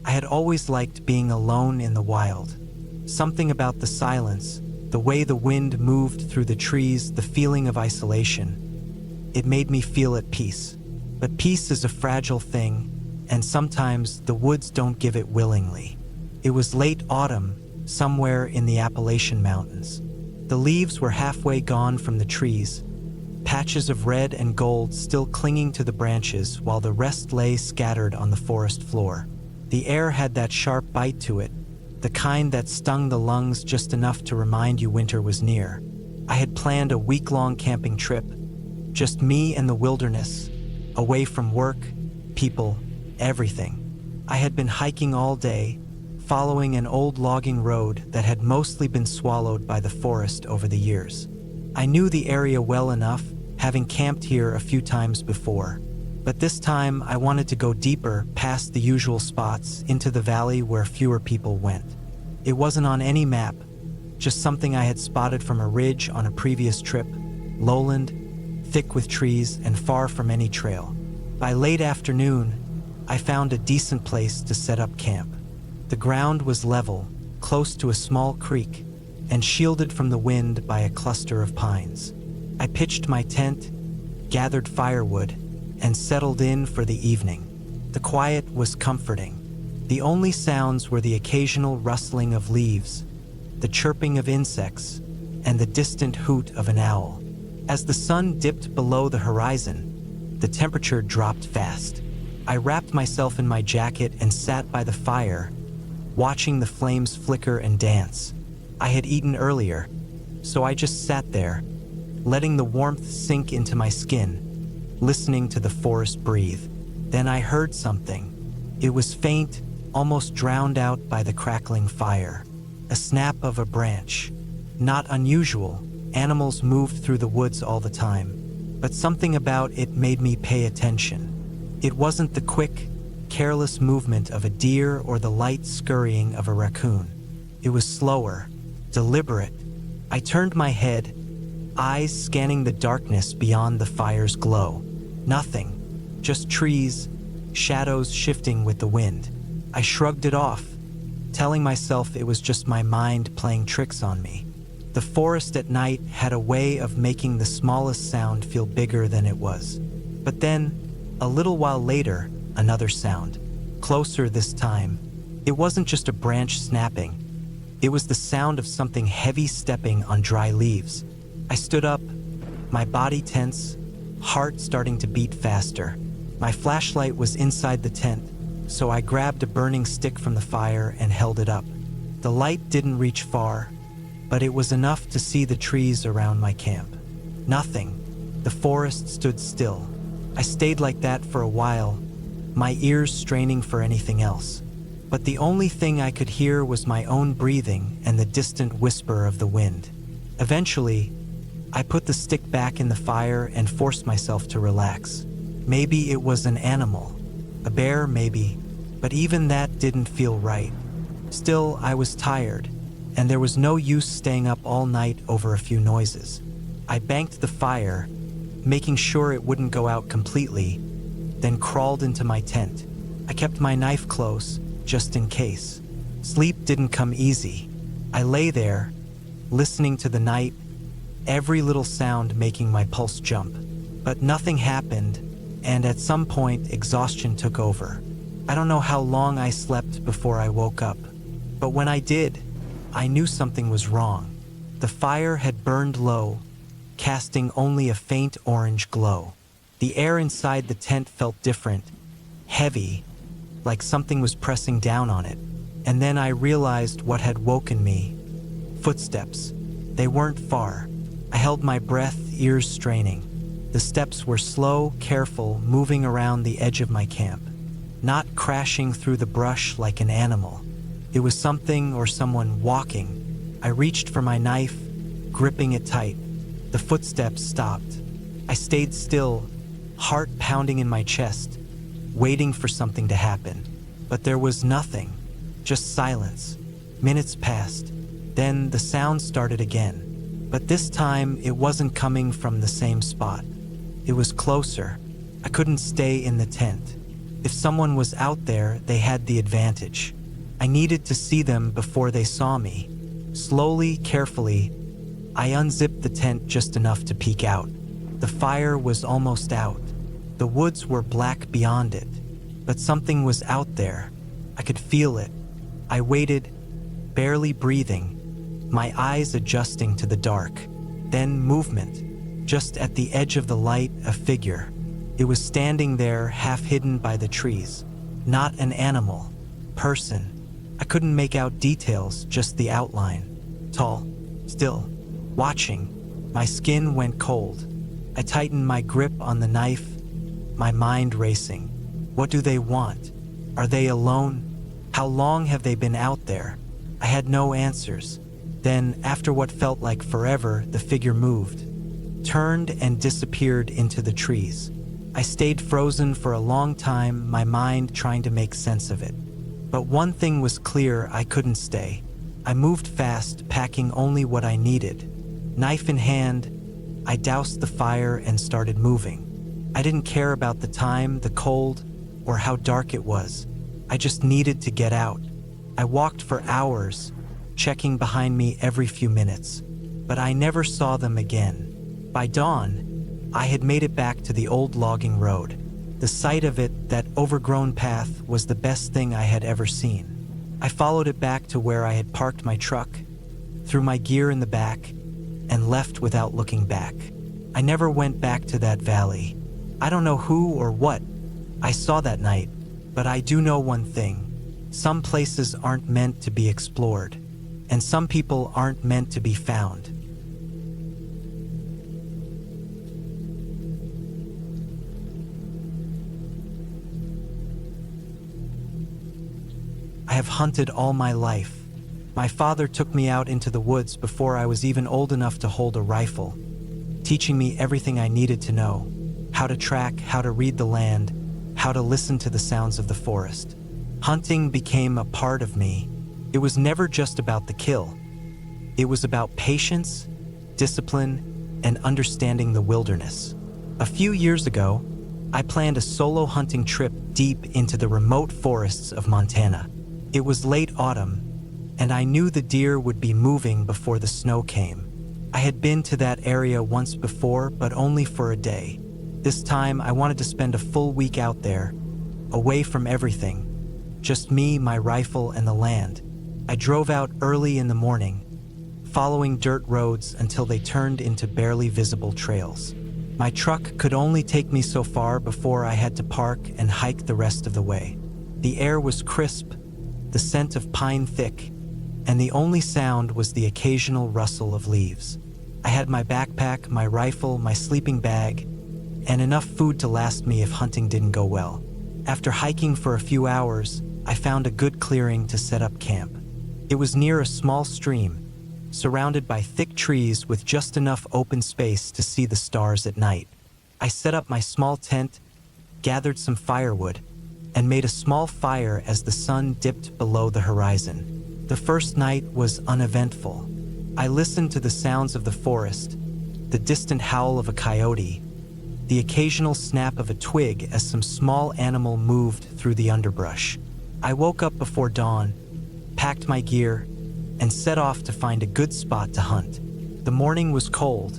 I had always liked being alone in the wild. Something about the silence, the way the wind moved through the trees, the feeling of isolation. It made me feel at peace. But peace is a fragile thing, and sometimes the woods don't give it willingly. It was late autumn, somewhere in the Appalachian Mountains. The leaves were halfway gone from the trees, patches of red and gold still clinging to the branches while the rest lay scattered on the forest floor. The air had that sharp bite to it, the kind that stung the lungs just enough to remind you winter was near. I had planned a week-long camping trip, just me and the wilderness, away from work, people, everything. I had been hiking all day, following an old logging road that had mostly been swallowed by the forest over the years. I knew the area well enough, having camped here a few times before. But this time I wanted to go deeper, past the usual spots, into the valley where fewer people went. It wasn't on any map, just something I had spotted from a ridge on a previous trip, lowland, thick with trees and far from any trail. By late afternoon, I found a decent place to set up camp. The ground was level, close to a small creek, and shielded from the wind by a cluster of pines. I pitched my tent, gathered firewood, and settled in for the evening. The quiet was comforting. The only sounds were the occasional rustling of leaves, the chirping of insects, and the distant hoot of an owl. As the sun dipped below the horizon, the temperature dropped fast. I wrapped myself in my jacket and sat by the fire, watching the flames flicker and dance. I had eaten earlier, so I just sat there, letting the warmth sink into my skin, listening to the forest breathe. Then I heard something. It was faint, almost drowned out by the crackling fire. A snap of a branch. Not unusual, animals moved through the woods all the time, but something about it made me pay attention. It wasn't the quick, careless movement of a deer or the light scurrying of a raccoon. It was slower, deliberate. I turned my head, eyes scanning the darkness beyond the fire's glow. Nothing, just trees, shadows shifting with the wind. I shrugged it off, telling myself it was just my mind playing tricks on me. The forest at night had a way of making the smallest sound feel bigger than it was. But then, a little while later, another sound. Closer this time. It wasn't just a branch snapping. It was the sound of something heavy stepping on dry leaves. I stood up, my body tense, heart starting to beat faster. My flashlight was inside the tent, so I grabbed a burning stick from the fire and held it up. The light didn't reach far, but it was enough to see the trees around my camp. Nothing. The forest stood still. I stayed like that for a while, my ears straining for anything else. But the only thing I could hear was my own breathing and the distant whisper of the wind. Eventually, I put the stick back in the fire and forced myself to relax. Maybe it was an animal, a bear maybe, but even that didn't feel right. Still, I was tired, and there was no use staying up all night over a few noises. I banked the fire, making sure it wouldn't go out completely, then crawled into my tent. I kept my knife close, just in case. Sleep didn't come easy. I lay there, listening to the night, every little sound making my pulse jump. But nothing happened, and at some point, exhaustion took over. I don't know how long I slept before I woke up, but when I did, I knew something was wrong. The fire had burned low, casting only a faint orange glow. The air inside the tent felt different, heavy, like something was pressing down on it. And then I realized what had woken me. Footsteps. They weren't far. I held my breath, ears straining. The steps were slow, careful, moving around the edge of my camp, not crashing through the brush like an animal. It was something or someone walking. I reached for my knife, gripping it tight. The footsteps stopped. I stayed still, heart pounding in my chest, waiting for something to happen. But there was nothing, just silence. Minutes passed. Then the sound started again. But this time, it wasn't coming from the same spot. It was closer. I couldn't stay in the tent. If someone was out there, they had the advantage. I needed to see them before they saw me. Slowly, carefully, I unzipped the tent just enough to peek out. The fire was almost out. The woods were black beyond it, but something was out there. I could feel it. I waited, barely breathing, my eyes adjusting to the dark. Then movement. Just at the edge of the light, a figure. It was standing there, half hidden by the trees. Not an animal. Person. I couldn't make out details, just the outline. Tall. Still. Watching. My skin went cold. I tightened my grip on the knife, my mind racing. What do they want? Are they alone? How long have they been out there? I had no answers. Then, after what felt like forever, the figure moved, turned and disappeared into the trees. I stayed frozen for a long time, my mind trying to make sense of it. But one thing was clear, I couldn't stay. I moved fast, packing only what I needed. Knife in hand, I doused the fire and started moving. I didn't care about the time, the cold, or how dark it was. I just needed to get out. I walked for hours, checking behind me every few minutes, but I never saw them again. By dawn, I had made it back to the old logging road. The sight of it, that overgrown path, was the best thing I had ever seen. I followed it back to where I had parked my truck, threw my gear in the back, and left without looking back. I never went back to that valley. I don't know who or what I saw that night, but I do know one thing. Some places aren't meant to be explored, and some people aren't meant to be found. I have hunted all my life. My father took me out into the woods before I was even old enough to hold a rifle, teaching me everything I needed to know: how to track, how to read the land, how to listen to the sounds of the forest. Hunting became a part of me. It was never just about the kill. It was about patience, discipline, and understanding the wilderness. A few years ago, I planned a solo hunting trip deep into the remote forests of Montana. It was late autumn, and I knew the deer would be moving before the snow came. I had been to that area once before, but only for a day. This time, I wanted to spend a full week out there, away from everything. Just me, my rifle, and the land. I drove out early in the morning, following dirt roads until they turned into barely visible trails. My truck could only take me so far before I had to park and hike the rest of the way. The air was crisp, the scent of pine thick, and the only sound was the occasional rustle of leaves. I had my backpack, my rifle, my sleeping bag, and enough food to last me if hunting didn't go well. After hiking for a few hours, I found a good clearing to set up camp. It was near a small stream, surrounded by thick trees with just enough open space to see the stars at night. I set up my small tent, gathered some firewood, and made a small fire as the sun dipped below the horizon. The first night was uneventful. I listened to the sounds of the forest, the distant howl of a coyote, the occasional snap of a twig as some small animal moved through the underbrush. I woke up before dawn, packed my gear, and set off to find a good spot to hunt. The morning was cold,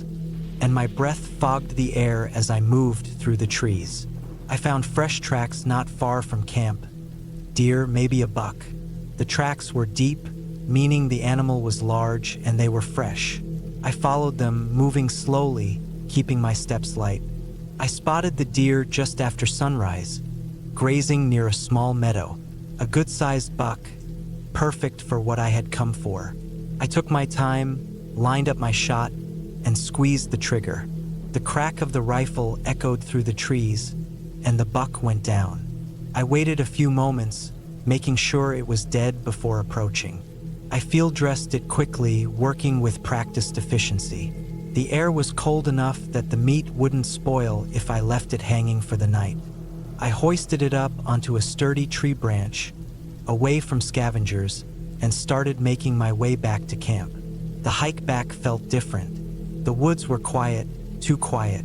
and my breath fogged the air as I moved through the trees. I found fresh tracks not far from camp. Deer, maybe a buck. The tracks were deep, meaning the animal was large and they were fresh. I followed them, moving slowly, keeping my steps light. I spotted the deer just after sunrise, grazing near a small meadow. A good-sized buck, perfect for what I had come for. I took my time, lined up my shot, and squeezed the trigger. The crack of the rifle echoed through the trees, and the buck went down. I waited a few moments, making sure it was dead before approaching. I field dressed it quickly, working with practiced efficiency. The air was cold enough that the meat wouldn't spoil if I left it hanging for the night. I hoisted it up onto a sturdy tree branch, away from scavengers, and started making my way back to camp. The hike back felt different. The woods were quiet, too quiet.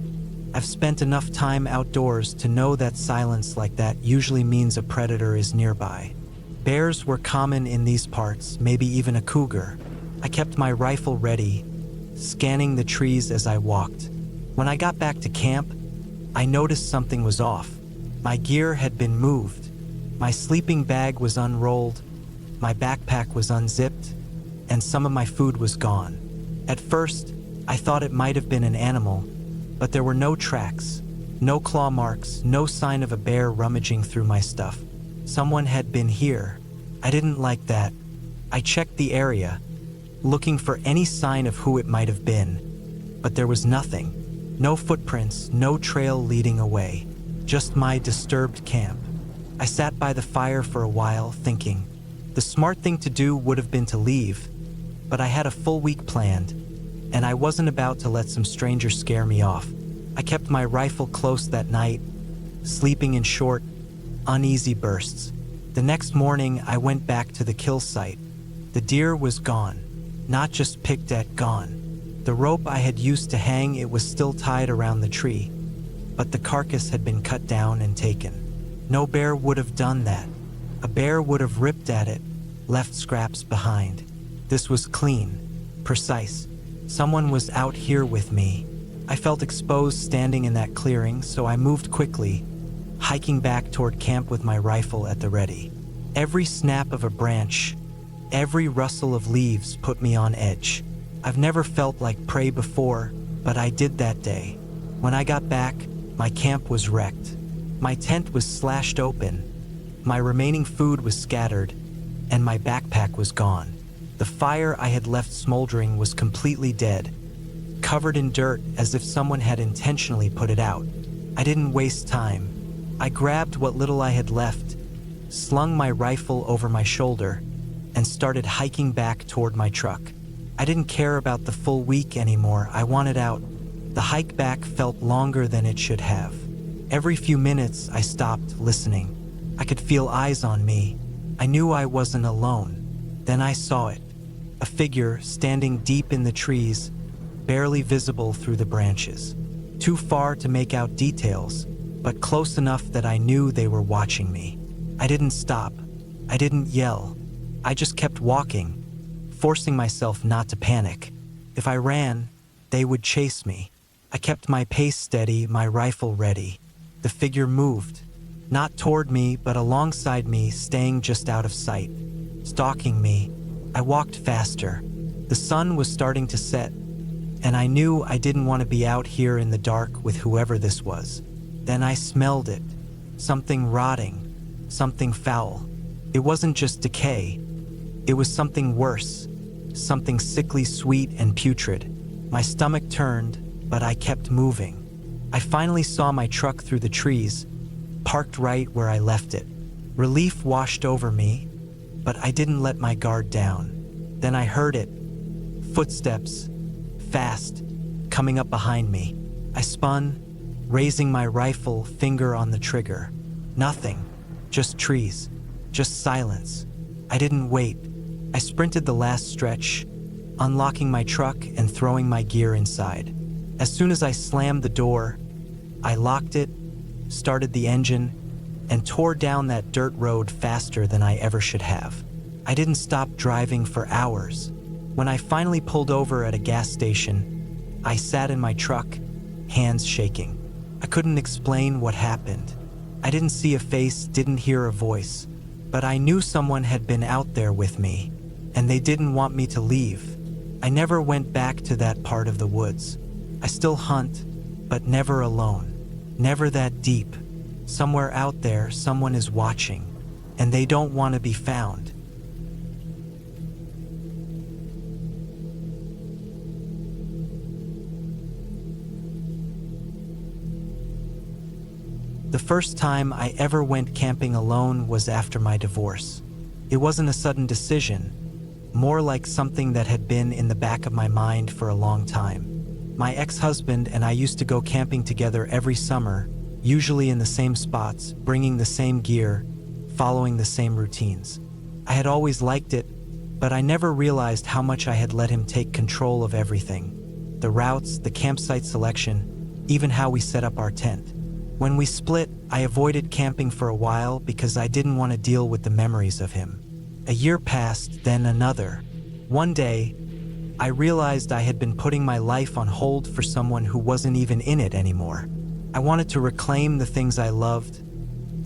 I've spent enough time outdoors to know that silence like that usually means a predator is nearby. Bears were common in these parts, maybe even a cougar. I kept my rifle ready, scanning the trees as I walked. When I got back to camp, I noticed something was off. My gear had been moved. My sleeping bag was unrolled, my backpack was unzipped, and some of my food was gone. At first, I thought it might have been an animal, but there were no tracks, no claw marks, no sign of a bear rummaging through my stuff. Someone had been here. I didn't like that. I checked the area, looking for any sign of who it might have been, but there was nothing. No footprints, no trail leading away, just my disturbed camp. I sat by the fire for a while, thinking. The smart thing to do would have been to leave, but I had a full week planned, and I wasn't about to let some stranger scare me off. I kept my rifle close that night, sleeping in short, uneasy bursts. The next morning, I went back to the kill site. The deer was gone, not just picked at, gone. The rope I had used to hang it was still tied around the tree, but the carcass had been cut down and taken. No bear would have done that. A bear would have ripped at it, left scraps behind. This was clean, precise. Someone was out here with me. I felt exposed standing in that clearing, so I moved quickly, hiking back toward camp with my rifle at the ready. Every snap of a branch, every rustle of leaves put me on edge. I've never felt like prey before, but I did that day. When I got back, my camp was wrecked. My tent was slashed open, my remaining food was scattered, and my backpack was gone. The fire I had left smoldering was completely dead, covered in dirt as if someone had intentionally put it out. I didn't waste time. I grabbed what little I had left, slung my rifle over my shoulder, and started hiking back toward my truck. I didn't care about the full week anymore. I wanted out. The hike back felt longer than it should have. Every few minutes, I stopped, listening. I could feel eyes on me. I knew I wasn't alone. Then I saw it. A figure standing deep in the trees, barely visible through the branches. Too far to make out details, but close enough that I knew they were watching me. I didn't stop. I didn't yell. I just kept walking, forcing myself not to panic. If I ran, they would chase me. I kept my pace steady, my rifle ready. The figure moved, not toward me, but alongside me, staying just out of sight. Stalking me, I walked faster. The sun was starting to set, and I knew I didn't want to be out here in the dark with whoever this was. Then I smelled it. Something rotting, something foul. It wasn't just decay. It was something worse, something sickly sweet and putrid. My stomach turned, but I kept moving. I finally saw my truck through the trees, parked right where I left it. Relief washed over me, but I didn't let my guard down. Then I heard it. Footsteps, fast, coming up behind me. I spun, raising my rifle, finger on the trigger. Nothing, just trees, just silence. I didn't wait. I sprinted the last stretch, unlocking my truck and throwing my gear inside. As soon as I slammed the door, I locked it, started the engine, and tore down that dirt road faster than I ever should have. I didn't stop driving for hours. When I finally pulled over at a gas station, I sat in my truck, hands shaking. I couldn't explain what happened. I didn't see a face, didn't hear a voice, but I knew someone had been out there with me, and they didn't want me to leave. I never went back to that part of the woods. I still hunt, but never alone. Never that deep. Somewhere out there, someone is watching, and they don't want to be found. The first time I ever went camping alone was after my divorce. It wasn't a sudden decision, more like something that had been in the back of my mind for a long time. My ex-husband and I used to go camping together every summer, usually in the same spots, bringing the same gear, following the same routines. I had always liked it, but I never realized how much I had let him take control of everything. The routes, the campsite selection, even how we set up our tent. When we split, I avoided camping for a while because I didn't want to deal with the memories of him. A year passed, then another. One day, I realized I had been putting my life on hold for someone who wasn't even in it anymore. I wanted to reclaim the things I loved,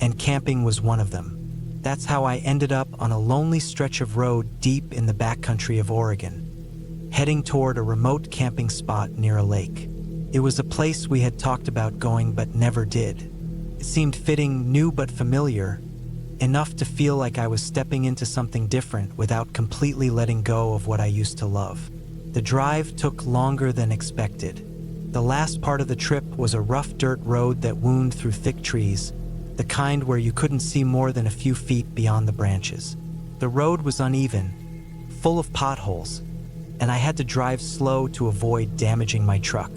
and camping was one of them. That's how I ended up on a lonely stretch of road deep in the backcountry of Oregon, heading toward a remote camping spot near a lake. It was a place we had talked about going but never did. It seemed fitting, new but familiar, enough to feel like I was stepping into something different without completely letting go of what I used to love. The drive took longer than expected. The last part of the trip was a rough dirt road that wound through thick trees, the kind where you couldn't see more than a few feet beyond the branches. The road was uneven, full of potholes, and I had to drive slow to avoid damaging my truck.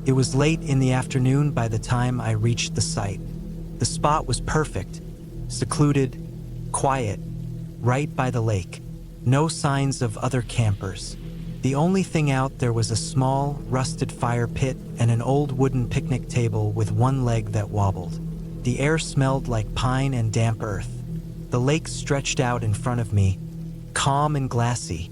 It was late in the afternoon by the time I reached the site. The spot was perfect, secluded, quiet, right by the lake. No signs of other campers. The only thing out there was a small, rusted fire pit and an old wooden picnic table with one leg that wobbled. The air smelled like pine and damp earth. The lake stretched out in front of me, calm and glassy,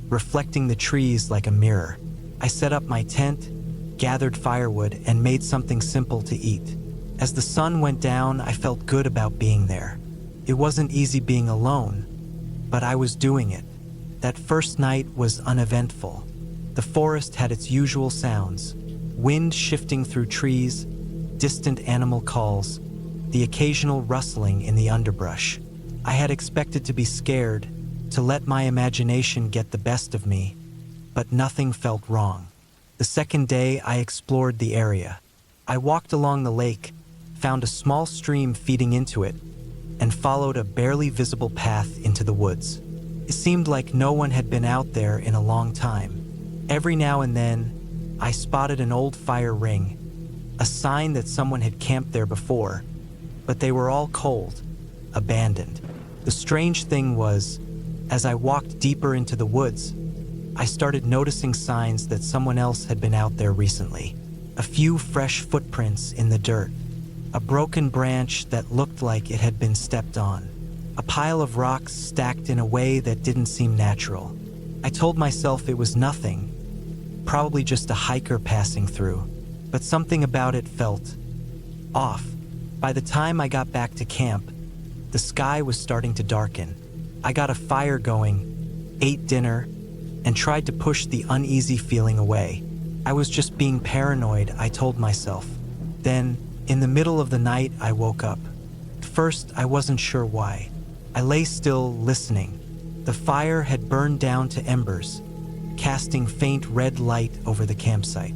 reflecting the trees like a mirror. I set up my tent, gathered firewood, and made something simple to eat. As the sun went down, I felt good about being there. It wasn't easy being alone, but I was doing it. That first night was uneventful. The forest had its usual sounds, wind shifting through trees, distant animal calls, the occasional rustling in the underbrush. I had expected to be scared, to let my imagination get the best of me, but nothing felt wrong. The second day, I explored the area. I walked along the lake, found a small stream feeding into it, and followed a barely visible path into the woods. It seemed like no one had been out there in a long time. Every now and then, I spotted an old fire ring, a sign that someone had camped there before, but they were all cold, abandoned. The strange thing was, as I walked deeper into the woods, I started noticing signs that someone else had been out there recently. A few fresh footprints in the dirt, a broken branch that looked like it had been stepped on, a pile of rocks stacked in a way that didn't seem natural. I told myself it was nothing, probably just a hiker passing through, but something about it felt off. By the time I got back to camp, the sky was starting to darken. I got a fire going, ate dinner, and tried to push the uneasy feeling away. I was just being paranoid, I told myself. Then, in the middle of the night, I woke up. At first, I wasn't sure why. I lay still, listening. The fire had burned down to embers, casting faint red light over the campsite.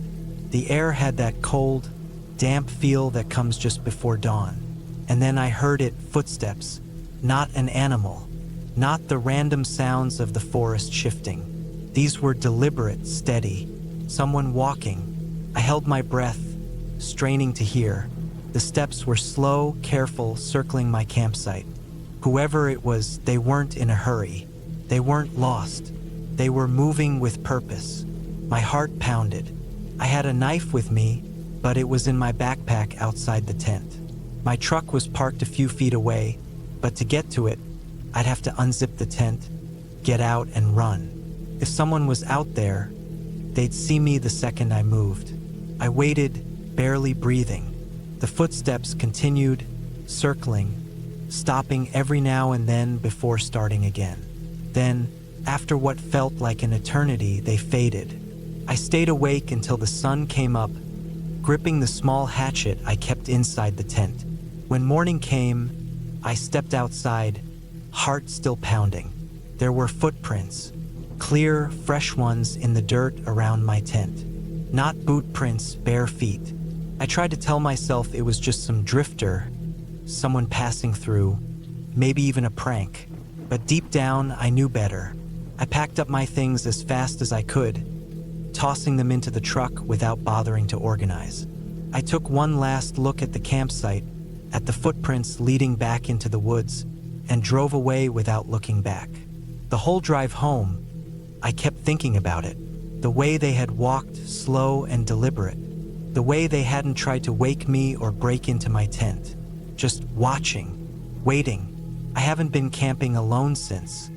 The air had that cold, damp feel that comes just before dawn. And then I heard it, footsteps. Not an animal, not the random sounds of the forest shifting. These were deliberate, steady, someone walking. I held my breath, straining to hear. The steps were slow, careful, circling my campsite. Whoever it was, they weren't in a hurry. They weren't lost. They were moving with purpose. My heart pounded. I had a knife with me, but it was in my backpack outside the tent. My truck was parked a few feet away, but to get to it, I'd have to unzip the tent, get out, and run. If someone was out there, they'd see me the second I moved. I waited, barely breathing. The footsteps continued, circling, stopping every now and then before starting again. Then, after what felt like an eternity, they faded. I stayed awake until the sun came up, gripping the small hatchet I kept inside the tent. When morning came, I stepped outside, heart still pounding. There were footprints, clear, fresh ones in the dirt around my tent. Not boot prints, bare feet. I tried to tell myself it was just some drifter, someone passing through, maybe even a prank. But deep down, I knew better. I packed up my things as fast as I could, tossing them into the truck without bothering to organize. I took one last look at the campsite, at the footprints leading back into the woods, and drove away without looking back. The whole drive home, I kept thinking about it, the way they had walked, slow and deliberate, The way they hadn't tried to wake me or break into my tent. Just watching, waiting. I haven't been camping alone since.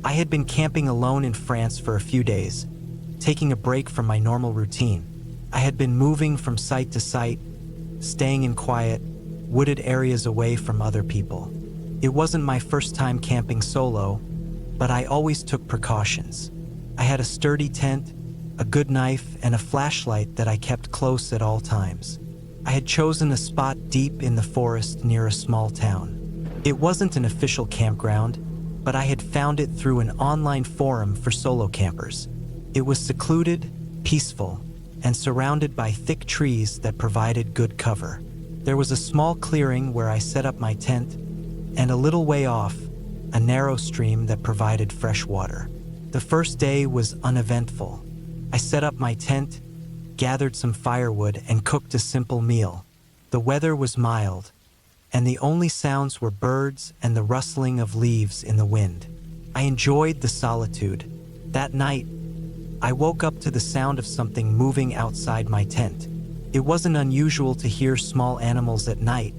I had been camping alone in France for a few days, taking a break from my normal routine. I had been moving from site to site, staying in quiet, wooded areas away from other people. It wasn't my first time camping solo, but I always took precautions. I had a sturdy tent, a good knife, and a flashlight that I kept close at all times. I had chosen a spot deep in the forest near a small town. It wasn't an official campground, but I had found it through an online forum for solo campers. It was secluded, peaceful, and surrounded by thick trees that provided good cover. There was a small clearing where I set up my tent, and a little way off, a narrow stream that provided fresh water. The first day was uneventful. I set up my tent, gathered some firewood, and cooked a simple meal. The weather was mild, and the only sounds were birds and the rustling of leaves in the wind. I enjoyed the solitude. That night, I woke up to the sound of something moving outside my tent. It wasn't unusual to hear small animals at night,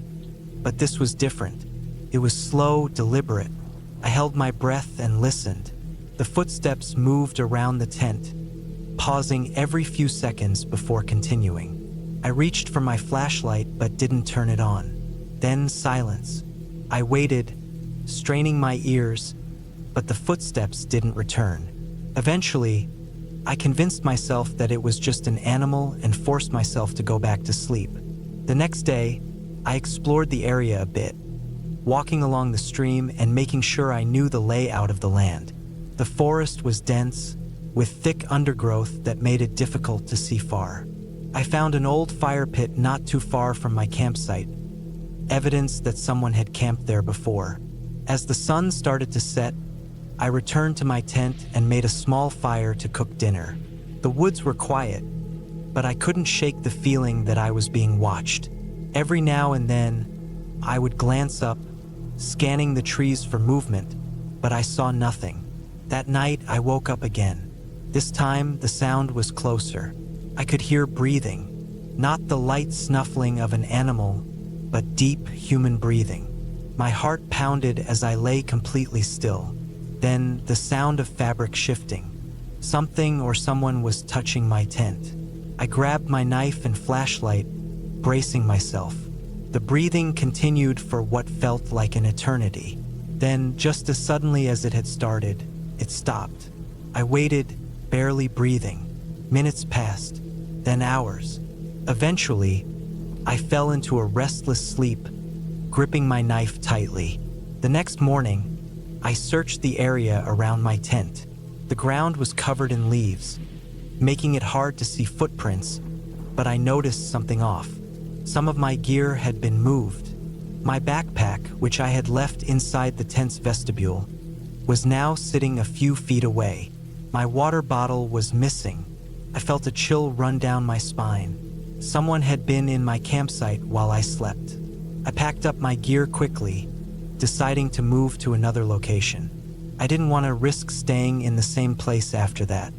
but this was different. It was slow, deliberate. I held my breath and listened. The footsteps moved around the tent, pausing every few seconds before continuing. I reached for my flashlight but didn't turn it on. Then silence. I waited, straining my ears, but the footsteps didn't return. Eventually, I convinced myself that it was just an animal and forced myself to go back to sleep. The next day, I explored the area a bit, walking along the stream and making sure I knew the layout of the land. The forest was dense, with thick undergrowth that made it difficult to see far. I found an old fire pit not too far from my campsite, evidence that someone had camped there before. As the sun started to set, I returned to my tent and made a small fire to cook dinner. The woods were quiet, but I couldn't shake the feeling that I was being watched. Every now and then, I would glance up, scanning the trees for movement, but I saw nothing. That night, I woke up again. This time, the sound was closer. I could hear breathing, not the light snuffling of an animal, but deep human breathing. My heart pounded as I lay completely still. Then, the sound of fabric shifting. Something or someone was touching my tent. I grabbed my knife and flashlight, bracing myself. The breathing continued for what felt like an eternity. Then, just as suddenly as it had started, it stopped. I waited, barely breathing. Minutes passed, then hours. Eventually, I fell into a restless sleep, gripping my knife tightly. The next morning, I searched the area around my tent. The ground was covered in leaves, making it hard to see footprints, but I noticed something off. Some of my gear had been moved. My backpack, which I had left inside the tent's vestibule, was now sitting a few feet away. My water bottle was missing. I felt a chill run down my spine. Someone had been in my campsite while I slept. I packed up my gear quickly, deciding to move to another location. I didn't want to risk staying in the same place after that.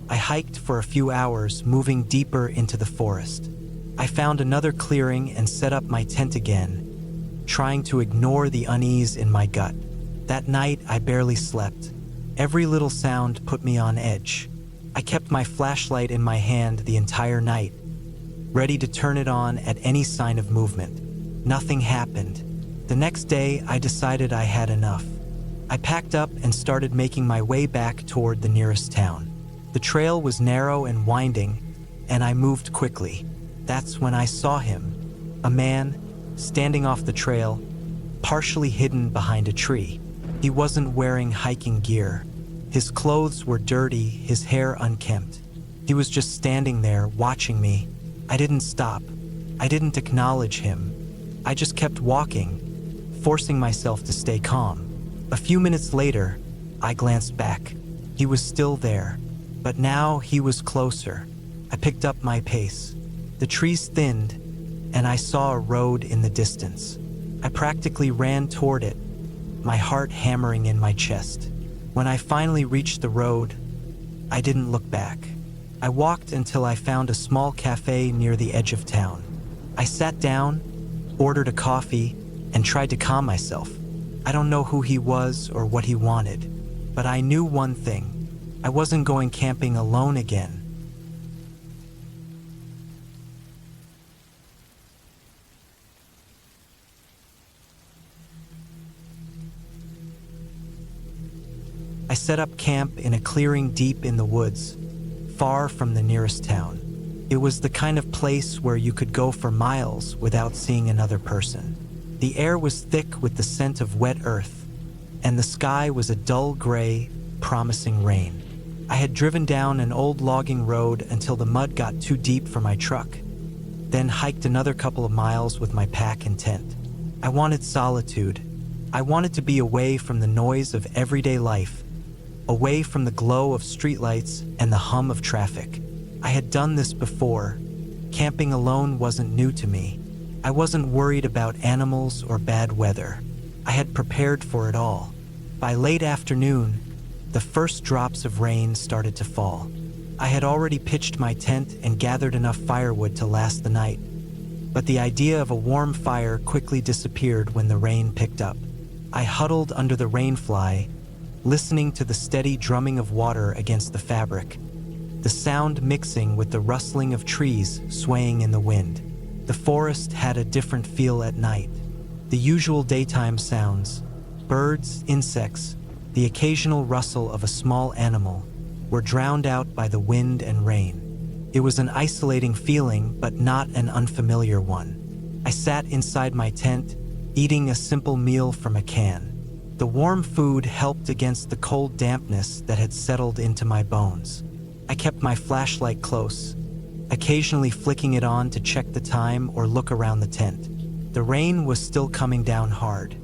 I hiked for a few hours, moving deeper into the forest. I found another clearing and set up my tent again, trying to ignore the unease in my gut. That night, I barely slept. Every little sound put me on edge. I kept my flashlight in my hand the entire night, ready to turn it on at any sign of movement. Nothing happened. The next day, I decided I had enough. I packed up and started making my way back toward the nearest town. The trail was narrow and winding, and I moved quickly. That's when I saw him, a man, standing off the trail, partially hidden behind a tree. He wasn't wearing hiking gear. His clothes were dirty, his hair unkempt. He was just standing there, watching me. I didn't stop. I didn't acknowledge him. I just kept walking, forcing myself to stay calm. A few minutes later, I glanced back. He was still there, but now he was closer. I picked up my pace. The trees thinned, and I saw a road in the distance. I practically ran toward it, my heart hammering in my chest. When I finally reached the road, I didn't look back. I walked until I found a small cafe near the edge of town. I sat down, ordered a coffee, and tried to calm myself. I don't know who he was or what he wanted, but I knew one thing. I wasn't going camping alone again. I set up camp in a clearing deep in the woods, far from the nearest town. It was the kind of place where you could go for miles without seeing another person. The air was thick with the scent of wet earth, and the sky was a dull gray, promising rain. I had driven down an old logging road until the mud got too deep for my truck, then hiked another couple of miles with my pack and tent. I wanted solitude. I wanted to be away from the noise of everyday life, away from the glow of streetlights and the hum of traffic. I had done this before. Camping alone wasn't new to me. I wasn't worried about animals or bad weather. I had prepared for it all. By late afternoon, the first drops of rain started to fall. I had already pitched my tent and gathered enough firewood to last the night, but the idea of a warm fire quickly disappeared when the rain picked up. I huddled under the rainfly, listening to the steady drumming of water against the fabric, the sound mixing with the rustling of trees swaying in the wind. The forest had a different feel at night. The usual daytime sounds, birds, insects, the occasional rustle of a small animal, were drowned out by the wind and rain. It was an isolating feeling, but not an unfamiliar one. I sat inside my tent, eating a simple meal from a can. The warm food helped against the cold dampness that had settled into my bones. I kept my flashlight close, occasionally flicking it on to check the time or look around the tent. The rain was still coming down hard.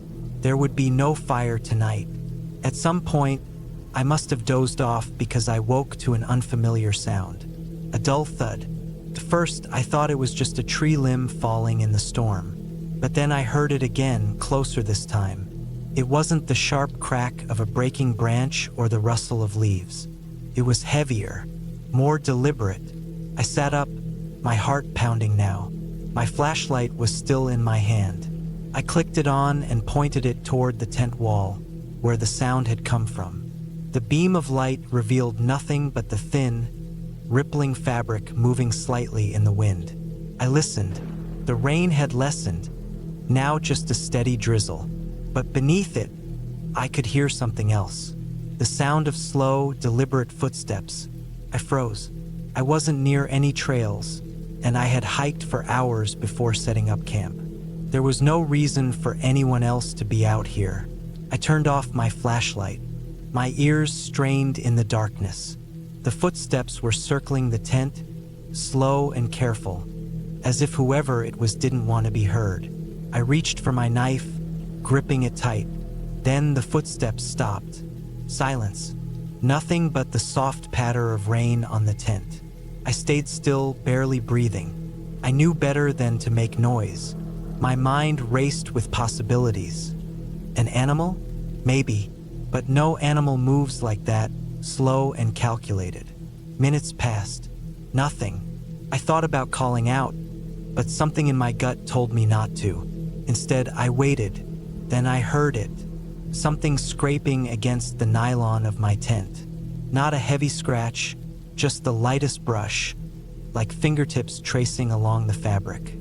There would be no fire tonight. At some point, I must have dozed off because I woke to an unfamiliar sound, a dull thud. At first, I thought it was just a tree limb falling in the storm, but then I heard it again, closer this time. It wasn't the sharp crack of a breaking branch or the rustle of leaves. It was heavier, more deliberate. I sat up, my heart pounding now. My flashlight was still in my hand. I clicked it on and pointed it toward the tent wall, where the sound had come from. The beam of light revealed nothing but the thin, rippling fabric moving slightly in the wind. I listened. The rain had lessened, now just a steady drizzle. But beneath it, I could hear something else. The sound of slow, deliberate footsteps. I froze. I wasn't near any trails, and I had hiked for hours before setting up camp. There was no reason for anyone else to be out here. I turned off my flashlight. My ears strained in the darkness. The footsteps were circling the tent, slow and careful, as if whoever it was didn't want to be heard. I reached for my knife, gripping it tight. Then the footsteps stopped. Silence. Nothing but the soft patter of rain on the tent. I stayed still, barely breathing. I knew better than to make noise. My mind raced with possibilities. An animal? Maybe. But no animal moves like that, slow and calculated. Minutes passed. Nothing. I thought about calling out, but something in my gut told me not to. Instead, I waited. Then I heard it. Something scraping against the nylon of my tent. Not a heavy scratch, just the lightest brush, like fingertips tracing along the fabric.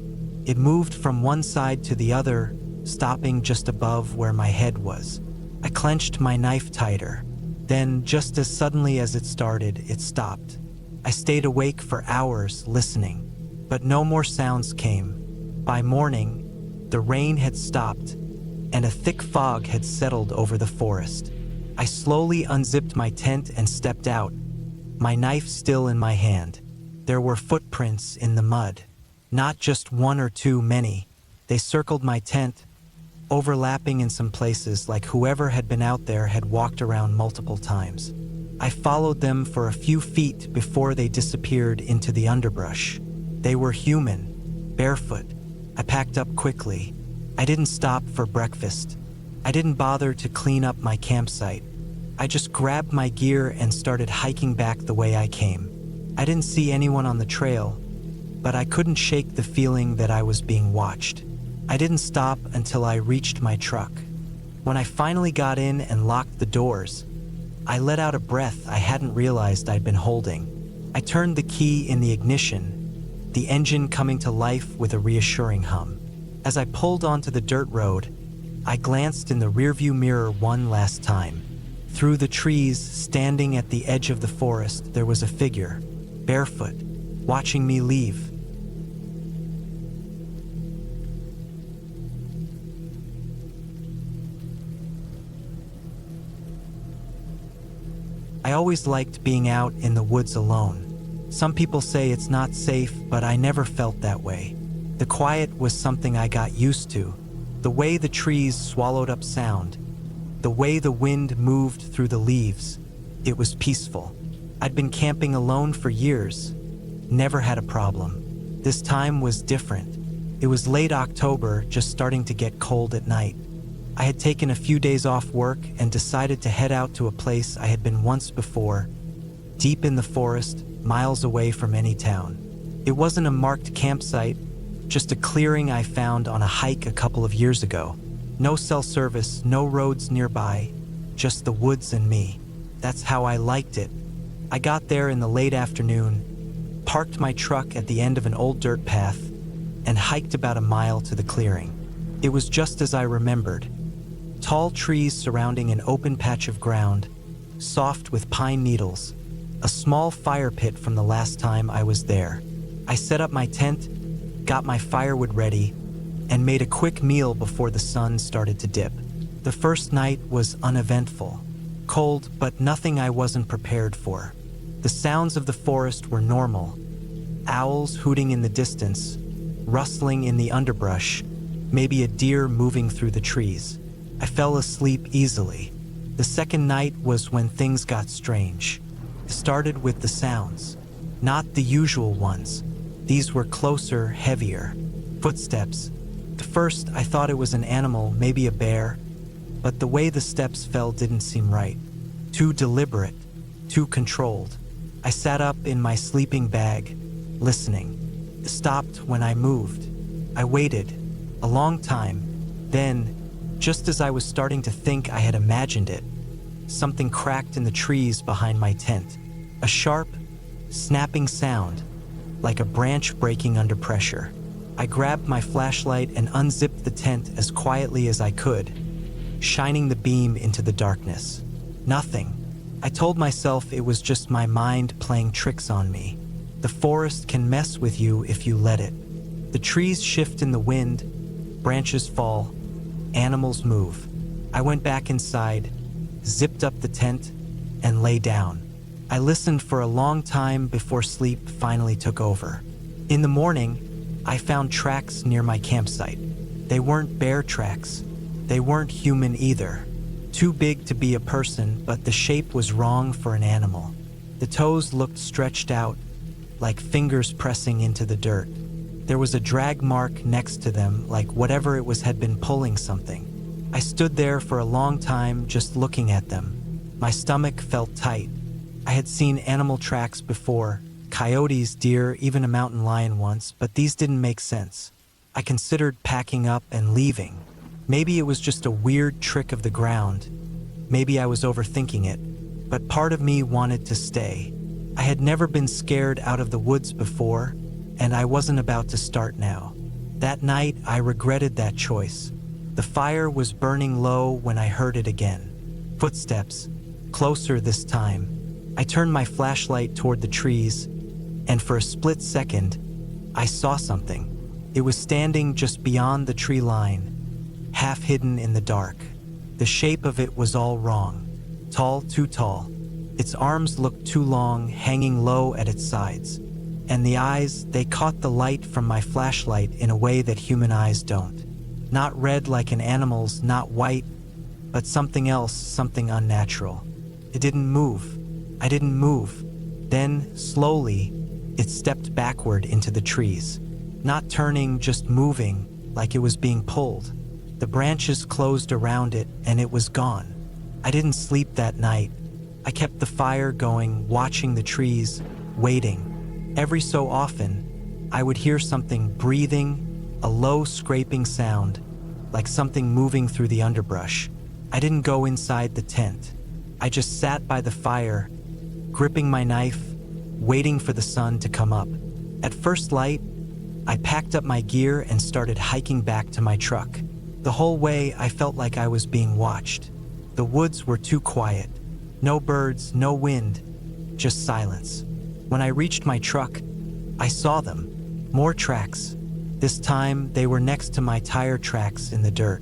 It moved from one side to the other, stopping just above where my head was. I clenched my knife tighter. Then, just as suddenly as it started, it stopped. I stayed awake for hours, listening, but no more sounds came. By morning, the rain had stopped, and a thick fog had settled over the forest. I slowly unzipped my tent and stepped out, my knife still in my hand. There were footprints in the mud. Not just one or two, many. They circled my tent, overlapping in some places like whoever had been out there had walked around multiple times. I followed them for a few feet before they disappeared into the underbrush. They were human, barefoot. I packed up quickly. I didn't stop for breakfast. I didn't bother to clean up my campsite. I just grabbed my gear and started hiking back the way I came. I didn't see anyone on the trail, but I couldn't shake the feeling that I was being watched. I didn't stop until I reached my truck. When I finally got in and locked the doors, I let out a breath I hadn't realized I'd been holding. I turned the key in the ignition, the engine coming to life with a reassuring hum. As I pulled onto the dirt road, I glanced in the rearview mirror one last time. Through the trees, standing at the edge of the forest, there was a figure, barefoot, watching me leave. I always liked being out in the woods alone. Some people say it's not safe, but I never felt that way. The quiet was something I got used to. The way the trees swallowed up sound, the way the wind moved through the leaves, it was peaceful. I'd been camping alone for years, never had a problem. This time was different. It was late October, just starting to get cold at night. I had taken a few days off work and decided to head out to a place I had been once before, deep in the forest, miles away from any town. It wasn't a marked campsite, just a clearing I found on a hike a couple of years ago. No cell service, no roads nearby, just the woods and me. That's how I liked it. I got there in the late afternoon, parked my truck at the end of an old dirt path, and hiked about a mile to the clearing. It was just as I remembered. Tall trees surrounding an open patch of ground, soft with pine needles, a small fire pit from the last time I was there. I set up my tent, got my firewood ready, and made a quick meal before the sun started to dip. The first night was uneventful, cold, but nothing I wasn't prepared for. The sounds of the forest were normal. Owls hooting in the distance, rustling in the underbrush, maybe a deer moving through the trees. I fell asleep easily. The second night was when things got strange. It started with the sounds, not the usual ones. These were closer, heavier. Footsteps. At first, I thought it was an animal, maybe a bear, but the way the steps fell didn't seem right. Too deliberate, too controlled. I sat up in my sleeping bag, listening. It stopped when I moved. I waited, a long time. Then, just as I was starting to think I had imagined it, something cracked in the trees behind my tent. A sharp, snapping sound, like a branch breaking under pressure. I grabbed my flashlight and unzipped the tent as quietly as I could, shining the beam into the darkness. Nothing. I told myself it was just my mind playing tricks on me. The forest can mess with you if you let it. The trees shift in the wind, branches fall, animals move. I went back inside, zipped up the tent, and lay down. I listened for a long time before sleep finally took over. In the morning, I found tracks near my campsite. They weren't bear tracks. They weren't human either. Too big to be a person, but the shape was wrong for an animal. The toes looked stretched out, like fingers pressing into the dirt. There was a drag mark next to them, like whatever it was had been pulling something. I stood there for a long time just looking at them. My stomach felt tight. I had seen animal tracks before, coyotes, deer, even a mountain lion once, but these didn't make sense. I considered packing up and leaving. Maybe it was just a weird trick of the ground. Maybe I was overthinking it, but part of me wanted to stay. I had never been scared out of the woods before, and I wasn't about to start now. That night, I regretted that choice. The fire was burning low when I heard it again. Footsteps, closer this time. I turned my flashlight toward the trees, and for a split second, I saw something. It was standing just beyond the tree line, half hidden in the dark. The shape of it was all wrong. Tall, too tall. Its arms looked too long, hanging low at its sides. And the eyes, they caught the light from my flashlight in a way that human eyes don't. Not red like an animal's, not white, but something else, something unnatural. It didn't move. I didn't move. Then, slowly, it stepped backward into the trees. Not turning, just moving, like it was being pulled. The branches closed around it and it was gone. I didn't sleep that night. I kept the fire going, watching the trees, waiting. Every so often, I would hear something breathing, a low scraping sound, like something moving through the underbrush. I didn't go inside the tent. I just sat by the fire, gripping my knife, waiting for the sun to come up. At first light, I packed up my gear and started hiking back to my truck. The whole way, I felt like I was being watched. The woods were too quiet. No birds, no wind, just silence. When I reached my truck, I saw them. More tracks. This time, they were next to my tire tracks in the dirt.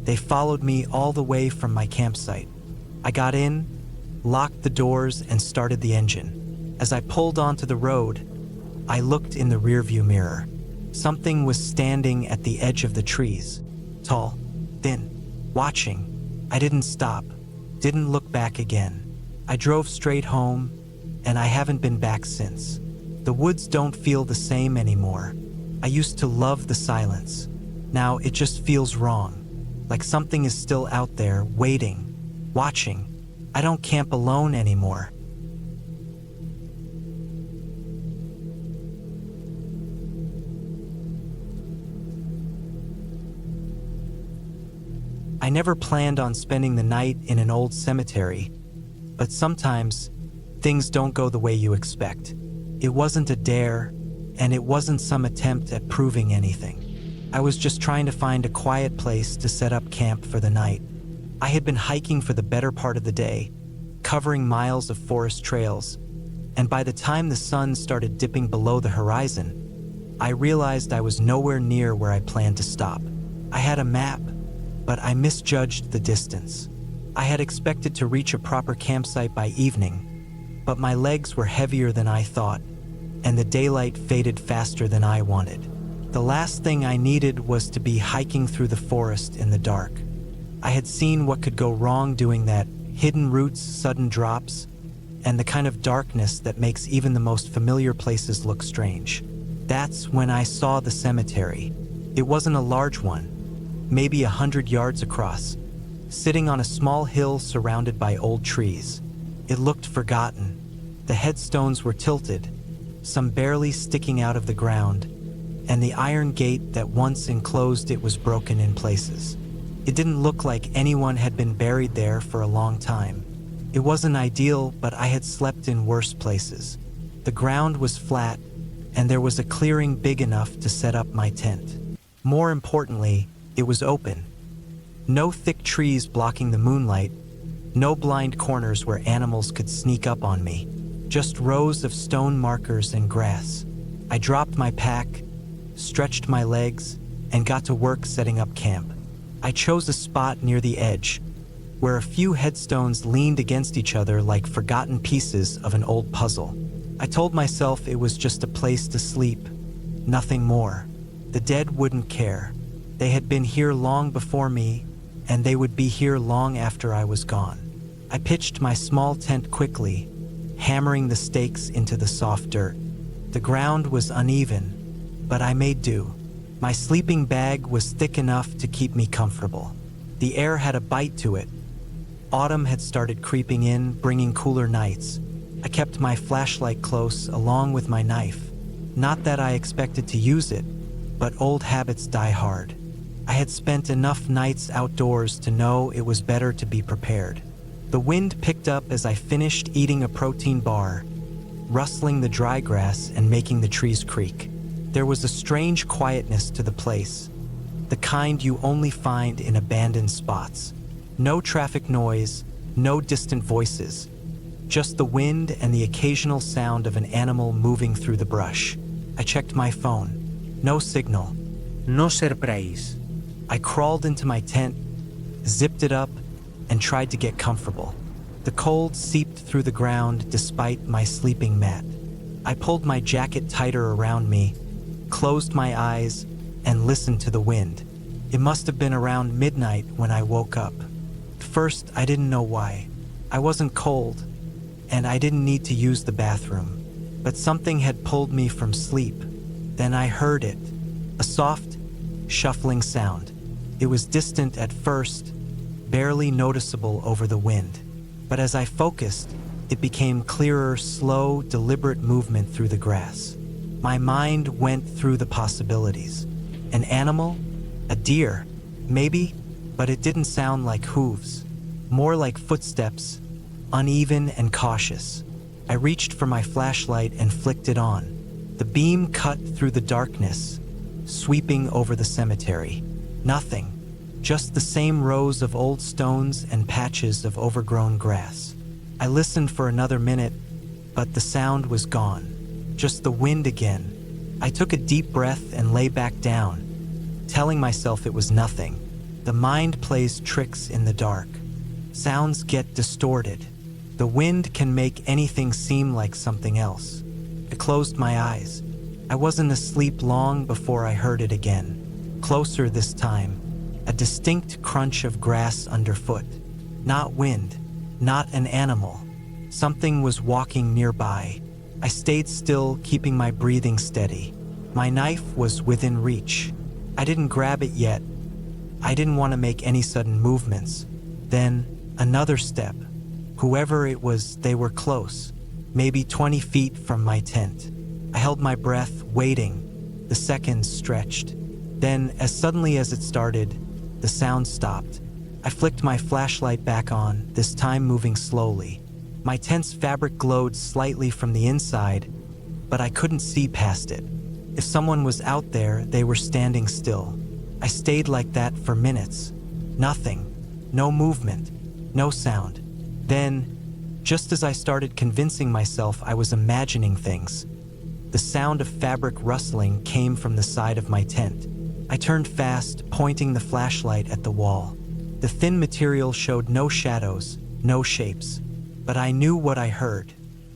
They followed me all the way from my campsite. I got in, locked the doors, and started the engine. As I pulled onto the road, I looked in the rearview mirror. Something was standing at the edge of the trees. Tall, thin, watching. I didn't stop, didn't look back again. I drove straight home, and I haven't been back since. The woods don't feel the same anymore. I used to love the silence. Now it just feels wrong, like something is still out there, waiting, watching. I don't camp alone anymore. I never planned on spending the night in an old cemetery, but sometimes things don't go the way you expect. It wasn't a dare, and it wasn't some attempt at proving anything. I was just trying to find a quiet place to set up camp for the night. I had been hiking for the better part of the day, covering miles of forest trails, and by the time the sun started dipping below the horizon, I realized I was nowhere near where I planned to stop. I had a map, but I misjudged the distance. I had expected to reach a proper campsite by evening, but my legs were heavier than I thought, and the daylight faded faster than I wanted. The last thing I needed was to be hiking through the forest in the dark. I had seen what could go wrong doing that: hidden roots, sudden drops, and the kind of darkness that makes even the most familiar places look strange. That's when I saw the cemetery. It wasn't a large one, maybe 100 yards across, sitting on a small hill surrounded by old trees. It looked forgotten. The headstones were tilted, some barely sticking out of the ground, and the iron gate that once enclosed it was broken in places. It didn't look like anyone had been buried there for a long time. It wasn't ideal, but I had slept in worse places. The ground was flat, and there was a clearing big enough to set up my tent. More importantly, it was open. No thick trees blocking the moonlight, no blind corners where animals could sneak up on me, just rows of stone markers and grass. I dropped my pack, stretched my legs, and got to work setting up camp. I chose a spot near the edge, where a few headstones leaned against each other like forgotten pieces of an old puzzle. I told myself it was just a place to sleep, nothing more. The dead wouldn't care. They had been here long before me, and they would be here long after I was gone. I pitched my small tent quickly, hammering the stakes into the soft dirt. The ground was uneven, but I made do. My sleeping bag was thick enough to keep me comfortable. The air had a bite to it. Autumn had started creeping in, bringing cooler nights. I kept my flashlight close along with my knife. Not that I expected to use it, but old habits die hard. I had spent enough nights outdoors to know it was better to be prepared. The wind picked up as I finished eating a protein bar, rustling the dry grass and making the trees creak. There was a strange quietness to the place, the kind you only find in abandoned spots. No traffic noise, no distant voices, just the wind and the occasional sound of an animal moving through the brush. I checked my phone. No signal. No surprise. I crawled into my tent, zipped it up, and tried to get comfortable. The cold seeped through the ground despite my sleeping mat. I pulled my jacket tighter around me, closed my eyes, and listened to the wind. It must have been around midnight when I woke up. At first, I didn't know why. I wasn't cold, and I didn't need to use the bathroom. But something had pulled me from sleep. Then I heard it, a soft, shuffling sound. It was distant at first, barely noticeable over the wind. But as I focused, it became clearer, slow, deliberate movement through the grass. My mind went through the possibilities. An animal? A deer? Maybe? But it didn't sound like hooves. More like footsteps, uneven and cautious. I reached for my flashlight and flicked it on. The beam cut through the darkness, sweeping over the cemetery. Nothing. Just the same rows of old stones and patches of overgrown grass. I listened for another minute, but the sound was gone. Just the wind again. I took a deep breath and lay back down, telling myself it was nothing. The mind plays tricks in the dark. Sounds get distorted. The wind can make anything seem like something else. I closed my eyes. I wasn't asleep long before I heard it again. Closer this time. A distinct crunch of grass underfoot. Not wind, not an animal. Something was walking nearby. I stayed still, keeping my breathing steady. My knife was within reach. I didn't grab it yet. I didn't want to make any sudden movements. Then, another step. Whoever it was, they were close, maybe 20 feet from my tent. I held my breath, waiting. The seconds stretched. Then, as suddenly as it started, the sound stopped. I flicked my flashlight back on, this time moving slowly. My tent's fabric glowed slightly from the inside, but I couldn't see past it. If someone was out there, they were standing still. I stayed like that for minutes. Nothing. No movement. No sound. Then, just as I started convincing myself I was imagining things, the sound of fabric rustling came from the side of my tent. I turned fast, pointing the flashlight at the wall. The thin material showed no shadows, no shapes, but I knew what I heard.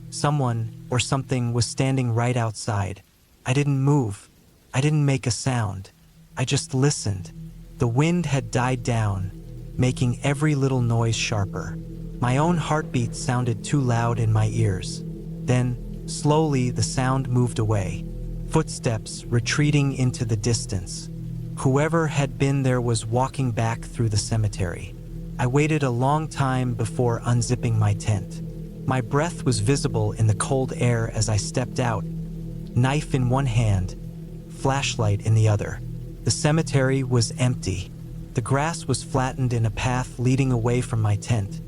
Someone or something was standing right outside. I didn't move. I didn't make a sound. I just listened. The wind had died down, making every little noise sharper. My own heartbeat sounded too loud in my ears. Then, slowly, the sound moved away. Footsteps retreating into the distance. Whoever had been there was walking back through the cemetery. I waited a long time before unzipping my tent. My breath was visible in the cold air as I stepped out, knife in one hand, flashlight in the other. The cemetery was empty. The grass was flattened in a path leading away from my tent,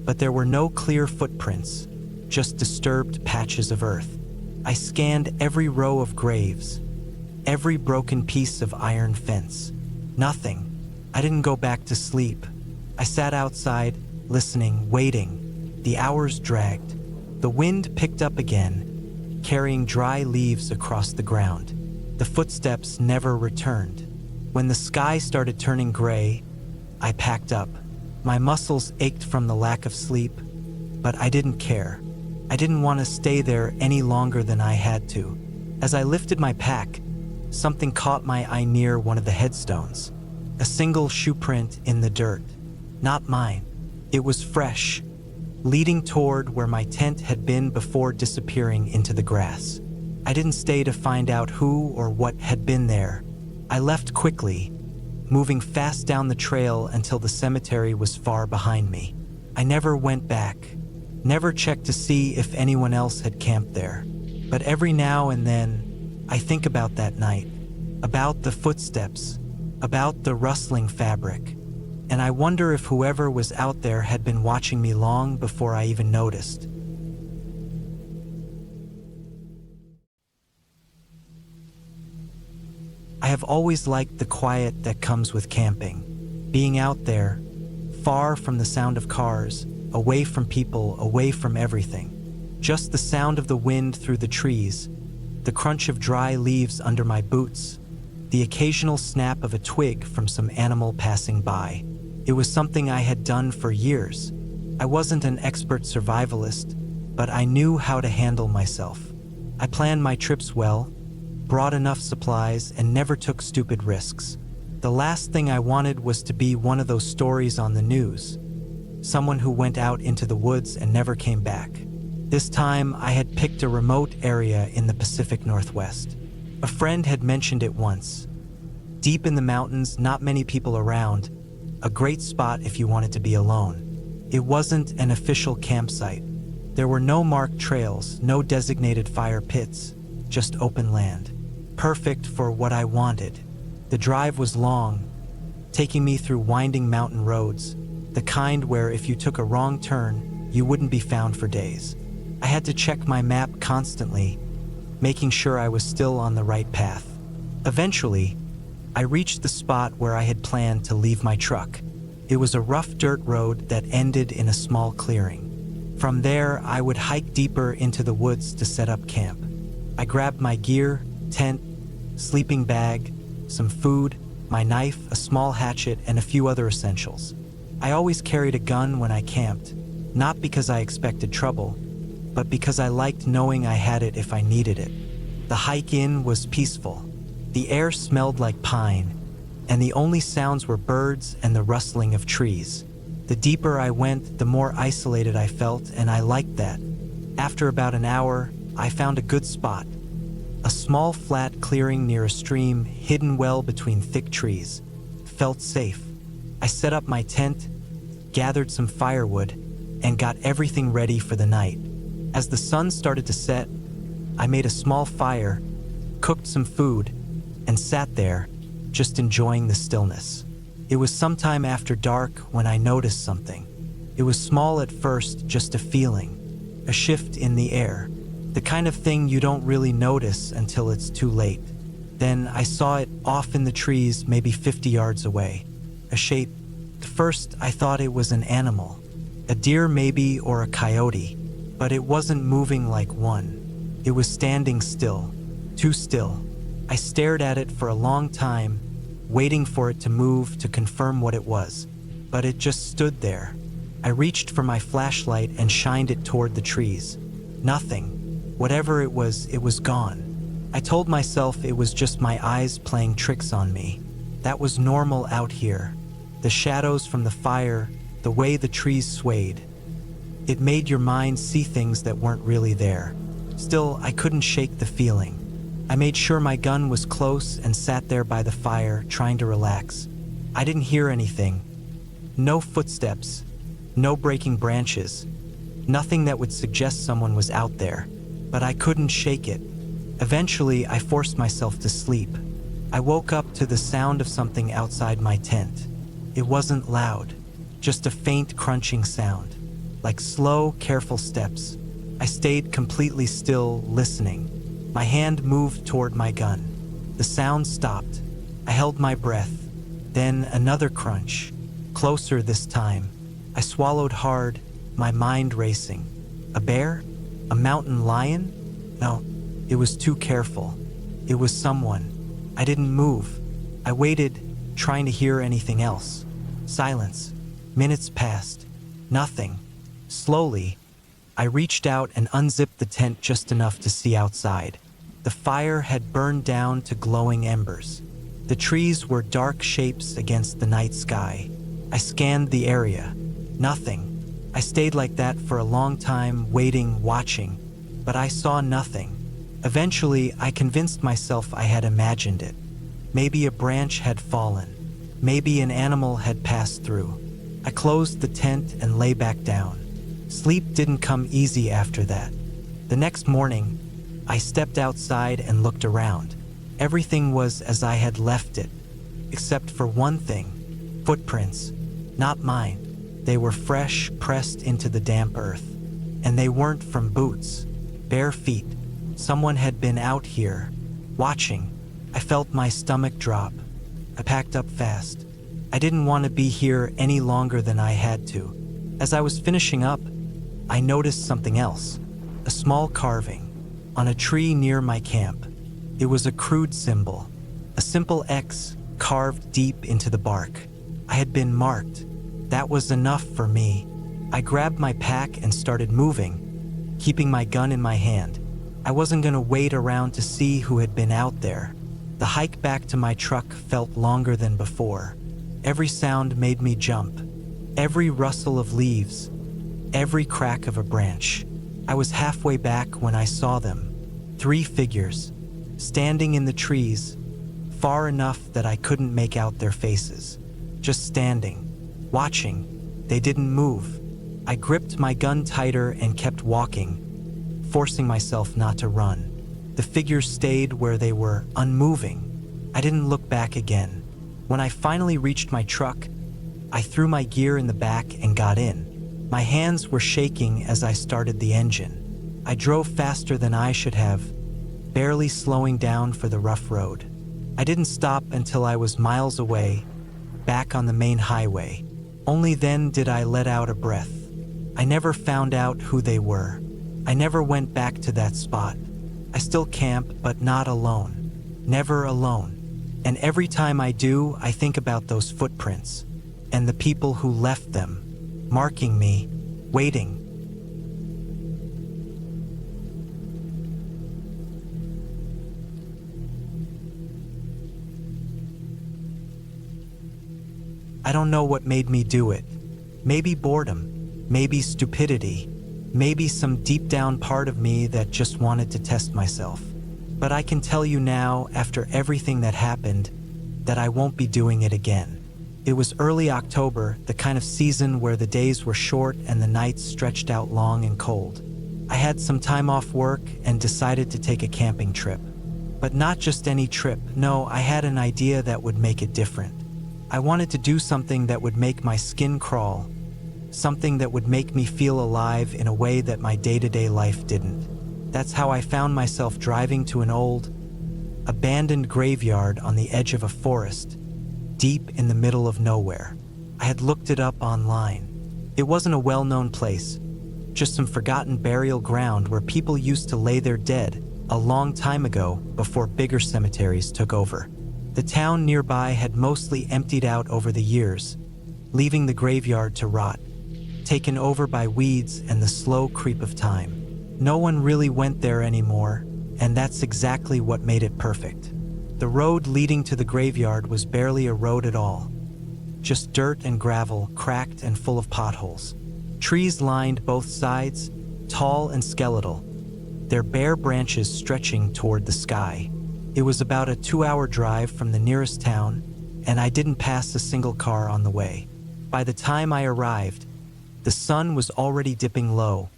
but there were no clear footprints, just disturbed patches of earth. I scanned every row of graves, every broken piece of iron fence. Nothing. I didn't go back to sleep. I sat outside, listening, waiting. The hours dragged. The wind picked up again, carrying dry leaves across the ground. The footsteps never returned. When the sky started turning gray, I packed up. My muscles ached from the lack of sleep, but I didn't care. I didn't want to stay there any longer than I had to. As I lifted my pack, something caught my eye near one of the headstones. A single shoe print in the dirt. Not mine. It was fresh, leading toward where my tent had been before disappearing into the grass. I didn't stay to find out who or what had been there. I left quickly, moving fast down the trail until the cemetery was far behind me. I never went back, never checked to see if anyone else had camped there. But every now and then, I think about that night, about the footsteps, about the rustling fabric, and I wonder if whoever was out there had been watching me long before I even noticed. I have always liked the quiet that comes with camping. Being out there, far from the sound of cars, away from people, away from everything. Just the sound of the wind through the trees, the crunch of dry leaves under my boots, the occasional snap of a twig from some animal passing by. It was something I had done for years. I wasn't an expert survivalist, but I knew how to handle myself. I planned my trips well, brought enough supplies, and never took stupid risks. The last thing I wanted was to be one of those stories on the news. Someone who went out into the woods and never came back. This time, I had picked a remote area in the Pacific Northwest. A friend had mentioned it once. Deep in the mountains, not many people around, a great spot if you wanted to be alone. It wasn't an official campsite. There were no marked trails, no designated fire pits, just open land. Perfect for what I wanted. The drive was long, taking me through winding mountain roads, the kind where if you took a wrong turn, you wouldn't be found for days. I had to check my map constantly, making sure I was still on the right path. Eventually, I reached the spot where I had planned to leave my truck. It was a rough dirt road that ended in a small clearing. From there, I would hike deeper into the woods to set up camp. I grabbed my gear, tent, sleeping bag, some food, my knife, a small hatchet, and a few other essentials. I always carried a gun when I camped, not because I expected trouble, but because I liked knowing I had it if I needed it. The hike in was peaceful. The air smelled like pine, and the only sounds were birds and the rustling of trees. The deeper I went, the more isolated I felt, and I liked that. After about an hour, I found a good spot. A small flat clearing near a stream, hidden well between thick trees. Felt safe. I set up my tent, gathered some firewood, and got everything ready for the night. As the sun started to set, I made a small fire, cooked some food, and sat there, just enjoying the stillness. It was sometime after dark when I noticed something. It was small at first, just a feeling, a shift in the air, the kind of thing you don't really notice until it's too late. Then I saw it off in the trees, maybe 50 yards away. A shape. At first, I thought it was an animal, a deer maybe, or a coyote, but it wasn't moving like one. It was standing still, too still. I stared at it for a long time, waiting for it to move to confirm what it was, but it just stood there. I reached for my flashlight and shined it toward the trees. Nothing. Whatever it was gone. I told myself it was just my eyes playing tricks on me. That was normal out here. The shadows from the fire, the way the trees swayed. It made your mind see things that weren't really there. Still, I couldn't shake the feeling. I made sure my gun was close and sat there by the fire, trying to relax. I didn't hear anything. No footsteps, no breaking branches, nothing that would suggest someone was out there. But I couldn't shake it. Eventually, I forced myself to sleep. I woke up to the sound of something outside my tent. It wasn't loud, just a faint crunching sound, like slow, careful steps. I stayed completely still, listening. My hand moved toward my gun. The sound stopped. I held my breath. Then another crunch. Closer this time. I swallowed hard, my mind racing. A bear? A mountain lion? No, it was too careful. It was someone. I didn't move. I waited, trying to hear anything else. Silence. Minutes passed. Nothing. Slowly, I reached out and unzipped the tent just enough to see outside. The fire had burned down to glowing embers. The trees were dark shapes against the night sky. I scanned the area. Nothing. I stayed like that for a long time, waiting, watching, but I saw nothing. Eventually, I convinced myself I had imagined it. Maybe a branch had fallen. Maybe an animal had passed through. I closed the tent and lay back down. Sleep didn't come easy after that. The next morning, I stepped outside and looked around. Everything was as I had left it, except for one thing: footprints. Not mine. They were fresh, pressed into the damp earth. And they weren't from boots. Bare feet. Someone had been out here, watching. I felt my stomach drop. I packed up fast. I didn't want to be here any longer than I had to. As I was finishing up, I noticed something else. A small carving on a tree near my camp. It was a crude symbol, a simple X carved deep into the bark. I had been marked. That was enough for me. I grabbed my pack and started moving, keeping my gun in my hand. I wasn't going to wait around to see who had been out there. The hike back to my truck felt longer than before. Every sound made me jump. Every rustle of leaves, every crack of a branch. I was halfway back when I saw them. 3 figures, standing in the trees, far enough that I couldn't make out their faces. Just standing, watching. They didn't move. I gripped my gun tighter and kept walking, forcing myself not to run. The figures stayed where they were, unmoving. I didn't look back again. When I finally reached my truck, I threw my gear in the back and got in. My hands were shaking as I started the engine. I drove faster than I should have, barely slowing down for the rough road. I didn't stop until I was miles away, back on the main highway. Only then did I let out a breath. I never found out who they were. I never went back to that spot. I still camp, but not alone. Never alone. And every time I do, I think about those footprints and the people who left them, marking me, waiting. I don't know what made me do it. Maybe boredom, maybe stupidity, maybe some deep down part of me that just wanted to test myself. But I can tell you now, after everything that happened, that I won't be doing it again. It was early October, the kind of season where the days were short and the nights stretched out long and cold. I had some time off work and decided to take a camping trip. But not just any trip, no, I had an idea that would make it different. I wanted to do something that would make my skin crawl, something that would make me feel alive in a way that my day-to-day life didn't. That's how I found myself driving to an old, abandoned graveyard on the edge of a forest, deep in the middle of nowhere. I had looked it up online. It wasn't a well-known place, just some forgotten burial ground where people used to lay their dead a long time ago before bigger cemeteries took over. The town nearby had mostly emptied out over the years, leaving the graveyard to rot, taken over by weeds and the slow creep of time. No one really went there anymore, and that's exactly what made it perfect. The road leading to the graveyard was barely a road at all, just dirt and gravel, cracked and full of potholes. Trees lined both sides, tall and skeletal, their bare branches stretching toward the sky. It was about a 2-hour drive from the nearest town, and I didn't pass a single car on the way. By the time I arrived, the sun was already dipping low,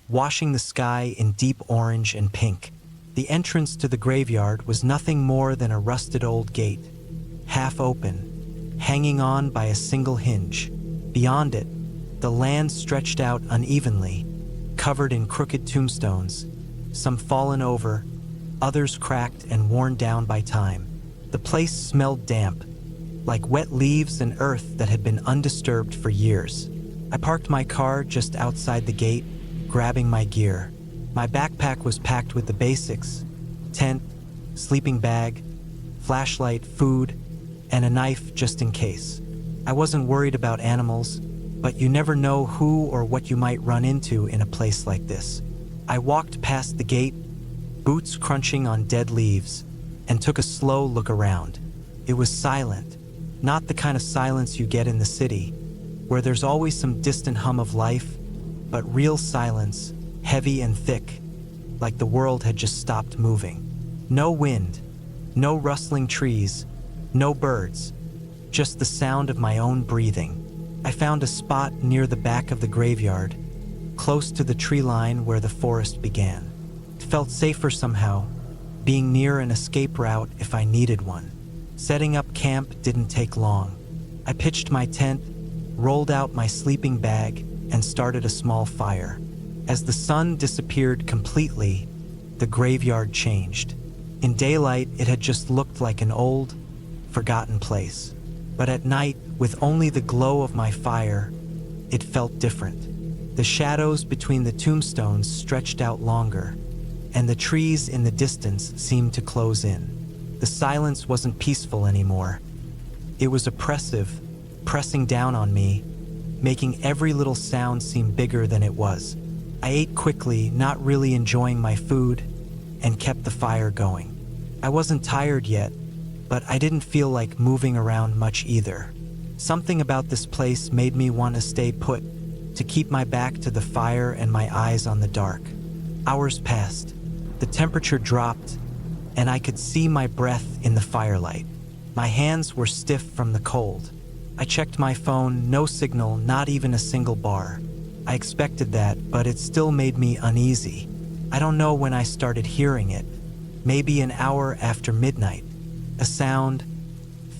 washing the sky in deep orange and pink. The entrance to the graveyard was nothing more than a rusted old gate, half open, hanging on by a single hinge. Beyond it, the land stretched out unevenly, covered in crooked tombstones, some fallen over, others cracked and worn down by time. The place smelled damp, like wet leaves and earth that had been undisturbed for years. I parked my car just outside the gate, grabbing my gear. My backpack was packed with the basics: tent, sleeping bag, flashlight, food, and a knife just in case. I wasn't worried about animals, but you never know who or what you might run into in a place like this. I walked past the gate, boots crunching on dead leaves, and took a slow look around. It was silent, not the kind of silence you get in the city, where there's always some distant hum of life, but real silence, heavy and thick, like the world had just stopped moving. No wind, no rustling trees, no birds, just the sound of my own breathing. I found a spot near the back of the graveyard, close to the tree line where the forest began. It felt safer somehow, being near an escape route if I needed one. Setting up camp didn't take long. I pitched my tent, rolled out my sleeping bag, and started a small fire. As the sun disappeared completely, the graveyard changed. In daylight, it had just looked like an old, forgotten place. But at night, with only the glow of my fire, it felt different. The shadows between the tombstones stretched out longer, and the trees in the distance seemed to close in. The silence wasn't peaceful anymore. It was oppressive, pressing down on me, making every little sound seem bigger than it was. I ate quickly, not really enjoying my food, and kept the fire going. I wasn't tired yet, but I didn't feel like moving around much either. Something about this place made me want to stay put, to keep my back to the fire and my eyes on the dark. Hours passed. The temperature dropped, and I could see my breath in the firelight. My hands were stiff from the cold. I checked my phone, no signal, not even a single bar. I expected that, but it still made me uneasy. I don't know when I started hearing it. Maybe an hour after midnight. A sound,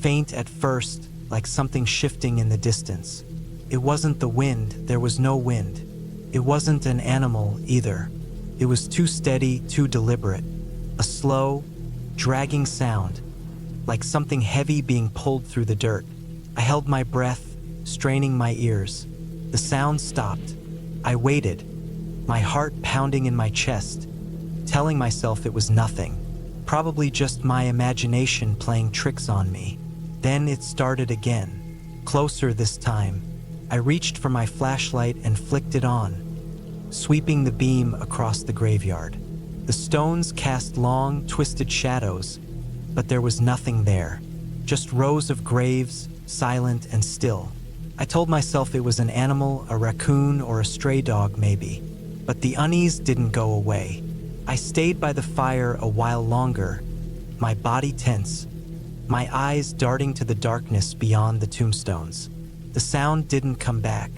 faint at first, like something shifting in the distance. It wasn't the wind, there was no wind. It wasn't an animal either. It was too steady, too deliberate. A slow, dragging sound, like something heavy being pulled through the dirt. I held my breath, straining my ears. The sound stopped. I waited, my heart pounding in my chest, telling myself it was nothing. Probably just my imagination playing tricks on me. Then it started again, closer this time. I reached for my flashlight and flicked it on, sweeping the beam across the graveyard. The stones cast long, twisted shadows, but there was nothing there. Just rows of graves, silent and still. I told myself it was an animal, a raccoon or a stray dog maybe, but the unease didn't go away. I stayed by the fire a while longer, my body tense, my eyes darting to the darkness beyond the tombstones. The sound didn't come back.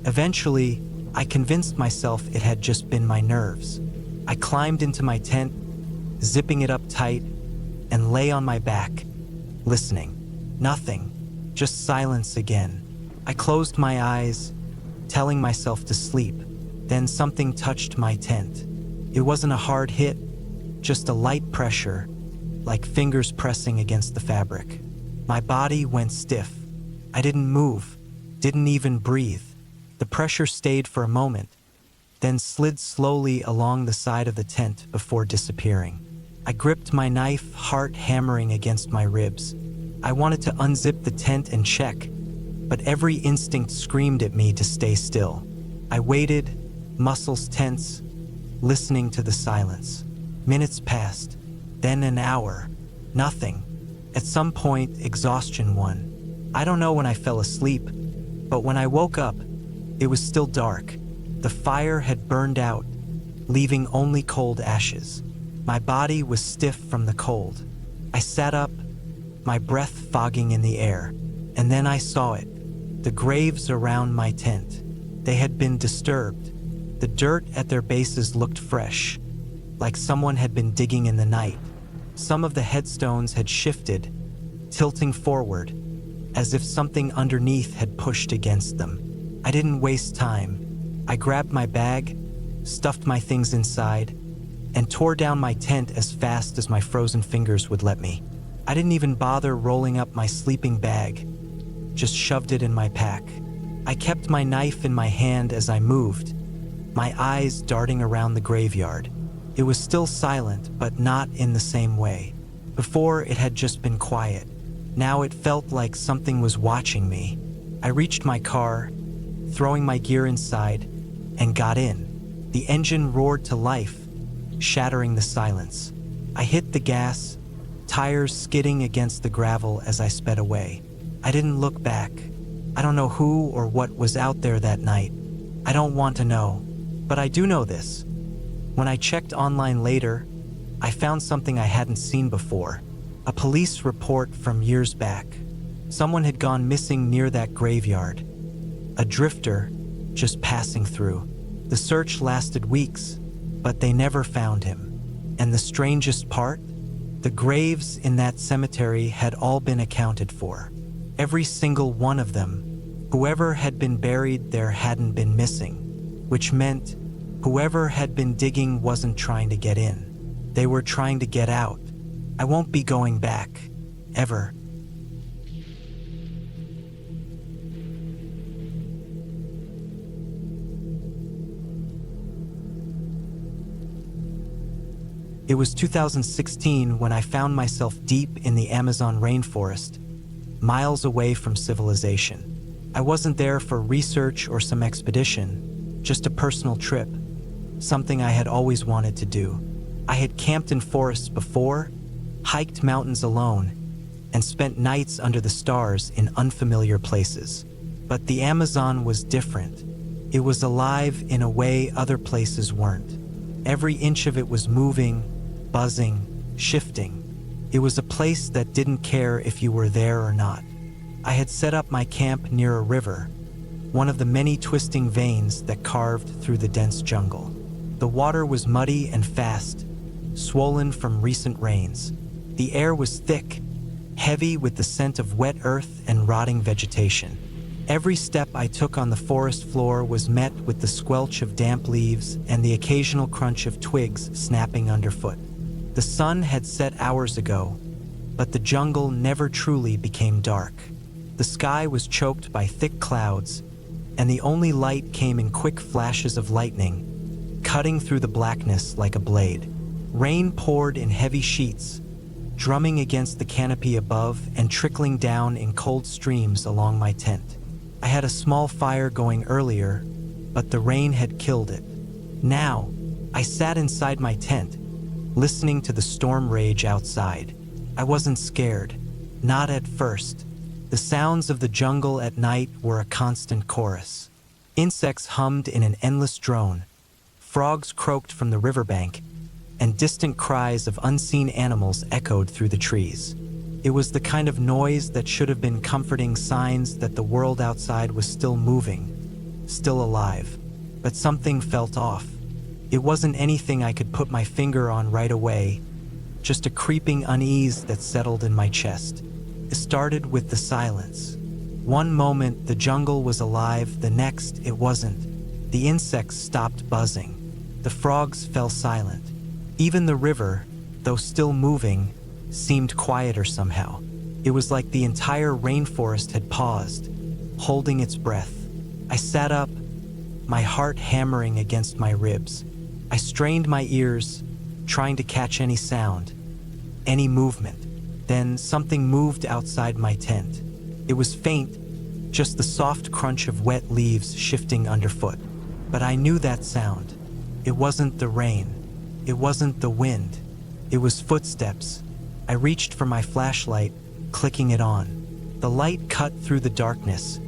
Eventually, I convinced myself it had just been my nerves. I climbed into my tent, zipping it up tight, and lay on my back, listening. Nothing, just silence again. I closed my eyes, telling myself to sleep. Then something touched my tent. It wasn't a hard hit, just a light pressure, like fingers pressing against the fabric. My body went stiff. I didn't move, didn't even breathe. The pressure stayed for a moment, then slid slowly along the side of the tent before disappearing. I gripped my knife, heart hammering against my ribs. I wanted to unzip the tent and check, but every instinct screamed at me to stay still. I waited, muscles tense, listening to the silence. Minutes passed, then an hour. Nothing. At some point, exhaustion won. I don't know when I fell asleep, but when I woke up, it was still dark. The fire had burned out, leaving only cold ashes. My body was stiff from the cold. I sat up, my breath fogging in the air, and then I saw it. The graves around my tent. They had been disturbed. The dirt at their bases looked fresh, like someone had been digging in the night. Some of the headstones had shifted, tilting forward, as if something underneath had pushed against them. I didn't waste time. I grabbed my bag, stuffed my things inside, and tore down my tent as fast as my frozen fingers would let me. I didn't even bother rolling up my sleeping bag, just shoved it in my pack. I kept my knife in my hand as I moved, my eyes darting around the graveyard. It was still silent, but not in the same way. Before, it had just been quiet. Now it felt like something was watching me. I reached my car, throwing my gear inside, and got in. The engine roared to life, shattering the silence. I hit the gas, tires skidding against the gravel as I sped away. I didn't look back. I don't know who or what was out there that night. I don't want to know, but I do know this. When I checked online later, I found something I hadn't seen before. A police report from years back. Someone had gone missing near that graveyard. A drifter just passing through. The search lasted weeks, but they never found him. And the strangest part? The graves in that cemetery had all been accounted for. Every single one of them. Whoever had been buried there hadn't been missing, which meant whoever had been digging wasn't trying to get in. They were trying to get out. I won't be going back, ever. It was 2016 when I found myself deep in the Amazon rainforest, miles away from civilization. I wasn't there for research or some expedition, just a personal trip, something I had always wanted to do. I had camped in forests before, hiked mountains alone, and spent nights under the stars in unfamiliar places. But the Amazon was different. It was alive in a way other places weren't. Every inch of it was moving, buzzing, shifting. It was a place that didn't care if you were there or not. I had set up my camp near a river, one of the many twisting veins that carved through the dense jungle. The water was muddy and fast, swollen from recent rains. The air was thick, heavy with the scent of wet earth and rotting vegetation. Every step I took on the forest floor was met with the squelch of damp leaves and the occasional crunch of twigs snapping underfoot. The sun had set hours ago, but the jungle never truly became dark. The sky was choked by thick clouds, and the only light came in quick flashes of lightning, cutting through the blackness like a blade. Rain poured in heavy sheets, drumming against the canopy above and trickling down in cold streams along my tent. I had a small fire going earlier, but the rain had killed it. Now, I sat inside my tent, listening to the storm rage outside. I wasn't scared, not at first. The sounds of the jungle at night were a constant chorus. Insects hummed in an endless drone, frogs croaked from the riverbank, and distant cries of unseen animals echoed through the trees. It was the kind of noise that should have been comforting signs that the world outside was still moving, still alive. But something felt off. It wasn't anything I could put my finger on right away, just a creeping unease that settled in my chest. It started with the silence. One moment the jungle was alive, the next it wasn't. The insects stopped buzzing. The frogs fell silent. Even the river, though still moving, seemed quieter somehow. It was like the entire rainforest had paused, holding its breath. I sat up, my heart hammering against my ribs. I strained my ears, trying to catch any sound, any movement. Then something moved outside my tent. It was faint, just the soft crunch of wet leaves shifting underfoot. But I knew that sound. It wasn't the rain. It wasn't the wind. It was footsteps. I reached for my flashlight, clicking it on. The light cut through the darkness,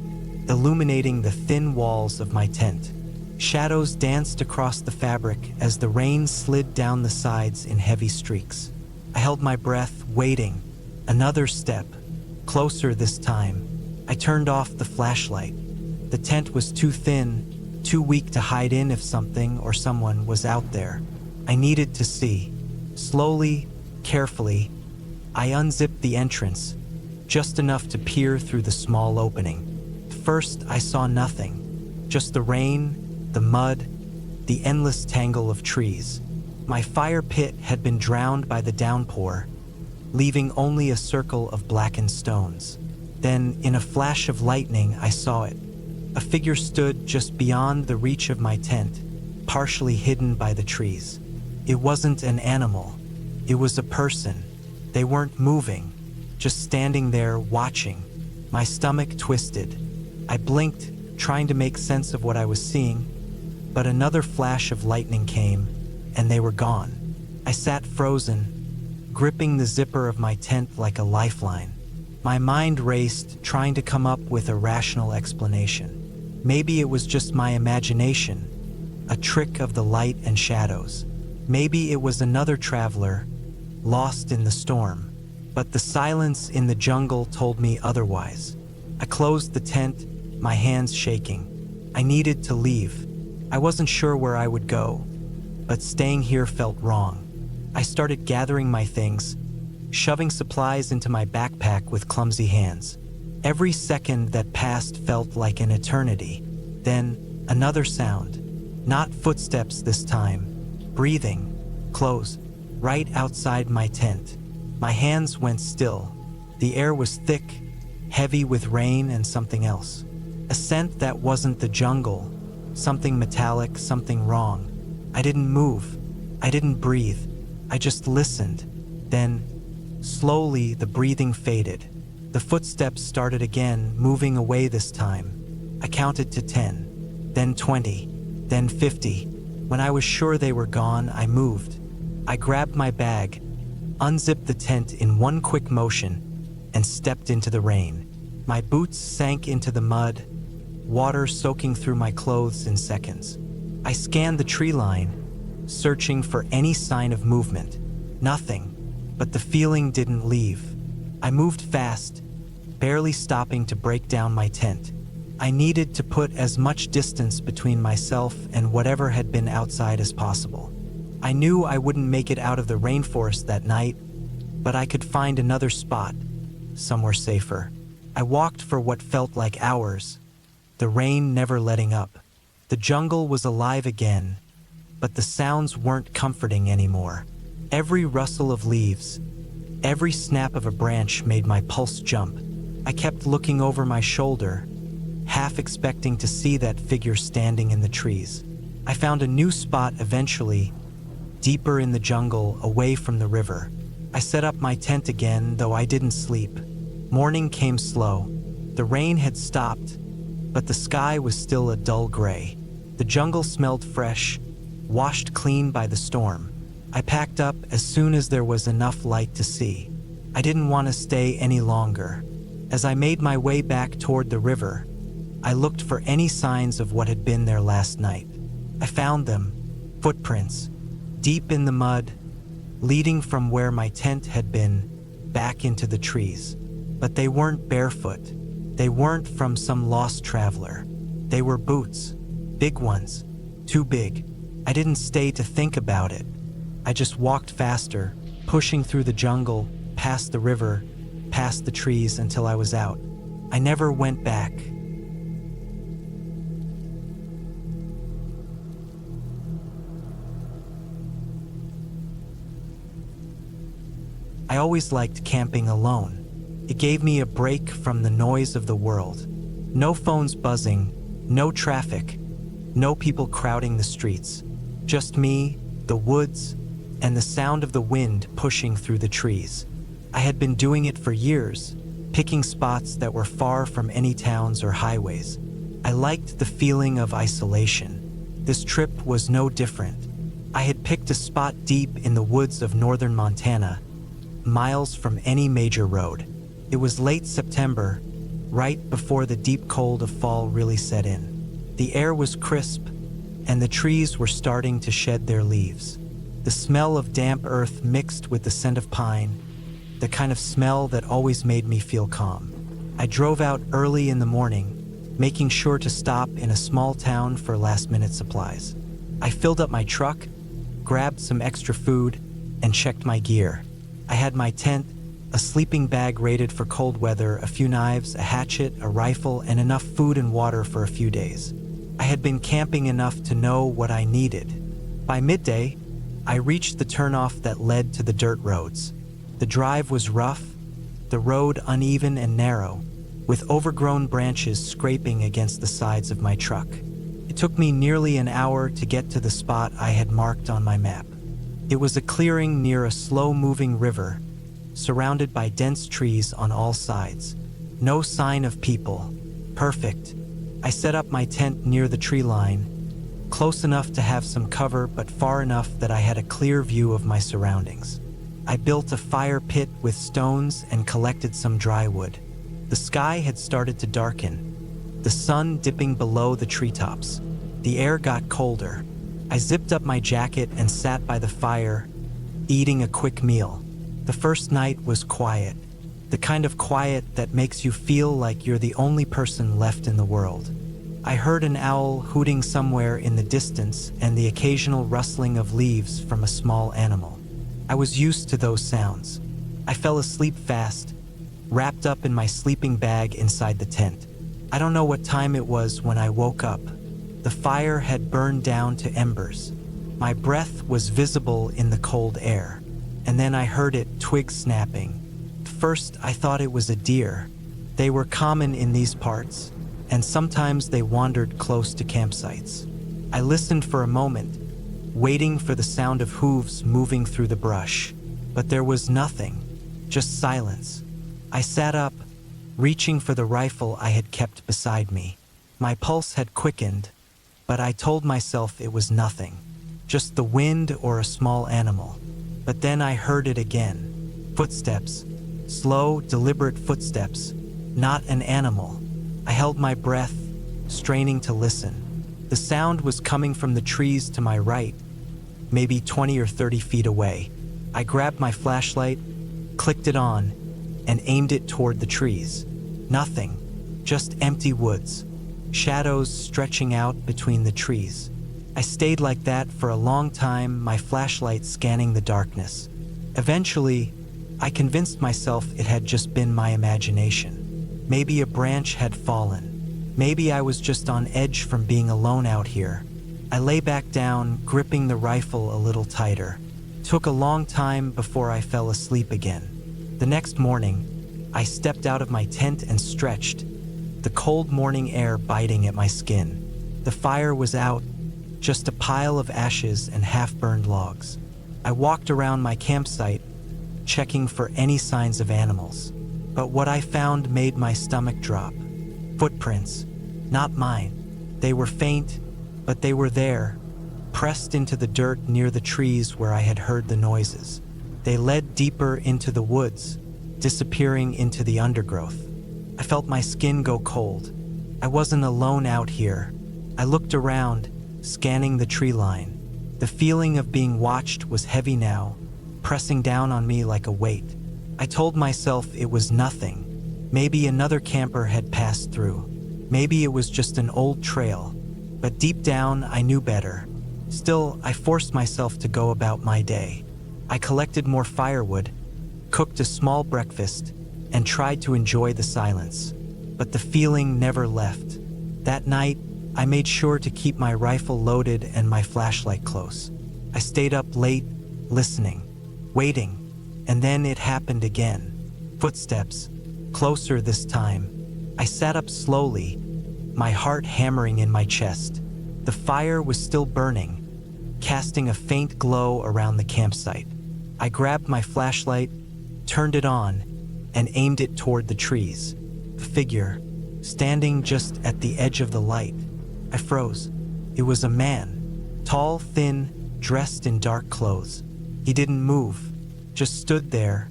illuminating the thin walls of my tent. Shadows danced across the fabric as the rain slid down the sides in heavy streaks. I held my breath, waiting. Another step, closer this time. I turned off the flashlight. The tent was too thin, too weak to hide in if something or someone was out there. I needed to see. Slowly, carefully, I unzipped the entrance, just enough to peer through the small opening. First, I saw nothing, just the rain, the mud, the endless tangle of trees. My fire pit had been drowned by the downpour, leaving only a circle of blackened stones. Then, in a flash of lightning, I saw it. A figure stood just beyond the reach of my tent, partially hidden by the trees. It wasn't an animal. It was a person. They weren't moving, just standing there watching. My stomach twisted. I blinked, trying to make sense of what I was seeing, but another flash of lightning came, and they were gone. I sat frozen, gripping the zipper of my tent like a lifeline. My mind raced, trying to come up with a rational explanation. Maybe it was just my imagination, a trick of the light and shadows. Maybe it was another traveler, lost in the storm. But the silence in the jungle told me otherwise. I closed the tent, my hands shaking. I needed to leave. I wasn't sure where I would go, but staying here felt wrong. I started gathering my things, shoving supplies into my backpack with clumsy hands. Every second that passed felt like an eternity. Then, another sound. Not footsteps this time. Breathing. Close. Right outside my tent. My hands went still. The air was thick, heavy with rain and something else. A scent that wasn't the jungle. Something metallic, something wrong. I didn't move. I didn't breathe. I just listened. Then, slowly, the breathing faded. The footsteps started again, moving away this time. I counted to 10, then 20, then 50. When I was sure they were gone, I moved. I grabbed my bag, unzipped the tent in one quick motion, and stepped into the rain. My boots sank into the mud, water soaking through my clothes in seconds. I scanned the tree line, searching for any sign of movement. Nothing. but the feeling didn't leave. I moved fast, barely stopping to break down my tent. I needed to put as much distance between myself and whatever had been outside as possible. I knew I wouldn't make it out of the rainforest that night, but I could find another spot, somewhere safer. I walked for what felt like hours, the rain never letting up. The jungle was alive again, but the sounds weren't comforting anymore. Every rustle of leaves, every snap of a branch made my pulse jump. I kept looking over my shoulder, half expecting to see that figure standing in the trees. I found a new spot eventually, deeper in the jungle, away from the river. I set up my tent again, though I didn't sleep. Morning came slow. The rain had stopped, but the sky was still a dull gray. The jungle smelled fresh, washed clean by the storm. I packed up as soon as there was enough light to see. I didn't want to stay any longer. As I made my way back toward the river, I looked for any signs of what had been there last night. I found them, footprints, deep in the mud, leading from where my tent had been, back into the trees. But they weren't barefoot. They weren't from some lost traveler. They were boots, big ones, too big. I didn't stay to think about it. I just walked faster, pushing through the jungle, past the river, past the trees until I was out. I never went back. I always liked camping alone. It gave me a break from the noise of the world. No phones buzzing, no traffic, no people crowding the streets. Just me, the woods, and the sound of the wind pushing through the trees. I had been doing it for years, picking spots that were far from any towns or highways. I liked the feeling of isolation. This trip was no different. I had picked a spot deep in the woods of northern Montana, miles from any major road. It was late September, right before the deep cold of fall really set in. The air was crisp, and the trees were starting to shed their leaves. The smell of damp earth mixed with the scent of pine, the kind of smell that always made me feel calm. I drove out early in the morning, making sure to stop in a small town for last-minute supplies. I filled up my truck, grabbed some extra food, and checked my gear. I had my tent, a sleeping bag rated for cold weather, a few knives, a hatchet, a rifle, and enough food and water for a few days. I had been camping enough to know what I needed. By midday, I reached the turnoff that led to the dirt roads. The drive was rough, the road uneven and narrow, with overgrown branches scraping against the sides of my truck. It took me nearly an hour to get to the spot I had marked on my map. It was a clearing near a slow-moving river, surrounded by dense trees on all sides. No sign of people. Perfect. I set up my tent near the tree line, close enough to have some cover but far enough that I had a clear view of my surroundings. I built a fire pit with stones and collected some dry wood. The sky had started to darken, the sun dipping below the treetops. The air got colder. I zipped up my jacket and sat by the fire, eating a quick meal. The first night was quiet, the kind of quiet that makes you feel like you're the only person left in the world. I heard an owl hooting somewhere in the distance and the occasional rustling of leaves from a small animal. I was used to those sounds. I fell asleep fast, wrapped up in my sleeping bag inside the tent. I don't know what time it was when I woke up. The fire had burned down to embers. My breath was visible in the cold air, and then I heard it, twigs snapping. First, I thought it was a deer. They were common in these parts, and sometimes they wandered close to campsites. I listened for a moment, waiting for the sound of hooves moving through the brush, but there was nothing, just silence. I sat up, reaching for the rifle I had kept beside me. My pulse had quickened, but I told myself it was nothing, just the wind or a small animal. But then I heard it again. Footsteps, slow, deliberate footsteps, not an animal. I held my breath, straining to listen. The sound was coming from the trees to my right, maybe 20 or 30 feet away. I grabbed my flashlight, clicked it on, and aimed it toward the trees. Nothing, just empty woods, shadows stretching out between the trees. I stayed like that for a long time, my flashlight scanning the darkness. Eventually, I convinced myself it had just been my imagination. Maybe a branch had fallen. Maybe I was just on edge from being alone out here. I lay back down, gripping the rifle a little tighter. Took a long time before I fell asleep again. The next morning, I stepped out of my tent and stretched, the cold morning air biting at my skin. The fire was out, just a pile of ashes and half-burned logs. I walked around my campsite, checking for any signs of animals. But what I found made my stomach drop. Footprints, not mine. They were faint, but they were there, pressed into the dirt near the trees where I had heard the noises. They led deeper into the woods, disappearing into the undergrowth. I felt my skin go cold. I wasn't alone out here. I looked around, scanning the tree line. The feeling of being watched was heavy now, pressing down on me like a weight. I told myself it was nothing. Maybe another camper had passed through. Maybe it was just an old trail. But deep down, I knew better. Still, I forced myself to go about my day. I collected more firewood, cooked a small breakfast, and tried to enjoy the silence. But the feeling never left. That night, I made sure to keep my rifle loaded and my flashlight close. I stayed up late, listening, waiting, and then it happened again. Footsteps, closer this time. I sat up slowly, my heart hammering in my chest. The fire was still burning, casting a faint glow around the campsite. I grabbed my flashlight, turned it on, and aimed it toward the trees. A figure, standing just at the edge of the light. I froze. It was a man, tall, thin, dressed in dark clothes. He didn't move, just stood there,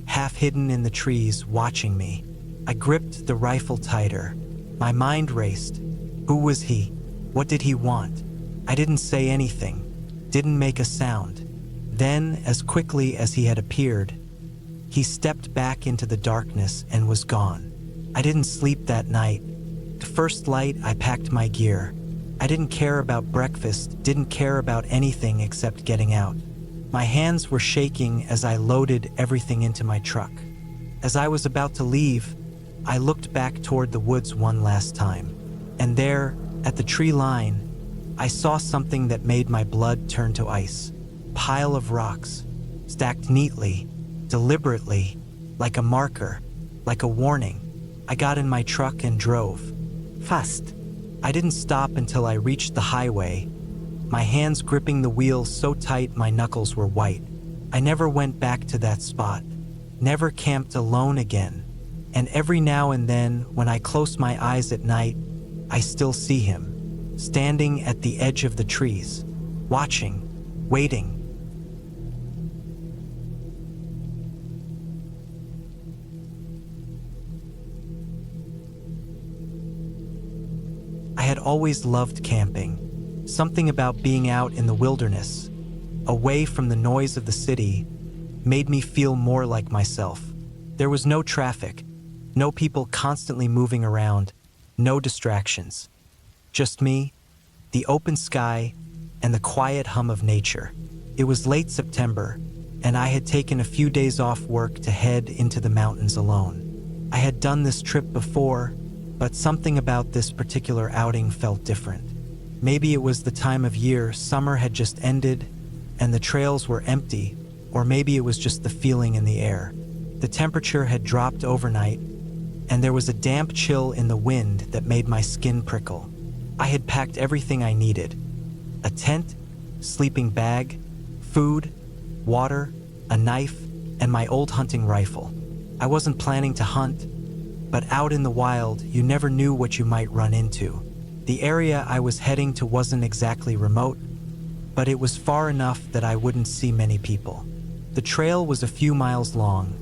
half hidden in the trees, watching me. I gripped the rifle tighter. My mind raced. Who was he? What did he want? I didn't say anything, didn't make a sound. Then, as quickly as he had appeared, he stepped back into the darkness and was gone. I didn't sleep that night. To first light, I packed my gear. I didn't care about breakfast, didn't care about anything except getting out. My hands were shaking as I loaded everything into my truck. As I was about to leave, I looked back toward the woods one last time. And there, at the tree line, I saw something that made my blood turn to ice. Pile of rocks, stacked neatly, deliberately, like a marker, like a warning. I got in my truck and drove. Fast. I didn't stop until I reached the highway, my hands gripping the wheel so tight my knuckles were white. I never went back to that spot, never camped alone again. And every now and then, when I close my eyes at night, I still see him, standing at the edge of the trees, watching, waiting. I had always loved camping. Something about being out in the wilderness, away from the noise of the city, made me feel more like myself. There was no traffic, no people constantly moving around, no distractions. Just me, the open sky, and the quiet hum of nature. It was late September, and I had taken a few days off work to head into the mountains alone. I had done this trip before, but something about this particular outing felt different. Maybe it was the time of year, summer had just ended, and the trails were empty, or maybe it was just the feeling in the air. The temperature had dropped overnight, and there was a damp chill in the wind that made my skin prickle. I had packed everything I needed: a tent, sleeping bag, food, water, a knife, and my old hunting rifle. I wasn't planning to hunt, but out in the wild, you never knew what you might run into. The area I was heading to wasn't exactly remote, but it was far enough that I wouldn't see many people. The trail was a few miles long,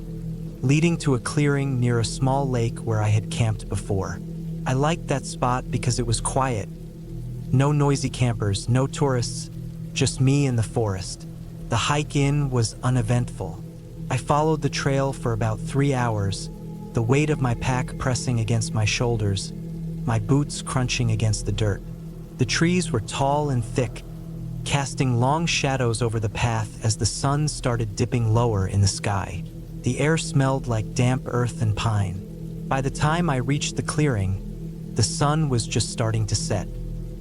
leading to a clearing near a small lake where I had camped before. I liked that spot because it was quiet. No noisy campers, no tourists, just me and the forest. The hike in was uneventful. I followed the trail for about 3 hours, the weight of my pack pressing against my shoulders, my boots crunching against the dirt. The trees were tall and thick, casting long shadows over the path as the sun started dipping lower in the sky. The air smelled like damp earth and pine. By the time I reached the clearing, the sun was just starting to set.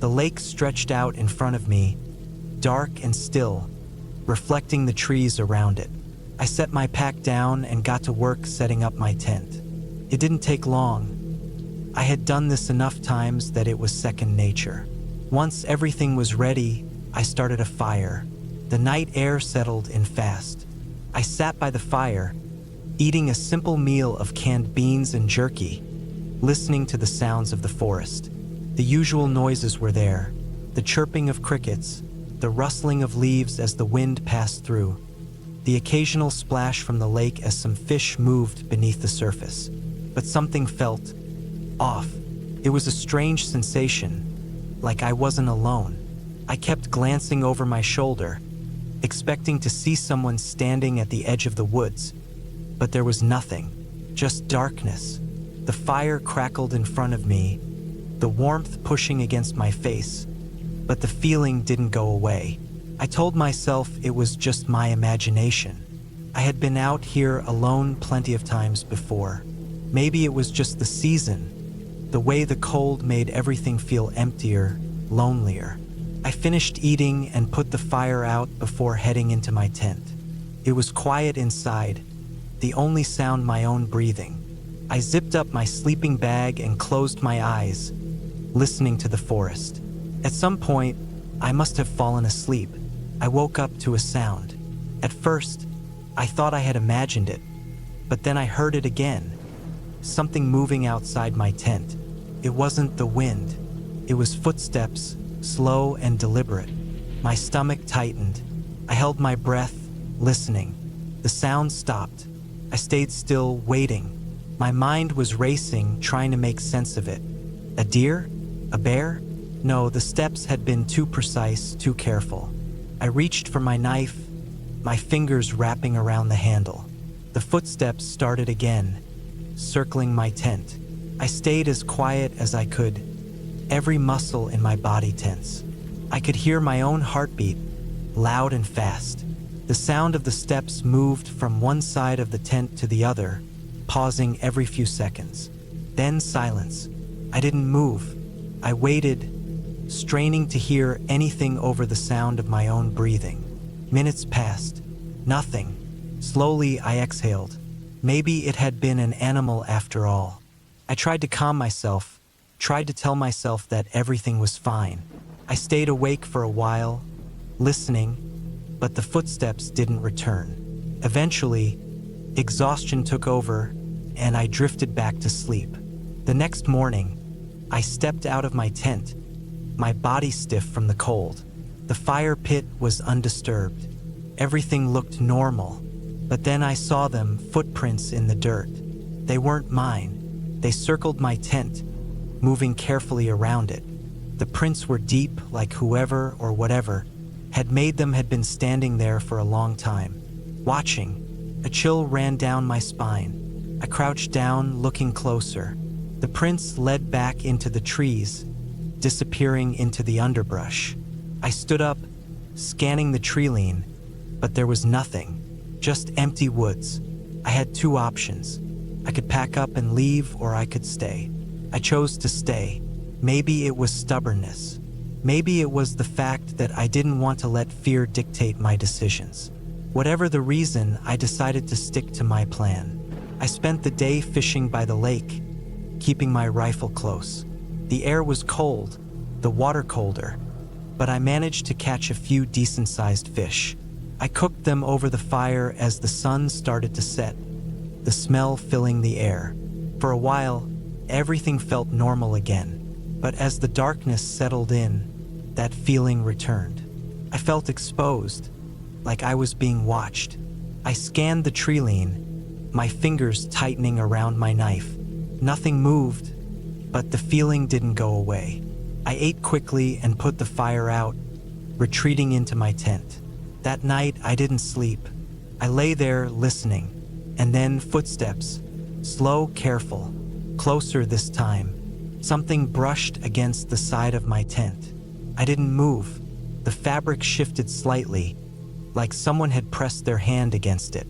The lake stretched out in front of me, dark and still, reflecting the trees around it. I set my pack down and got to work setting up my tent. It didn't take long. I had done this enough times that it was second nature. Once everything was ready, I started a fire. The night air settled in fast. I sat by the fire, eating a simple meal of canned beans and jerky, listening to the sounds of the forest. The usual noises were there, the chirping of crickets, the rustling of leaves as the wind passed through, the occasional splash from the lake as some fish moved beneath the surface. But something felt off. It was a strange sensation, like I wasn't alone. I kept glancing over my shoulder, expecting to see someone standing at the edge of the woods, but there was nothing, just darkness. The fire crackled in front of me, the warmth pushing against my face, but the feeling didn't go away. I told myself it was just my imagination. I had been out here alone plenty of times before. Maybe it was just the season, the way the cold made everything feel emptier, lonelier. I finished eating and put the fire out before heading into my tent. It was quiet inside, the only sound my own breathing. I zipped up my sleeping bag and closed my eyes, listening to the forest. At some point, I must have fallen asleep. I woke up to a sound. At first, I thought I had imagined it, but then I heard it again. Something moving outside my tent. It wasn't the wind. It was footsteps, slow and deliberate. My stomach tightened. I held my breath, listening. The sound stopped. I stayed still, waiting. My mind was racing, trying to make sense of it. A deer? A bear? No, the steps had been too precise, too careful. I reached for my knife, my fingers wrapping around the handle. The footsteps started again, circling my tent. I stayed as quiet as I could, every muscle in my body tense. I could hear my own heartbeat, loud and fast. The sound of the steps moved from one side of the tent to the other, pausing every few seconds. Then silence. I didn't move. I waited, straining to hear anything over the sound of my own breathing. Minutes passed. Nothing. Slowly, I exhaled. Maybe it had been an animal after all. I tried to calm myself, tried to tell myself that everything was fine. I stayed awake for a while, listening, but the footsteps didn't return. Eventually, exhaustion took over, and I drifted back to sleep. The next morning, I stepped out of my tent, my body stiff from the cold. The fire pit was undisturbed. Everything looked normal, but then I saw them, footprints in the dirt. They weren't mine. They circled my tent, moving carefully around it. The prints were deep, like whoever or whatever had made them had been standing there for a long time. Watching, a chill ran down my spine. I crouched down, looking closer. The prints led back into the trees, disappearing into the underbrush. I stood up, scanning the tree line, but there was nothing, just empty woods. I had two options. I could pack up and leave, or I could stay. I chose to stay. Maybe it was stubbornness. Maybe it was the fact that I didn't want to let fear dictate my decisions. Whatever the reason, I decided to stick to my plan. I spent the day fishing by the lake, keeping my rifle close. The air was cold, the water colder, but I managed to catch a few decent-sized fish. I cooked them over the fire as the sun started to set, the smell filling the air. For a while, everything felt normal again, but as the darkness settled in, that feeling returned. I felt exposed, like I was being watched. I scanned the tree line, my fingers tightening around my knife. Nothing moved, but the feeling didn't go away. I ate quickly and put the fire out, retreating into my tent. That night, I didn't sleep. I lay there listening, and then footsteps, slow, careful, closer this time. Something brushed against the side of my tent. I didn't move. The fabric shifted slightly, like someone had pressed their hand against it.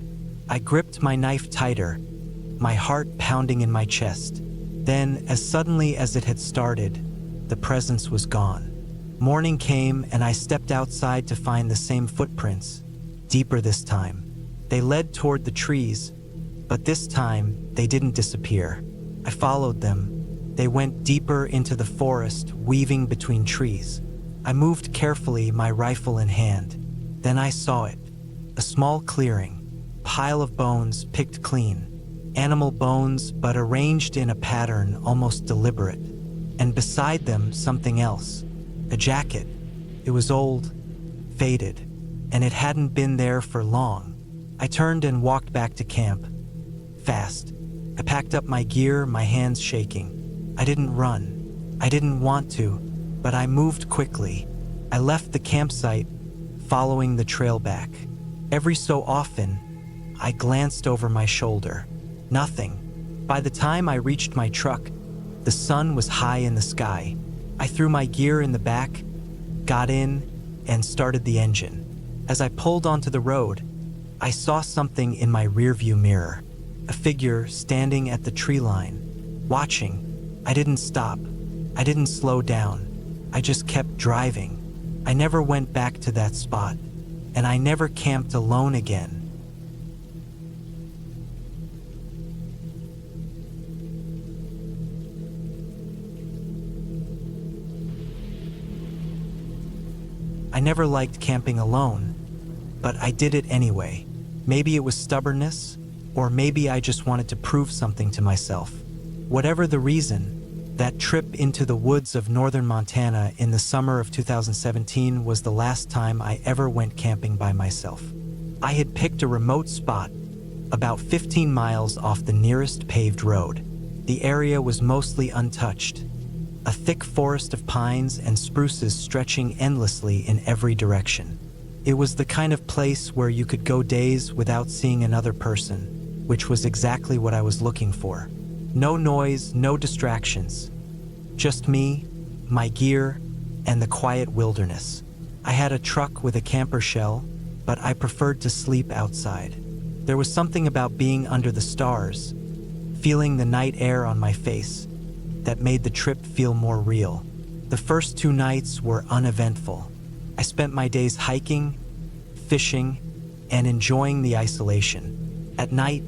I gripped my knife tighter, my heart pounding in my chest. Then, as suddenly as it had started, the presence was gone. Morning came and I stepped outside to find the same footprints, deeper this time. They led toward the trees, but this time they didn't disappear. I followed them. They went deeper into the forest, weaving between trees. I moved carefully, my rifle in hand. Then I saw it. A small clearing, pile of bones picked clean. Animal bones, but arranged in a pattern almost deliberate. And beside them, something else. A jacket. It was old, faded, and it hadn't been there for long. I turned and walked back to camp. Fast. I packed up my gear, my hands shaking. I didn't run. I didn't want to, but I moved quickly. I left the campsite, following the trail back. Every so often, I glanced over my shoulder. Nothing. By the time I reached my truck, the sun was high in the sky. I threw my gear in the back, got in, and started the engine. As I pulled onto the road, I saw something in my rearview mirror. A figure standing at the tree line, watching. I didn't stop. I didn't slow down. I just kept driving. I never went back to that spot, and I never camped alone again. I never liked camping alone, but I did it anyway. Maybe it was stubbornness, or maybe I just wanted to prove something to myself. Whatever the reason, that trip into the woods of northern Montana in the summer of 2017 was the last time I ever went camping by myself. I had picked a remote spot, about 15 miles off the nearest paved road. The area was mostly untouched, a thick forest of pines and spruces stretching endlessly in every direction. It was the kind of place where you could go days without seeing another person, which was exactly what I was looking for. No noise, no distractions. Just me, my gear, and the quiet wilderness. I had a truck with a camper shell, but I preferred to sleep outside. There was something about being under the stars, feeling the night air on my face, that made the trip feel more real. The first 2 nights were uneventful. I spent my days hiking, fishing, and enjoying the isolation. At night,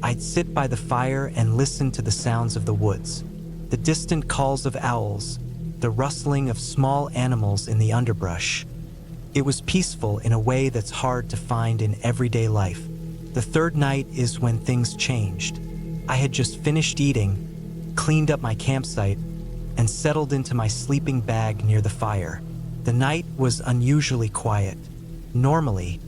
I'd sit by the fire and listen to the sounds of the woods, the distant calls of owls, the rustling of small animals in the underbrush. It was peaceful in a way that's hard to find in everyday life. The third night is when things changed. I had just finished eating, cleaned up my campsite, and settled into my sleeping bag near the fire. The night was unusually quiet. Normally,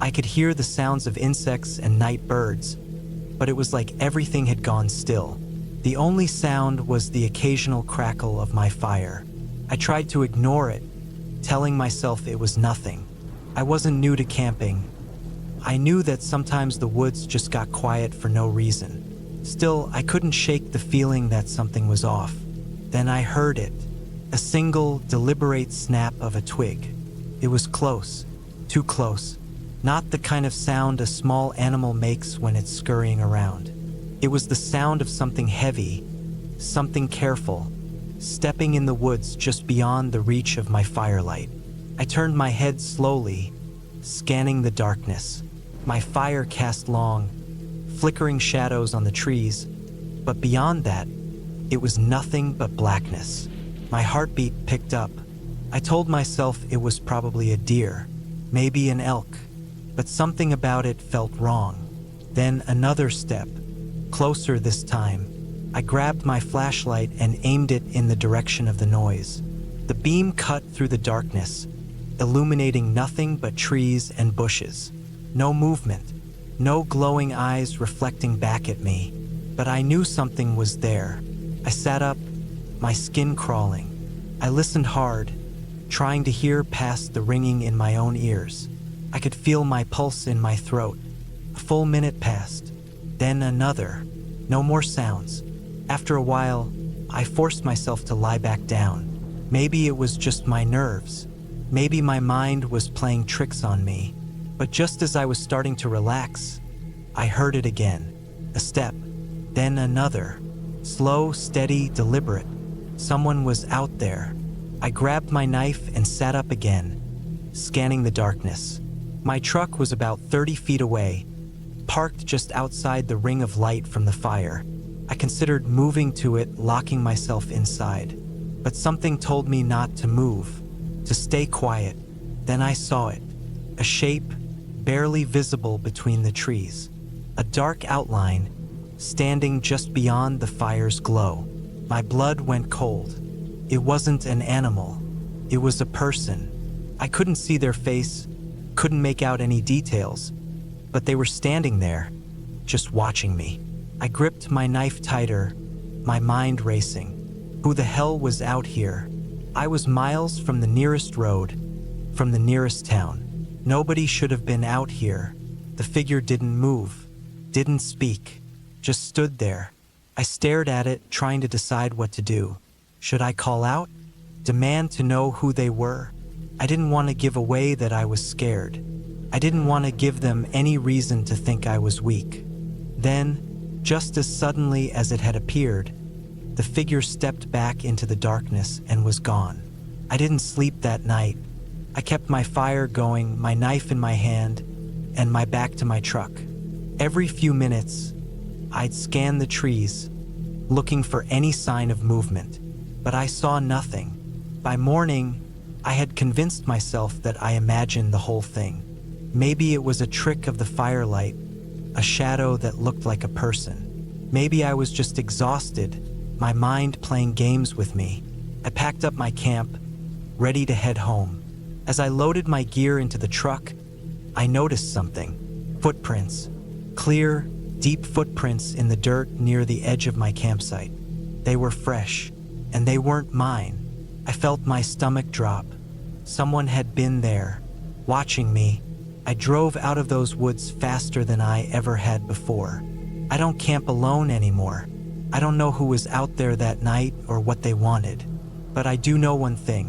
I could hear the sounds of insects and night birds, but it was like everything had gone still. The only sound was the occasional crackle of my fire. I tried to ignore it, telling myself it was nothing. I wasn't new to camping. I knew that sometimes the woods just got quiet for no reason. Still, I couldn't shake the feeling that something was off. Then I heard it, a single, deliberate snap of a twig. It was close, too close. Not the kind of sound a small animal makes when it's scurrying around. It was the sound of something heavy, something careful, stepping in the woods just beyond the reach of my firelight. I turned my head slowly, scanning the darkness. My fire cast long, flickering shadows on the trees, but beyond that, it was nothing but blackness. My heartbeat picked up. I told myself it was probably a deer, maybe an elk, but something about it felt wrong. Then another step, closer this time. I grabbed my flashlight and aimed it in the direction of the noise. The beam cut through the darkness, illuminating nothing but trees and bushes. No movement, no glowing eyes reflecting back at me, but I knew something was there. I sat up, my skin crawling. I listened hard, trying to hear past the ringing in my own ears. I could feel my pulse in my throat. A full minute passed, then another. No more sounds. After a while, I forced myself to lie back down. Maybe it was just my nerves. Maybe my mind was playing tricks on me. But just as I was starting to relax, I heard it again. A step, then another. Slow, steady, deliberate. Someone was out there. I grabbed my knife and sat up again, scanning the darkness. My truck was about 30 feet away, parked just outside the ring of light from the fire. I considered moving to it, locking myself inside. But something told me not to move, to stay quiet. Then I saw it. A shape, barely visible between the trees. A dark outline, standing just beyond the fire's glow. My blood went cold. It wasn't an animal. It was a person. I couldn't see their face, couldn't make out any details, but they were standing there, just watching me. I gripped my knife tighter, my mind racing. Who the hell was out here? I was miles from the nearest road, from the nearest town. Nobody should have been out here. The figure didn't move, didn't speak, just stood there. I stared at it, trying to decide what to do. Should I call out? Demand to know who they were? I didn't want to give away that I was scared. I didn't want to give them any reason to think I was weak. Then, just as suddenly as it had appeared, the figure stepped back into the darkness and was gone. I didn't sleep that night. I kept my fire going, my knife in my hand, and my back to my truck. Every few minutes, I'd scan the trees, looking for any sign of movement, but I saw nothing. By morning, I had convinced myself that I imagined the whole thing. Maybe it was a trick of the firelight, a shadow that looked like a person. Maybe I was just exhausted, my mind playing games with me. I packed up my camp, ready to head home. As I loaded my gear into the truck, I noticed something. Footprints. Clear, deep footprints in the dirt near the edge of my campsite. They were fresh, and they weren't mine. I felt my stomach drop. Someone had been there, watching me. I drove out of those woods faster than I ever had before. I don't camp alone anymore. I don't know who was out there that night or what they wanted. But I do know one thing.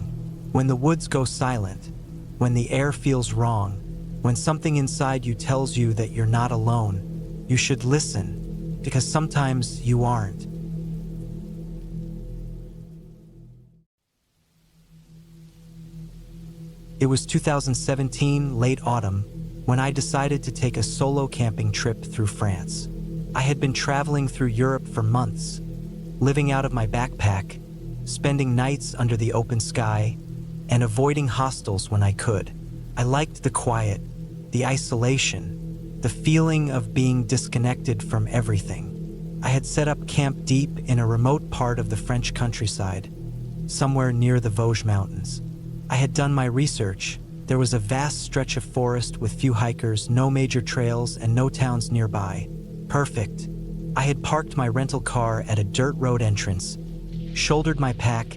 When the woods go silent, when the air feels wrong, when something inside you tells you that you're not alone, you should listen, because sometimes you aren't. It was 2017, late autumn, when I decided to take a solo camping trip through France. I had been traveling through Europe for months, living out of my backpack, spending nights under the open sky, and avoiding hostels when I could. I liked the quiet, the isolation, the feeling of being disconnected from everything. I had set up camp deep in a remote part of the French countryside, somewhere near the Vosges Mountains. I had done my research. There was a vast stretch of forest with few hikers, no major trails, and no towns nearby. Perfect. I had parked my rental car at a dirt road entrance, shouldered my pack,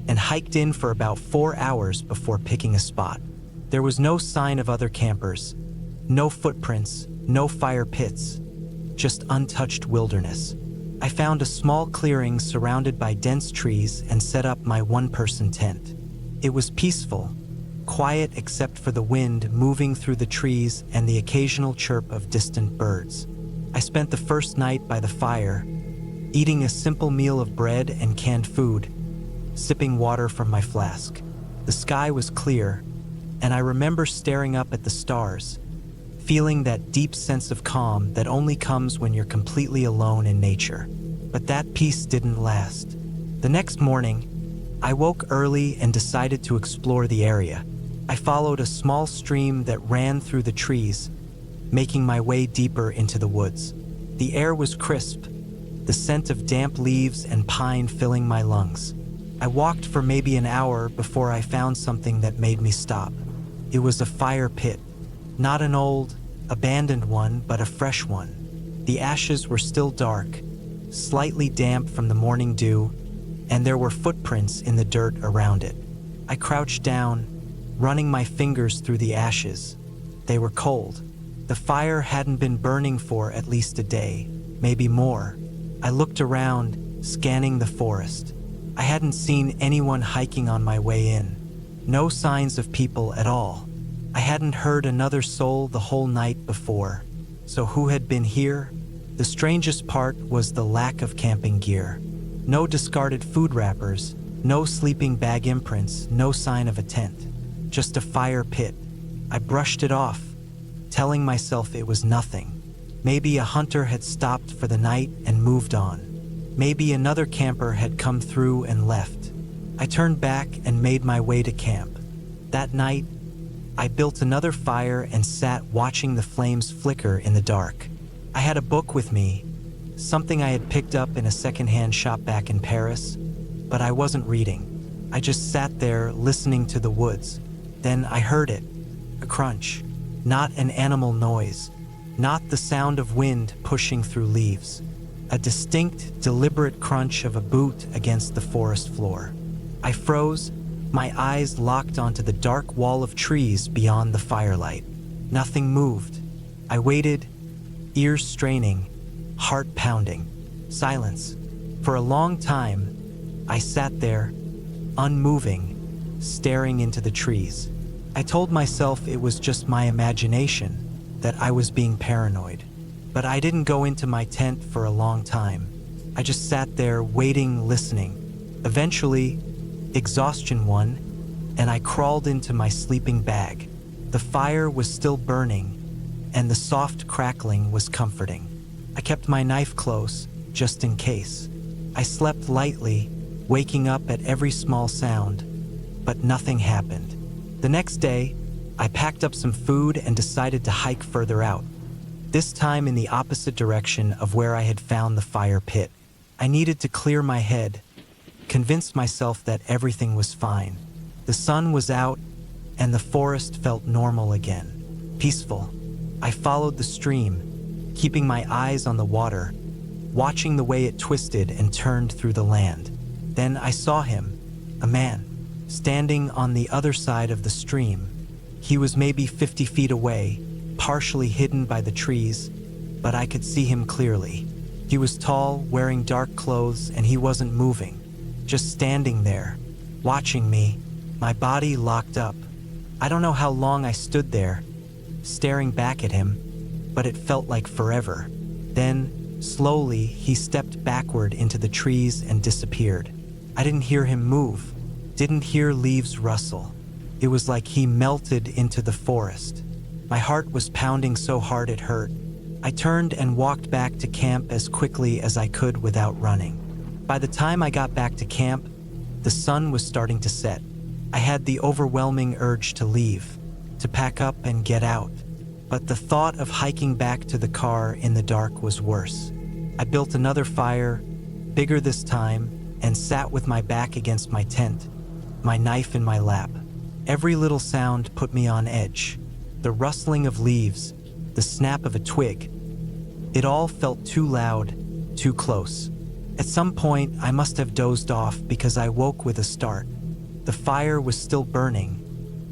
and hiked in for about 4 hours before picking a spot. There was no sign of other campers, no footprints, no fire pits, just untouched wilderness. I found a small clearing surrounded by dense trees and set up my one-person tent. It was peaceful, quiet except for the wind moving through the trees and the occasional chirp of distant birds. I spent the first night by the fire, eating a simple meal of bread and canned food, sipping water from my flask. The sky was clear, and I remember staring up at the stars, feeling that deep sense of calm that only comes when you're completely alone in nature. But that peace didn't last. The next morning, I woke early and decided to explore the area. I followed a small stream that ran through the trees, making my way deeper into the woods. The air was crisp, the scent of damp leaves and pine filling my lungs. I walked for maybe an hour before I found something that made me stop. It was a fire pit, not an old, abandoned one, but a fresh one. The ashes were still dark, slightly damp from the morning dew, and there were footprints in the dirt around it. I crouched down, running my fingers through the ashes, They were cold. The fire hadn't been burning for at least a day, maybe more. I looked around, scanning the forest. I hadn't seen anyone hiking on my way in. No signs of people at all. I hadn't heard another soul the whole night before. So who had been here? The strangest part was the lack of camping gear. No discarded food wrappers, no sleeping bag imprints, no sign of a tent. Just a fire pit. I brushed it off, telling myself it was nothing. Maybe a hunter had stopped for the night and moved on. Maybe another camper had come through and left. I turned back and made my way to camp. That night, I built another fire and sat watching the flames flicker in the dark. I had a book with me, something I had picked up in a secondhand shop back in Paris, but I wasn't reading. I just sat there listening to the woods. Then I heard it, a crunch, not an animal noise, not the sound of wind pushing through leaves. A distinct, deliberate crunch of a boot against the forest floor. I froze, my eyes locked onto the dark wall of trees beyond the firelight. Nothing moved. I waited, ears straining, heart pounding. Silence. For a long time, I sat there, unmoving, staring into the trees. I told myself it was just my imagination, that I was being paranoid. But I didn't go into my tent for a long time. I just sat there waiting, listening. Eventually, exhaustion won, and I crawled into my sleeping bag. The fire was still burning, and the soft crackling was comforting. I kept my knife close, just in case. I slept lightly, waking up at every small sound, but nothing happened. The next day, I packed up some food and decided to hike further out. This time in the opposite direction of where I had found the fire pit. I needed to clear my head, convince myself that everything was fine. The sun was out, and the forest felt normal again, peaceful. I followed the stream, keeping my eyes on the water, watching the way it twisted and turned through the land. Then I saw him, a man, standing on the other side of the stream. He was maybe 50 feet away, partially hidden by the trees, but I could see him clearly. He was tall, wearing dark clothes, and he wasn't moving, just standing there, watching me, my body locked up. I don't know how long I stood there, staring back at him, but it felt like forever. Then, slowly, he stepped backward into the trees and disappeared. I didn't hear him move, didn't hear leaves rustle. It was like he melted into the forest. My heart was pounding so hard it hurt. I turned and walked back to camp as quickly as I could without running. By the time I got back to camp, the sun was starting to set. I had the overwhelming urge to leave, to pack up and get out. But the thought of hiking back to the car in the dark was worse. I built another fire, bigger this time, and sat with my back against my tent, my knife in my lap. Every little sound put me on edge. The rustling of leaves, the snap of a twig. It all felt too loud, too close. At some point, I must have dozed off because I woke with a start. The fire was still burning,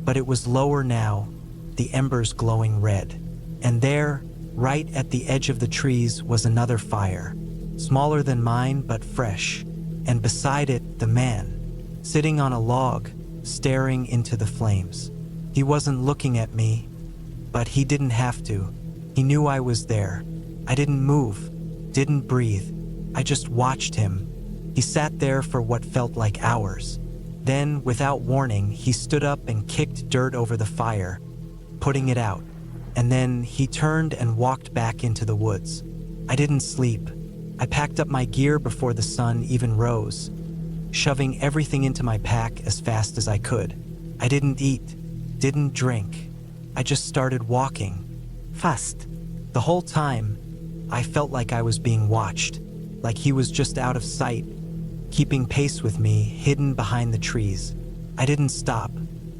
but it was lower now, the embers glowing red. And there, right at the edge of the trees, was another fire, smaller than mine but fresh. And beside it, the man, sitting on a log, staring into the flames. He wasn't looking at me, but he didn't have to. He knew I was there. I didn't move, didn't breathe. I just watched him. He sat there for what felt like hours. Then, without warning, he stood up and kicked dirt over the fire, putting it out. And then he turned and walked back into the woods. I didn't sleep. I packed up my gear before the sun even rose, shoving everything into my pack as fast as I could. I didn't eat, didn't drink. I just started walking, fast. The whole time, I felt like I was being watched, like he was just out of sight, keeping pace with me, hidden behind the trees. I didn't stop,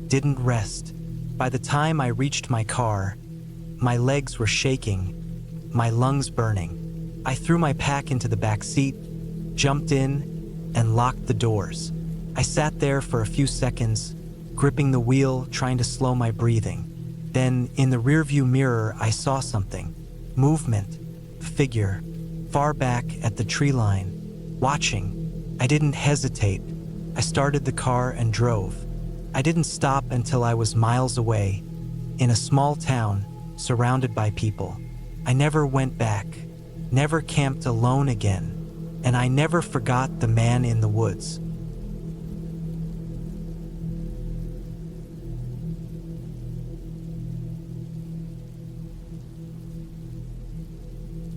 didn't rest. By the time I reached my car, my legs were shaking, my lungs burning. I threw my pack into the back seat, jumped in, and locked the doors. I sat there for a few seconds, gripping the wheel, trying to slow my breathing. Then, in the rearview mirror, I saw something. Movement. A figure. Far back at the tree line. Watching. I didn't hesitate. I started the car and drove. I didn't stop until I was miles away, in a small town, surrounded by people. I never went back. Never camped alone again. And I never forgot the man in the woods.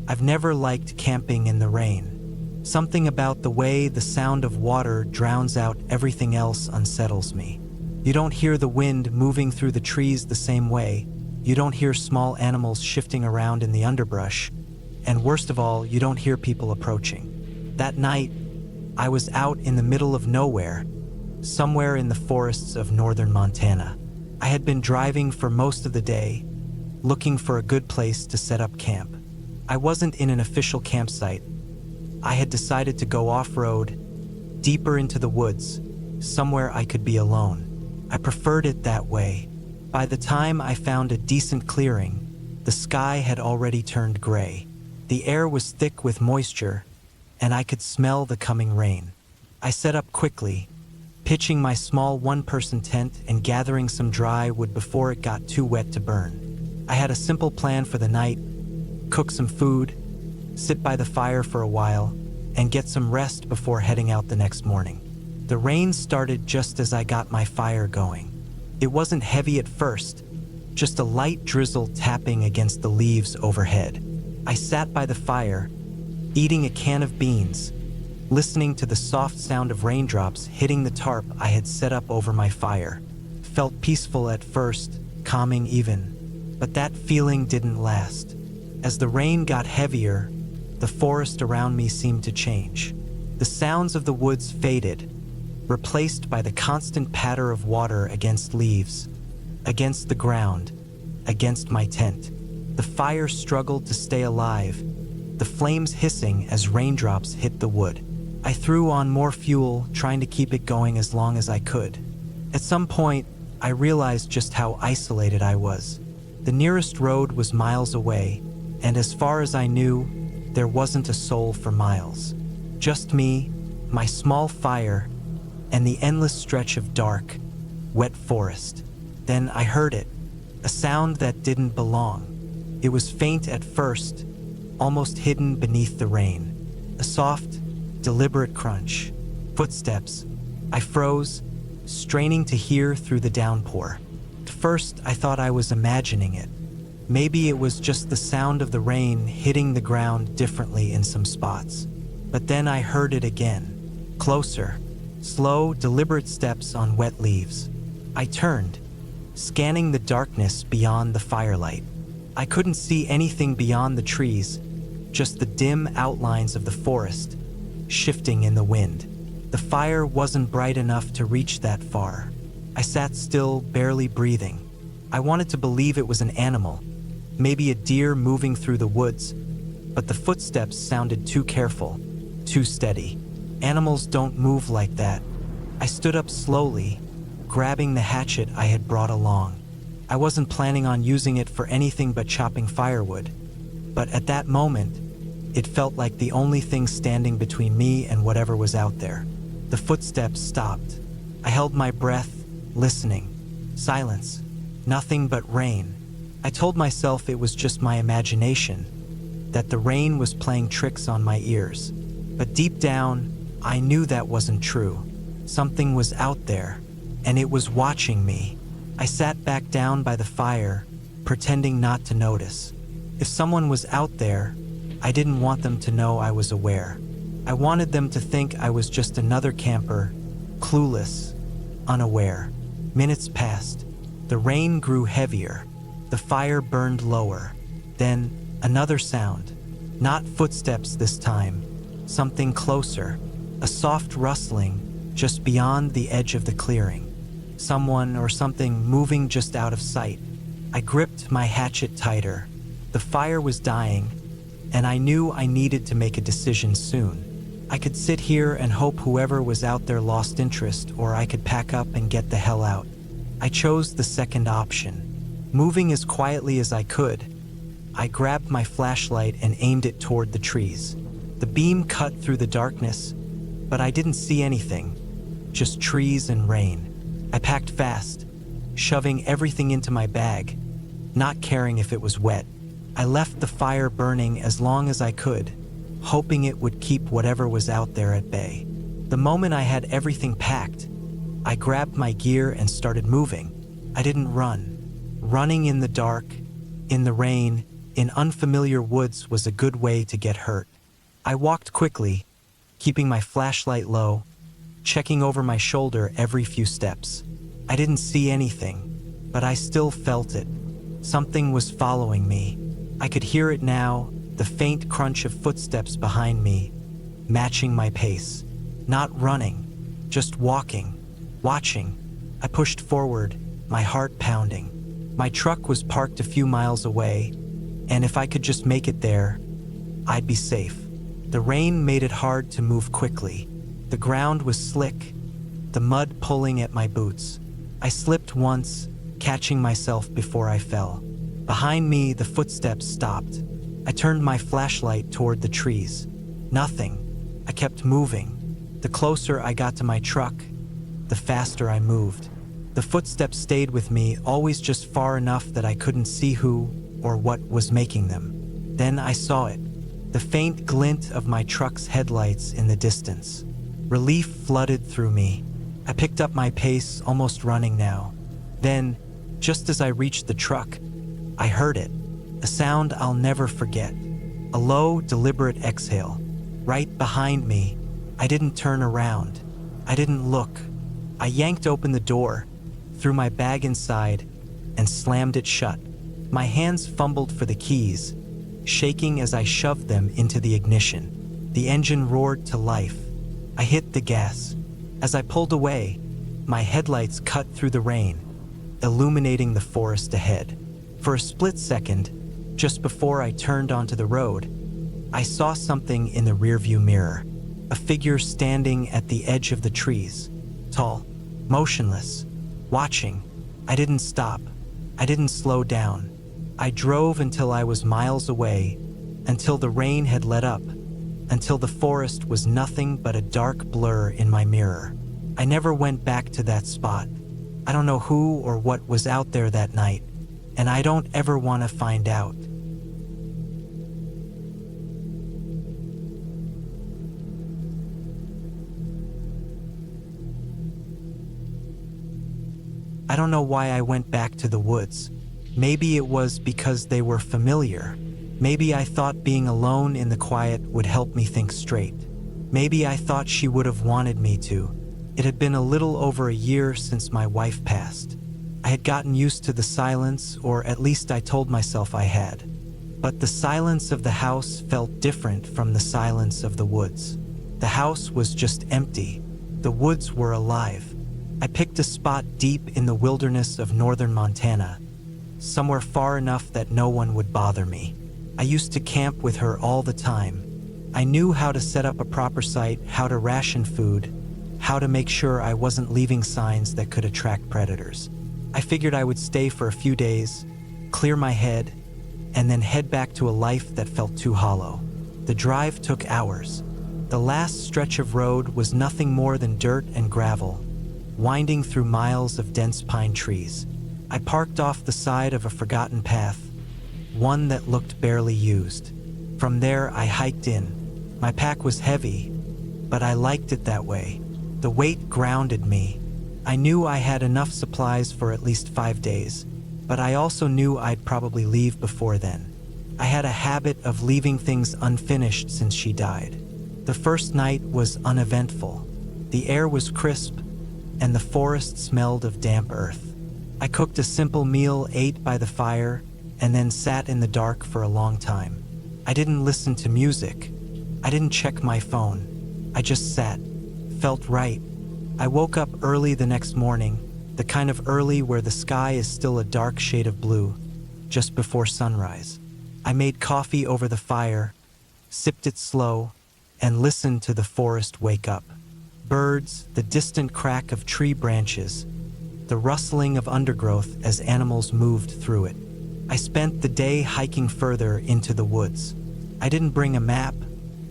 I've never liked camping in the rain. Something about the way the sound of water drowns out everything else unsettles me. You don't hear the wind moving through the trees the same way. You don't hear small animals shifting around in the underbrush. And worst of all, you don't hear people approaching. That night, I was out in the middle of nowhere, somewhere in the forests of northern Montana. I had been driving for most of the day, looking for a good place to set up camp. I wasn't in an official campsite. I had decided to go off-road, deeper into the woods, somewhere I could be alone. I preferred it that way. By the time I found a decent clearing, the sky had already turned gray. The air was thick with moisture, and I could smell the coming rain. I set up quickly, pitching my small one-person tent and gathering some dry wood before it got too wet to burn. I had a simple plan for the night: cook some food, sit by the fire for a while, and get some rest before heading out the next morning. The rain started just as I got my fire going. It wasn't heavy at first, just a light drizzle tapping against the leaves overhead. I sat by the fire, eating a can of beans, listening to the soft sound of raindrops hitting the tarp I had set up over my fire. Felt peaceful at first, calming even, but that feeling didn't last. As the rain got heavier, the forest around me seemed to change. The sounds of the woods faded, replaced by the constant patter of water against leaves, against the ground, against my tent. The fire struggled to stay alive, the flames hissing as raindrops hit the wood. I threw on more fuel, trying to keep it going as long as I could. At some point, I realized just how isolated I was. The nearest road was miles away, and as far as I knew, there wasn't a soul for miles. Just me, my small fire, and the endless stretch of dark, wet forest. Then I heard it, a sound that didn't belong. It was faint at first, almost hidden beneath the rain. A soft, deliberate crunch. Footsteps. I froze, straining to hear through the downpour. At first, I thought I was imagining it. Maybe it was just the sound of the rain hitting the ground differently in some spots. But then I heard it again. Closer. Slow, deliberate steps on wet leaves. I turned, scanning the darkness beyond the firelight. I couldn't see anything beyond the trees, just the dim outlines of the forest, shifting in the wind. The fire wasn't bright enough to reach that far. I sat still, barely breathing. I wanted to believe it was an animal, maybe a deer moving through the woods, but the footsteps sounded too careful, too steady. Animals don't move like that. I stood up slowly, grabbing the hatchet I had brought along. I wasn't planning on using it for anything but chopping firewood, but at that moment, it felt like the only thing standing between me and whatever was out there. The footsteps stopped. I held my breath, listening. Silence. Nothing but rain. I told myself it was just my imagination, that the rain was playing tricks on my ears. But deep down, I knew that wasn't true. Something was out there, and it was watching me. I sat back down by the fire, pretending not to notice. If someone was out there, I didn't want them to know I was aware. I wanted them to think I was just another camper, clueless, unaware. Minutes passed. The rain grew heavier. The fire burned lower. Then, another sound. Not footsteps this time. Something closer. A soft rustling just beyond the edge of the clearing. Someone or something moving just out of sight. I gripped my hatchet tighter. The fire was dying, and I knew I needed to make a decision soon. I could sit here and hope whoever was out there lost interest, or I could pack up and get the hell out. I chose the second option. Moving as quietly as I could, I grabbed my flashlight and aimed it toward the trees. The beam cut through the darkness, but I didn't see anything, just trees and rain. I packed fast, shoving everything into my bag, not caring if it was wet. I left the fire burning as long as I could, hoping it would keep whatever was out there at bay. The moment I had everything packed, I grabbed my gear and started moving. I didn't run. Running in the dark, in the rain, in unfamiliar woods was a good way to get hurt. I walked quickly, keeping my flashlight low, checking over my shoulder every few steps. I didn't see anything, but I still felt it. Something was following me. I could hear it now, the faint crunch of footsteps behind me, matching my pace. Not running, just walking, watching. I pushed forward, my heart pounding. My truck was parked a few miles away, and if I could just make it there, I'd be safe. The rain made it hard to move quickly. The ground was slick, the mud pulling at my boots. I slipped once, catching myself before I fell. Behind me, the footsteps stopped. I turned my flashlight toward the trees. Nothing. I kept moving. The closer I got to my truck, the faster I moved. The footsteps stayed with me, always just far enough that I couldn't see who or what was making them. Then I saw it, the faint glint of my truck's headlights in the distance. Relief flooded through me. I picked up my pace, almost running now. Then, just as I reached the truck, I heard it, a sound I'll never forget. A low, deliberate exhale. Right behind me. I didn't turn around. I didn't look. I yanked open the door, threw my bag inside, and slammed it shut. My hands fumbled for the keys, shaking as I shoved them into the ignition. The engine roared to life. I hit the gas. As I pulled away, my headlights cut through the rain, illuminating the forest ahead. For a split second, just before I turned onto the road, I saw something in the rearview mirror. A figure standing at the edge of the trees, tall, motionless, watching. I didn't stop. I didn't slow down. I drove until I was miles away, until the rain had let up, until the forest was nothing but a dark blur in my mirror. I never went back to that spot. I don't know who or what was out there that night, and I don't ever want to find out. I don't know why I went back to the woods. Maybe it was because they were familiar. Maybe I thought being alone in the quiet would help me think straight. Maybe I thought she would have wanted me to. It had been a little over a year since my wife passed. I had gotten used to the silence, or at least I told myself I had. But the silence of the house felt different from the silence of the woods. The house was just empty. The woods were alive. I picked a spot deep in the wilderness of northern Montana, somewhere far enough that no one would bother me. I used to camp with her all the time. I knew how to set up a proper site, how to ration food, how to make sure I wasn't leaving signs that could attract predators. I figured I would stay for a few days, clear my head, and then head back to a life that felt too hollow. The drive took hours. The last stretch of road was nothing more than dirt and gravel, winding through miles of dense pine trees. I parked off the side of a forgotten path, one that looked barely used. From there, I hiked in. My pack was heavy, but I liked it that way. The weight grounded me. I knew I had enough supplies for at least 5 days, but I also knew I'd probably leave before then. I had a habit of leaving things unfinished since she died. The first night was uneventful. The air was crisp, and the forest smelled of damp earth. I cooked a simple meal, ate by the fire, and then sat in the dark for a long time. I didn't listen to music. I didn't check my phone. I just sat. Felt right. I woke up early the next morning, the kind of early where the sky is still a dark shade of blue, just before sunrise. I made coffee over the fire, sipped it slow, and listened to the forest wake up. Birds, the distant crack of tree branches, the rustling of undergrowth as animals moved through it. I spent the day hiking further into the woods. I didn't bring a map,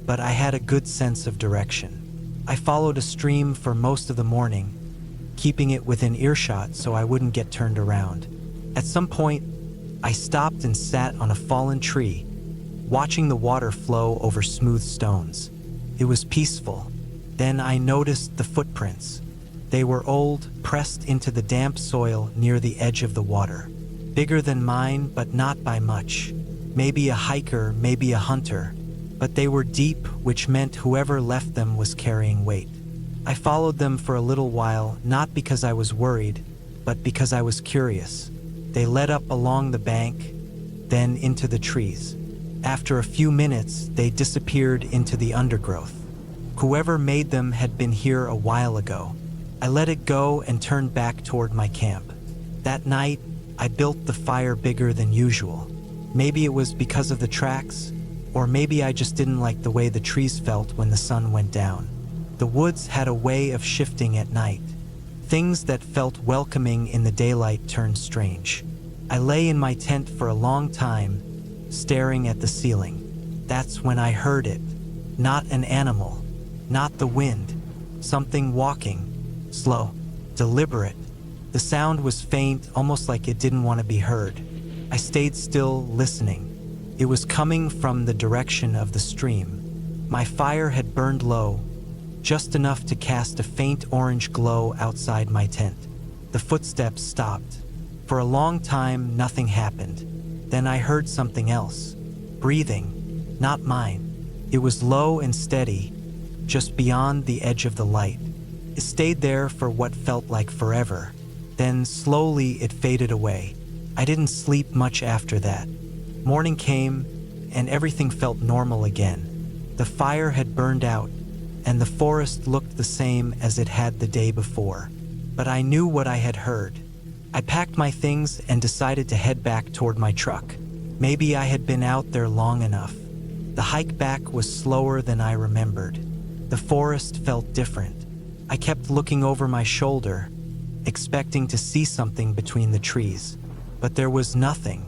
but I had a good sense of direction. I followed a stream for most of the morning, keeping it within earshot so I wouldn't get turned around. At some point, I stopped and sat on a fallen tree, watching the water flow over smooth stones. It was peaceful. Then I noticed the footprints. They were old, pressed into the damp soil near the edge of the water. Bigger than mine, but not by much. Maybe a hiker, maybe a hunter. But they were deep, which meant whoever left them was carrying weight. I followed them for a little while, not because I was worried, but because I was curious. They led up along the bank, then into the trees. After a few minutes, they disappeared into the undergrowth. Whoever made them had been here a while ago. I let it go and turned back toward my camp. That night, I built the fire bigger than usual. Maybe it was because of the tracks, or maybe I just didn't like the way the trees felt when the sun went down. The woods had a way of shifting at night. Things that felt welcoming in the daylight turned strange. I lay in my tent for a long time, staring at the ceiling. That's when I heard it. Not an animal, not the wind, something walking. Slow, deliberate. The sound was faint, almost like it didn't want to be heard. I stayed still, listening. It was coming from the direction of the stream. My fire had burned low, just enough to cast a faint orange glow outside my tent. The footsteps stopped. For a long time, nothing happened. Then I heard something else. Breathing, not mine. It was low and steady, just beyond the edge of the light. It stayed there for what felt like forever. Then slowly it faded away. I didn't sleep much after that. Morning came, and everything felt normal again. The fire had burned out, and the forest looked the same as it had the day before. But I knew what I had heard. I packed my things and decided to head back toward my truck. Maybe I had been out there long enough. The hike back was slower than I remembered. The forest felt different. I kept looking over my shoulder, expecting to see something between the trees, but there was nothing.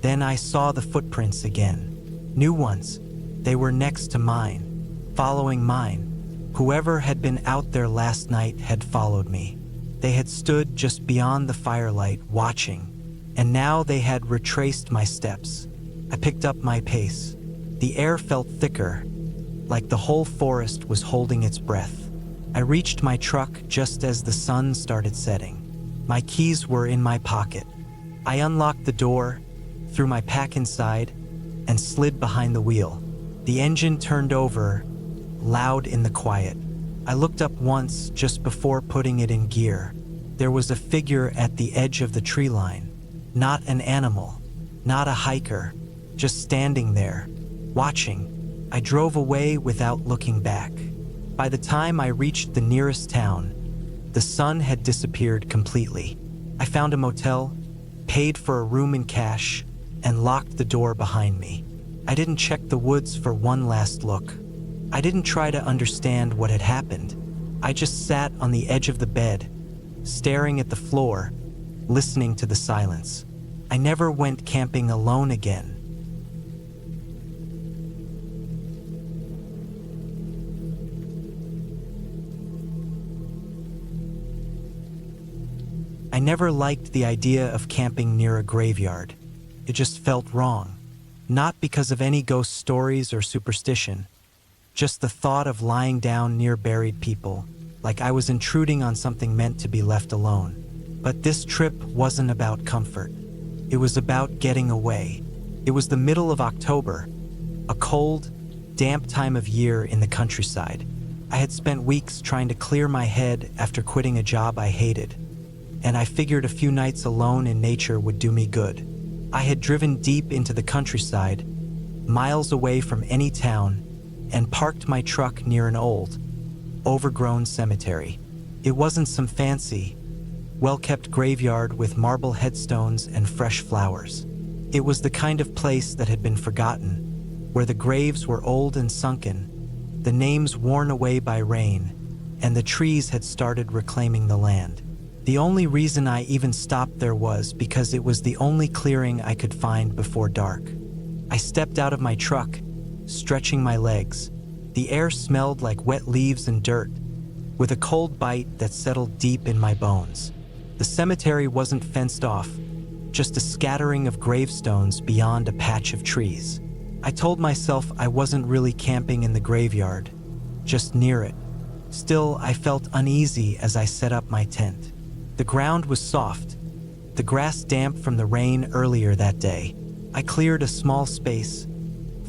Then I saw the footprints again. New ones. They were next to mine, following mine. Whoever had been out there last night had followed me. They had stood just beyond the firelight, watching, and now they had retraced my steps. I picked up my pace. The air felt thicker, like the whole forest was holding its breath. I reached my truck just as the sun started setting. My keys were in my pocket. I unlocked the door, threw my pack inside, and slid behind the wheel. The engine turned over, loud in the quiet. I looked up once just before putting it in gear. There was a figure at the edge of the tree line. Not an animal, not a hiker, just standing there, watching. I drove away without looking back. By the time I reached the nearest town, the sun had disappeared completely. I found a motel, paid for a room in cash, and locked the door behind me. I didn't check the woods for one last look. I didn't try to understand what had happened. I just sat on the edge of the bed, staring at the floor, listening to the silence. I never went camping alone again. I never liked the idea of camping near a graveyard. It just felt wrong. Not because of any ghost stories or superstition, just the thought of lying down near buried people, like I was intruding on something meant to be left alone. But this trip wasn't about comfort. It was about getting away. It was the middle of October, a cold, damp time of year in the countryside. I had spent weeks trying to clear my head after quitting a job I hated, and I figured a few nights alone in nature would do me good. I had driven deep into the countryside, miles away from any town, and parked my truck near an old, overgrown cemetery. It wasn't some fancy, well-kept graveyard with marble headstones and fresh flowers. It was the kind of place that had been forgotten, where the graves were old and sunken, the names worn away by rain, and the trees had started reclaiming the land. The only reason I even stopped there was because it was the only clearing I could find before dark. I stepped out of my truck, stretching my legs. The air smelled like wet leaves and dirt, with a cold bite that settled deep in my bones. The cemetery wasn't fenced off, just a scattering of gravestones beyond a patch of trees. I told myself I wasn't really camping in the graveyard, just near it. Still, I felt uneasy as I set up my tent. The ground was soft, the grass damp from the rain earlier that day. I cleared a small space,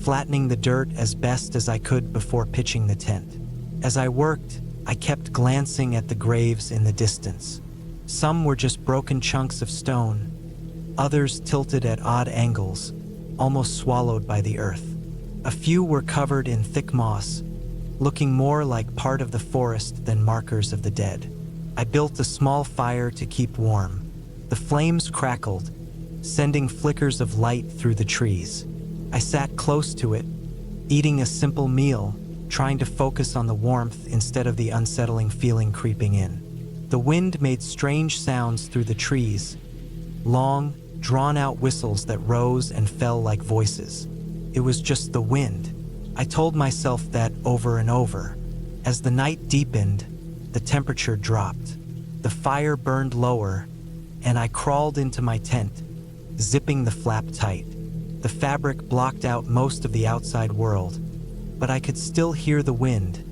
flattening the dirt as best as I could before pitching the tent. As I worked, I kept glancing at the graves in the distance. Some were just broken chunks of stone, others tilted at odd angles, almost swallowed by the earth. A few were covered in thick moss, looking more like part of the forest than markers of the dead. I built a small fire to keep warm. The flames crackled, sending flickers of light through the trees. I sat close to it, eating a simple meal, trying to focus on the warmth instead of the unsettling feeling creeping in. The wind made strange sounds through the trees, long, drawn-out whistles that rose and fell like voices. It was just the wind. I told myself that over and over. As the night deepened, the temperature dropped. The fire burned lower, and I crawled into my tent, zipping the flap tight. The fabric blocked out most of the outside world, but I could still hear the wind,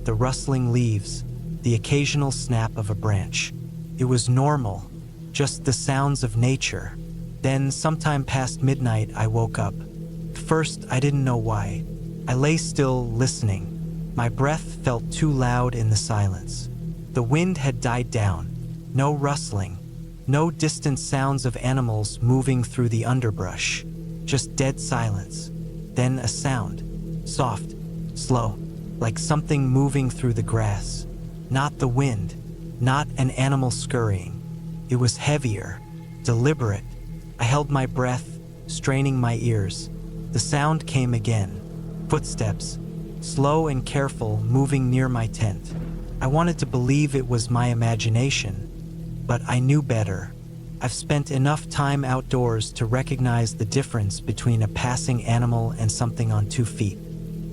the rustling leaves, the occasional snap of a branch. It was normal, just the sounds of nature. Then, sometime past midnight, I woke up. First, I didn't know why. I lay still, listening. My breath felt too loud in the silence. The wind had died down. No rustling, no distant sounds of animals moving through the underbrush. Just dead silence. Then a sound, soft, slow, like something moving through the grass. Not the wind, not an animal scurrying. It was heavier, deliberate. I held my breath, straining my ears. The sound came again. Footsteps, slow and careful, moving near my tent. I wanted to believe it was my imagination, but I knew better. I've spent enough time outdoors to recognize the difference between a passing animal and something on 2 feet.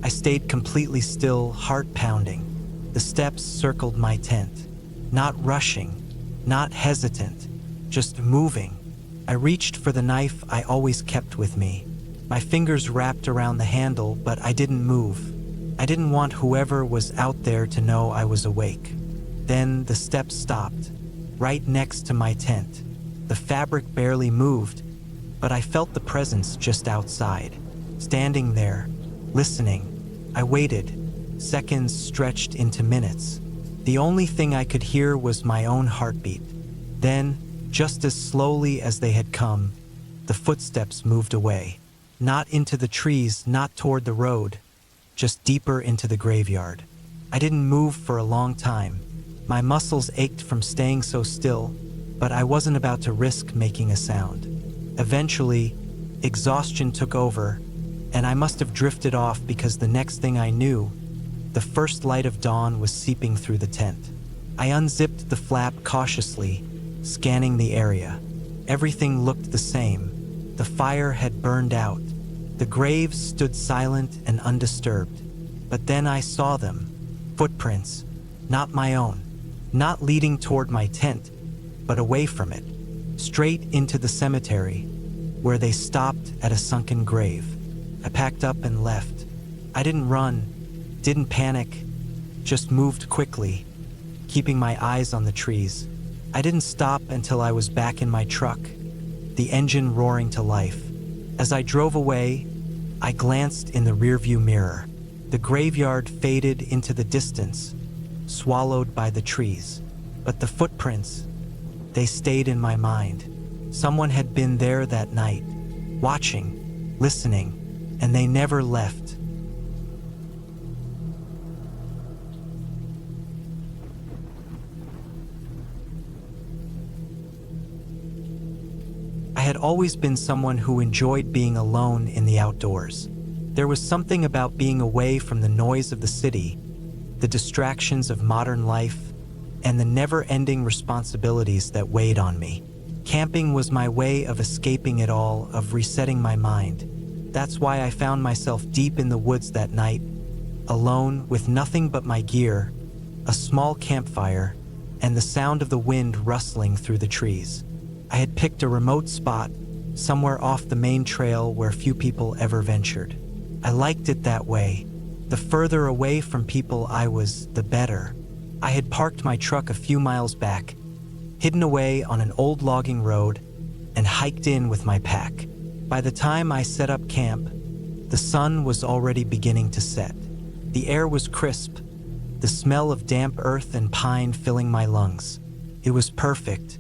I stayed completely still, heart pounding. The steps circled my tent. Not rushing, not hesitant, just moving. I reached for the knife I always kept with me. My fingers wrapped around the handle, but I didn't move. I didn't want whoever was out there to know I was awake. Then the steps stopped, right next to my tent. The fabric barely moved, but I felt the presence just outside. Standing there, listening, I waited. Seconds stretched into minutes. The only thing I could hear was my own heartbeat. Then, just as slowly as they had come, the footsteps moved away. Not into the trees, not toward the road, just deeper into the graveyard. I didn't move for a long time. My muscles ached from staying so still, but I wasn't about to risk making a sound. Eventually, exhaustion took over, and I must have drifted off because the next thing I knew, the first light of dawn was seeping through the tent. I unzipped the flap cautiously, scanning the area. Everything looked the same. The fire had burned out. The graves stood silent and undisturbed. But then I saw them. Footprints, not my own. Not leading toward my tent, but away from it. Straight into the cemetery, where they stopped at a sunken grave. I packed up and left. I didn't run, didn't panic, just moved quickly, keeping my eyes on the trees. I didn't stop until I was back in my truck, the engine roaring to life. As I drove away, I glanced in the rearview mirror. The graveyard faded into the distance, swallowed by the trees. But the footprints, they stayed in my mind. Someone had been there that night, watching, listening, and they never left. I had always been someone who enjoyed being alone in the outdoors. There was something about being away from the noise of the city, the distractions of modern life, and the never-ending responsibilities that weighed on me. Camping was my way of escaping it all, of resetting my mind. That's why I found myself deep in the woods that night, alone with nothing but my gear, a small campfire, and the sound of the wind rustling through the trees. I had picked a remote spot, somewhere off the main trail where few people ever ventured. I liked it that way. The further away from people I was, the better. I had parked my truck a few miles back, hidden away on an old logging road, and hiked in with my pack. By the time I set up camp, the sun was already beginning to set. The air was crisp, the smell of damp earth and pine filling my lungs. It was perfect.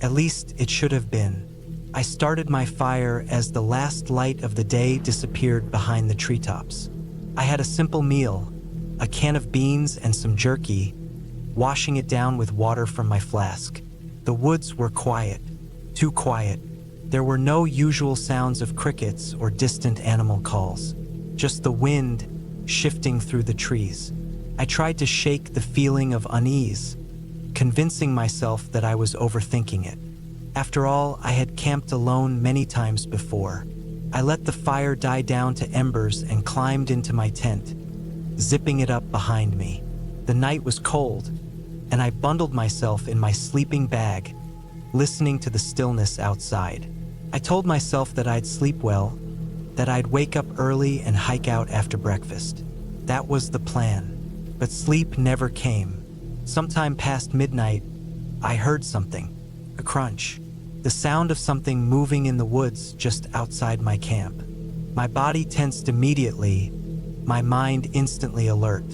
At least it should have been. I started my fire as the last light of the day disappeared behind the treetops. I had a simple meal, a can of beans and some jerky, washing it down with water from my flask. The woods were quiet, too quiet. There were no usual sounds of crickets or distant animal calls, just the wind shifting through the trees. I tried to shake the feeling of unease, convincing myself that I was overthinking it. After all, I had camped alone many times before. I let the fire die down to embers and climbed into my tent, zipping it up behind me. The night was cold, and I bundled myself in my sleeping bag, listening to the stillness outside. I told myself that I'd sleep well, that I'd wake up early and hike out after breakfast. That was the plan. But sleep never came. Sometime past midnight, I heard something, a crunch, the sound of something moving in the woods just outside my camp. My body tensed immediately, my mind instantly alert.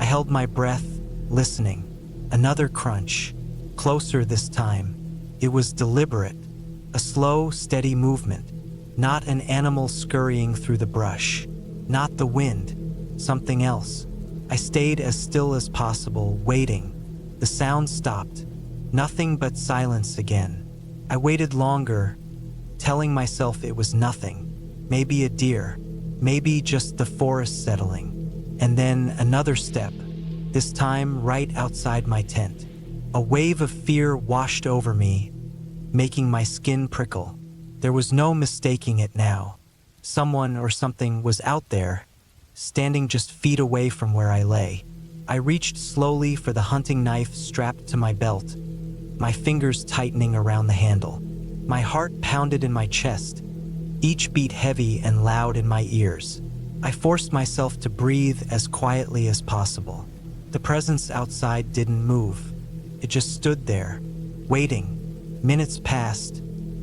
I held my breath, listening. Another crunch, closer this time. It was deliberate, a slow, steady movement, not an animal scurrying through the brush, not the wind, something else. I stayed as still as possible, waiting. The sound stopped. Nothing but silence again. I waited longer, telling myself it was nothing. Maybe a deer, maybe just the forest settling. And then another step, this time right outside my tent. A wave of fear washed over me, making my skin prickle. There was no mistaking it now. Someone or something was out there, standing just feet away from where I lay. I reached slowly for the hunting knife strapped to my belt, my fingers tightening around the handle. My heart pounded in my chest, each beat heavy and loud in my ears. I forced myself to breathe as quietly as possible. The presence outside didn't move. It just stood there, waiting. Minutes passed,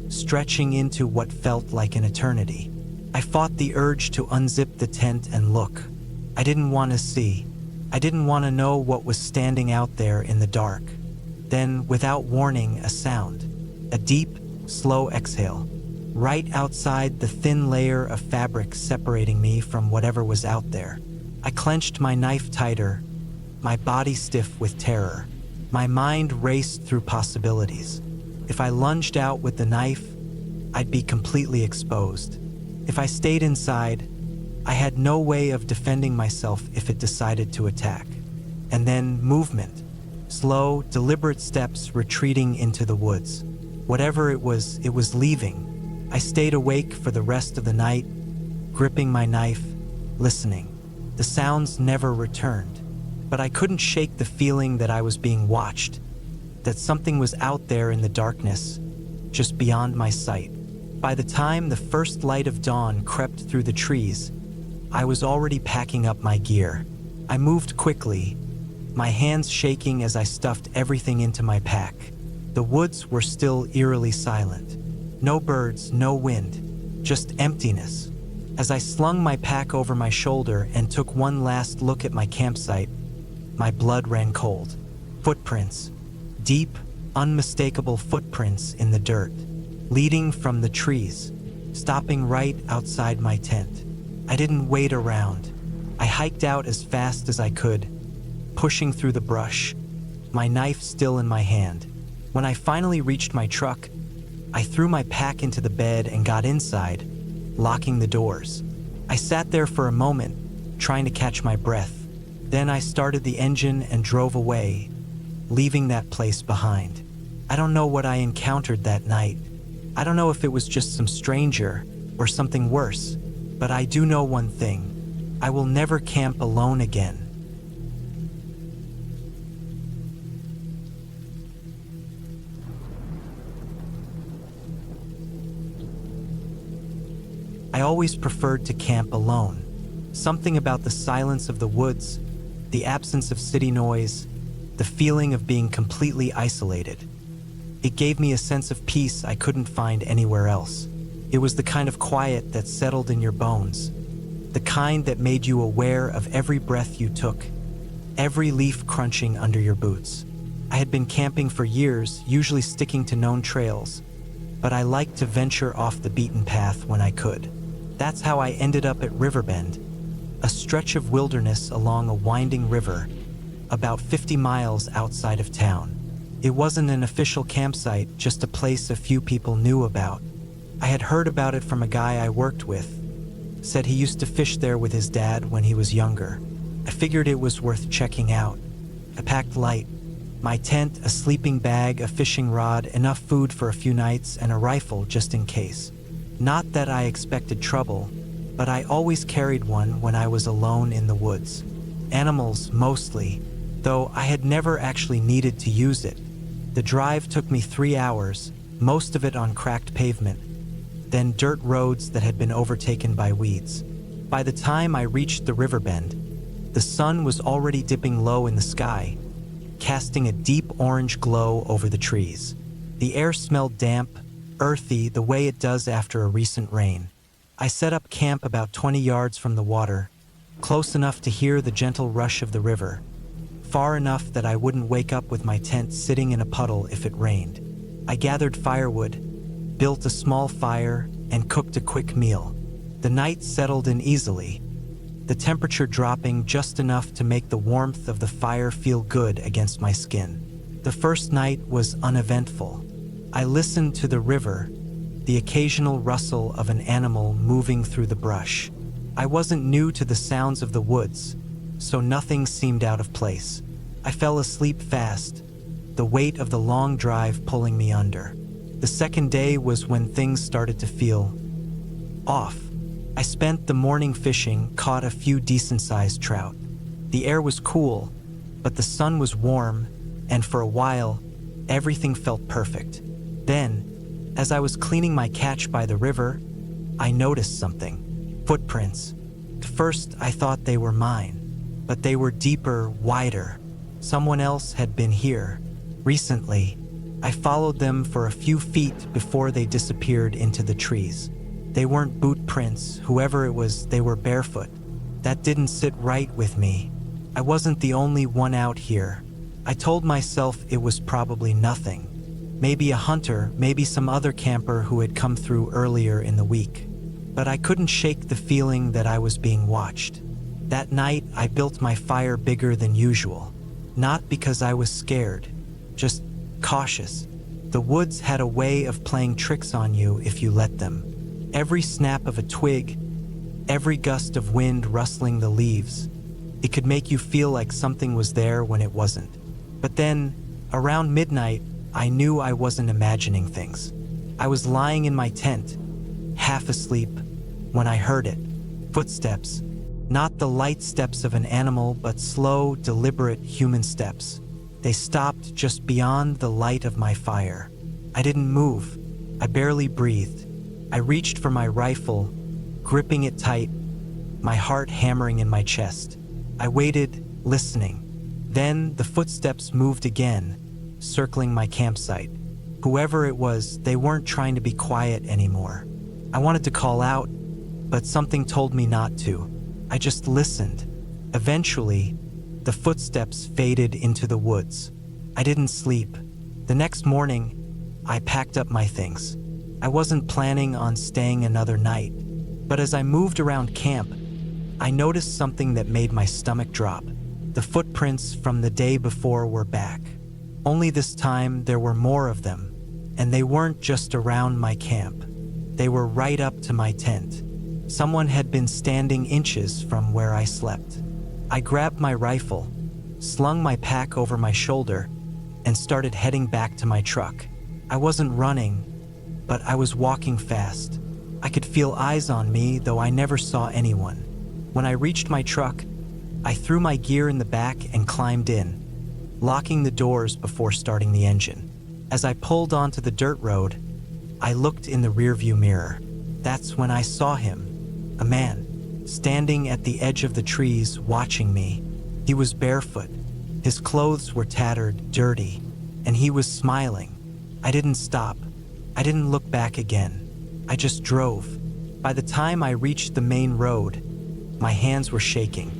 stretching into what felt like an eternity. I fought the urge to unzip the tent and look. I didn't want to see. I didn't want to know what was standing out there in the dark. Then, without warning, a sound. A deep, slow exhale. Right outside the thin layer of fabric separating me from whatever was out there. I clenched my knife tighter, my body stiff with terror. My mind raced through possibilities. If I lunged out with the knife, I'd be completely exposed. If I stayed inside, I had no way of defending myself if it decided to attack. And then movement. Slow, deliberate steps retreating into the woods. Whatever it was leaving. I stayed awake for the rest of the night, gripping my knife, listening. The sounds never returned, but I couldn't shake the feeling that I was being watched, that something was out there in the darkness, just beyond my sight. By the time the first light of dawn crept through the trees, I was already packing up my gear. I moved quickly, my hands shaking as I stuffed everything into my pack. The woods were still eerily silent. No birds, no wind, just emptiness. As I slung my pack over my shoulder and took one last look at my campsite, my blood ran cold. Footprints, deep, unmistakable footprints in the dirt, leading from the trees, stopping right outside my tent. I didn't wait around. I hiked out as fast as I could, pushing through the brush, my knife still in my hand. When I finally reached my truck, I threw my pack into the bed and got inside, locking the doors. I sat there for a moment, trying to catch my breath. Then I started the engine and drove away, leaving that place behind. I don't know what I encountered that night. I don't know if it was just some stranger or something worse, but I do know one thing. I will never camp alone again. I always preferred to camp alone. Something about the silence of the woods, the absence of city noise, the feeling of being completely isolated. It gave me a sense of peace I couldn't find anywhere else. It was the kind of quiet that settled in your bones, the kind that made you aware of every breath you took, every leaf crunching under your boots. I had been camping for years, usually sticking to known trails, but I liked to venture off the beaten path when I could. That's how I ended up at Riverbend, a stretch of wilderness along a winding river, about 50 miles outside of town. It wasn't an official campsite, just a place a few people knew about. I had heard about it from a guy I worked with. Said he used to fish there with his dad when he was younger. I figured it was worth checking out. I packed light. My tent, a sleeping bag, a fishing rod, enough food for a few nights, and a rifle just in case. Not that I expected trouble, but I always carried one when I was alone in the woods. Animals, mostly, though I had never actually needed to use it. The drive took me 3 hours, most of it on cracked pavement, then dirt roads that had been overtaken by weeds. By the time I reached the riverbend, the sun was already dipping low in the sky, casting a deep orange glow over the trees. The air smelled damp, earthy, the way it does after a recent rain. I set up camp about 20 yards from the water, close enough to hear the gentle rush of the river, far enough that I wouldn't wake up with my tent sitting in a puddle if it rained. I gathered firewood, built a small fire, and cooked a quick meal. The night settled in easily, the temperature dropping just enough to make the warmth of the fire feel good against my skin. The first night was uneventful. I listened to the river, the occasional rustle of an animal moving through the brush. I wasn't new to the sounds of the woods, so nothing seemed out of place. I fell asleep fast, the weight of the long drive pulling me under. The second day was when things started to feel off. I spent the morning fishing, caught a few decent-sized trout. The air was cool, but the sun was warm, and for a while, everything felt perfect. Then, as I was cleaning my catch by the river, I noticed something. Footprints. At first, I thought they were mine, but they were deeper, wider. Someone else had been here. Recently, I followed them for a few feet before they disappeared into the trees. They weren't boot prints, whoever it was, they were barefoot. That didn't sit right with me. I wasn't the only one out here. I told myself it was probably nothing. Maybe a hunter, maybe some other camper who had come through earlier in the week. But I couldn't shake the feeling that I was being watched. That night, I built my fire bigger than usual. Not because I was scared, just cautious. The woods had a way of playing tricks on you if you let them. Every snap of a twig, every gust of wind rustling the leaves, it could make you feel like something was there when it wasn't. But then, around midnight, I knew I wasn't imagining things. I was lying in my tent, half asleep, when I heard it. Footsteps. Not the light steps of an animal, but slow, deliberate human steps. They stopped just beyond the light of my fire. I didn't move. I barely breathed. I reached for my rifle, gripping it tight, my heart hammering in my chest. I waited, listening. Then the footsteps moved again, circling my campsite. Whoever it was, they weren't trying to be quiet anymore. I wanted to call out, but something told me not to. I just listened. Eventually, the footsteps faded into the woods. I didn't sleep. The next morning, I packed up my things. I wasn't planning on staying another night, but as I moved around camp, I noticed something that made my stomach drop. The footprints from the day before were back. Only this time there were more of them, and they weren't just around my camp. They were right up to my tent. Someone had been standing inches from where I slept. I grabbed my rifle, slung my pack over my shoulder, and started heading back to my truck. I wasn't running, but I was walking fast. I could feel eyes on me, though I never saw anyone. When I reached my truck, I threw my gear in the back and climbed in, locking the doors before starting the engine. As I pulled onto the dirt road, I looked in the rearview mirror. That's when I saw him, a man, standing at the edge of the trees watching me. He was barefoot. His clothes were tattered, dirty, and he was smiling. I didn't stop. I didn't look back again. I just drove. By the time I reached the main road, my hands were shaking.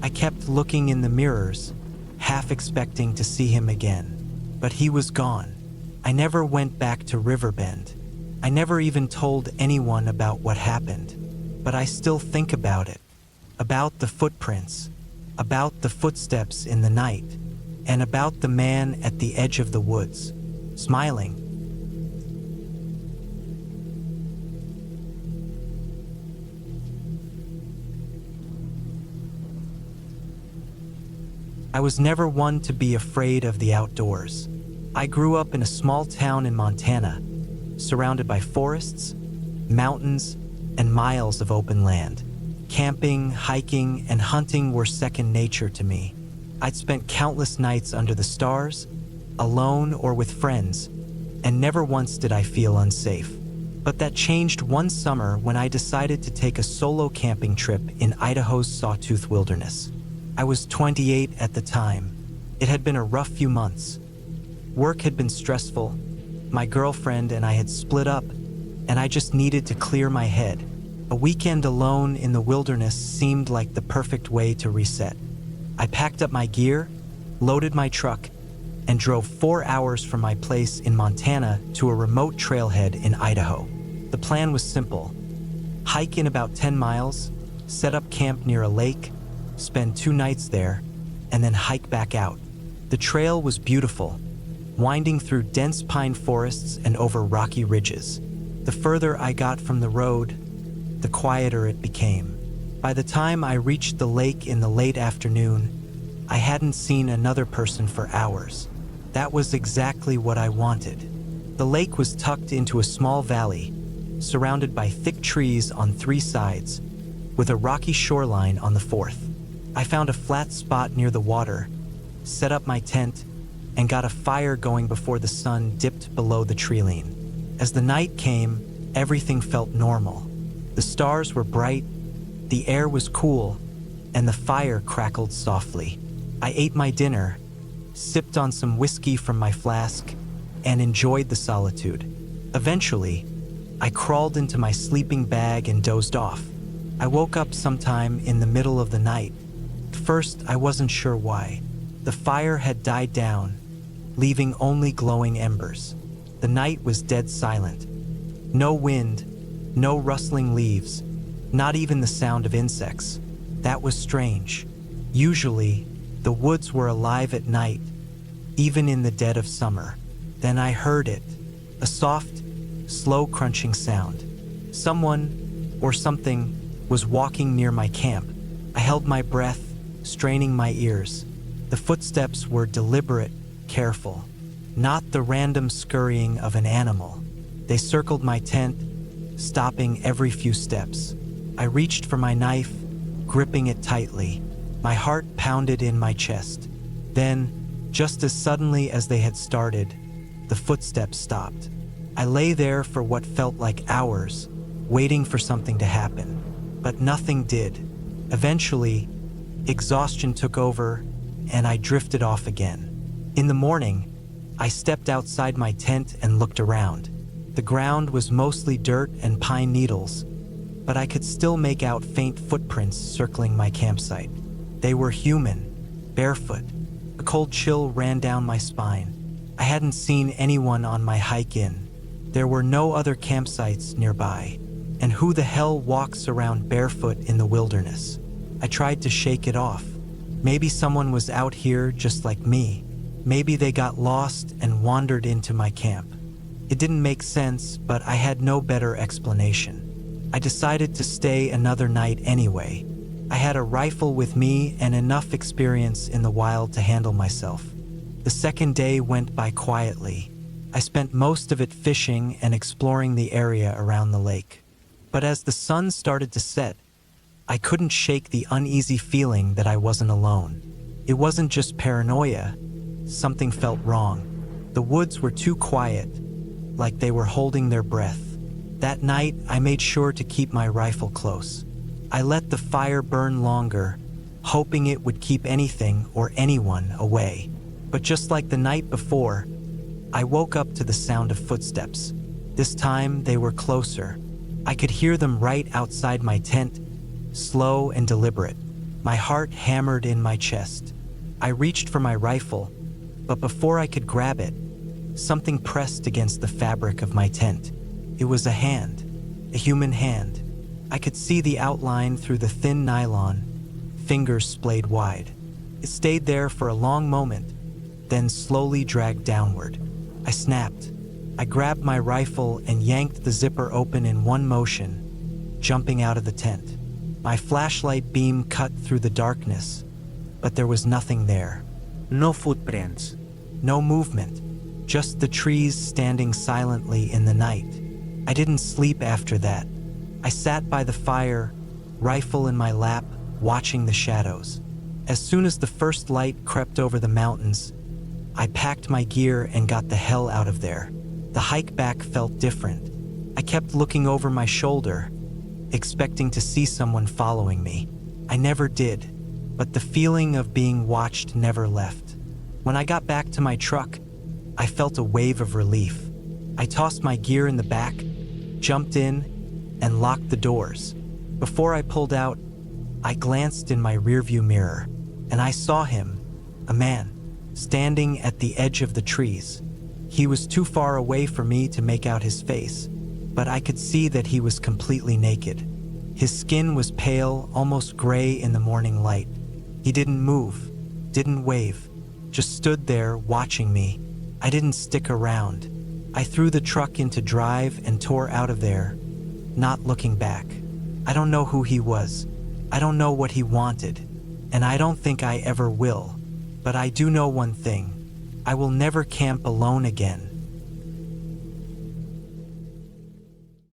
I kept looking in the mirrors, half expecting to see him again. But he was gone. I never went back to Riverbend. I never even told anyone about what happened. But I still think about it. About the footprints. About the footsteps in the night. And about the man at the edge of the woods, smiling. I was never one to be afraid of the outdoors. I grew up in a small town in Montana, surrounded by forests, mountains, and miles of open land. Camping, hiking, and hunting were second nature to me. I'd spent countless nights under the stars, alone or with friends, and never once did I feel unsafe. But that changed one summer when I decided to take a solo camping trip in Idaho's Sawtooth Wilderness. I was 28 at the time. It had been a rough few months. Work had been stressful. My girlfriend and I had split up, and I just needed to clear my head. A weekend alone in the wilderness seemed like the perfect way to reset. I packed up my gear, loaded my truck, and drove 4 hours from my place in Montana to a remote trailhead in Idaho. The plan was simple. Hike in about 10 miles, set up camp near a lake, spend 2 nights there, and then hike back out. The trail was beautiful, winding through dense pine forests and over rocky ridges. The further I got from the road, the quieter it became. By the time I reached the lake in the late afternoon, I hadn't seen another person for hours. That was exactly what I wanted. The lake was tucked into a small valley, surrounded by thick trees on 3 sides, with a rocky shoreline on the 4th. I found a flat spot near the water, set up my tent, and got a fire going before the sun dipped below the treeline. As the night came, everything felt normal. The stars were bright, the air was cool, and the fire crackled softly. I ate my dinner, sipped on some whiskey from my flask, and enjoyed the solitude. Eventually, I crawled into my sleeping bag and dozed off. I woke up sometime in the middle of the night. At first, I wasn't sure why. The fire had died down, leaving only glowing embers. The night was dead silent. No wind, no rustling leaves, not even the sound of insects. That was strange. Usually, the woods were alive at night, even in the dead of summer. Then I heard it, a soft, slow crunching sound. Someone, or something, was walking near my camp. I held my breath, straining my ears. The footsteps were deliberate, careful, not the random scurrying of an animal. They circled my tent, stopping every few steps. I reached for my knife, gripping it tightly. My heart pounded in my chest. Then, just as suddenly as they had started, the footsteps stopped. I lay there for what felt like hours, waiting for something to happen. But nothing did. Eventually, exhaustion took over, and I drifted off again. In the morning, I stepped outside my tent and looked around. The ground was mostly dirt and pine needles, but I could still make out faint footprints circling my campsite. They were human, barefoot. A cold chill ran down my spine. I hadn't seen anyone on my hike in. There were no other campsites nearby. And who the hell walks around barefoot in the wilderness? I tried to shake it off. Maybe someone was out here just like me. Maybe they got lost and wandered into my camp. It didn't make sense, but I had no better explanation. I decided to stay another night anyway. I had a rifle with me and enough experience in the wild to handle myself. The second day went by quietly. I spent most of it fishing and exploring the area around the lake. But as the sun started to set, I couldn't shake the uneasy feeling that I wasn't alone. It wasn't just paranoia. Something felt wrong. The woods were too quiet, like they were holding their breath. That night, I made sure to keep my rifle close. I let the fire burn longer, hoping it would keep anything or anyone away. But just like the night before, I woke up to the sound of footsteps. This time, they were closer. I could hear them right outside my tent, slow and deliberate. My heart hammered in my chest. I reached for my rifle, but before I could grab it, something pressed against the fabric of my tent. It was a hand, a human hand. I could see the outline through the thin nylon, fingers splayed wide. It stayed there for a long moment, then slowly dragged downward. I snapped. I grabbed my rifle and yanked the zipper open in one motion, jumping out of the tent. My flashlight beam cut through the darkness, but there was nothing there. No footprints. No movement, just the trees standing silently in the night. I didn't sleep after that. I sat by the fire, rifle in my lap, watching the shadows. As soon as the first light crept over the mountains, I packed my gear and got the hell out of there. The hike back felt different. I kept looking over my shoulder, expecting to see someone following me. I never did, but the feeling of being watched never left. When I got back to my truck, I felt a wave of relief. I tossed my gear in the back, jumped in, and locked the doors. Before I pulled out, I glanced in my rearview mirror, and I saw him, a man, standing at the edge of the trees. He was too far away for me to make out his face, but I could see that he was completely naked. His skin was pale, almost gray in the morning light. He didn't move, didn't wave, just stood there watching me. I didn't stick around. I threw the truck into drive and tore out of there, not looking back. I don't know who he was. I don't know what he wanted, and I don't think I ever will. But I do know one thing. I will never camp alone again.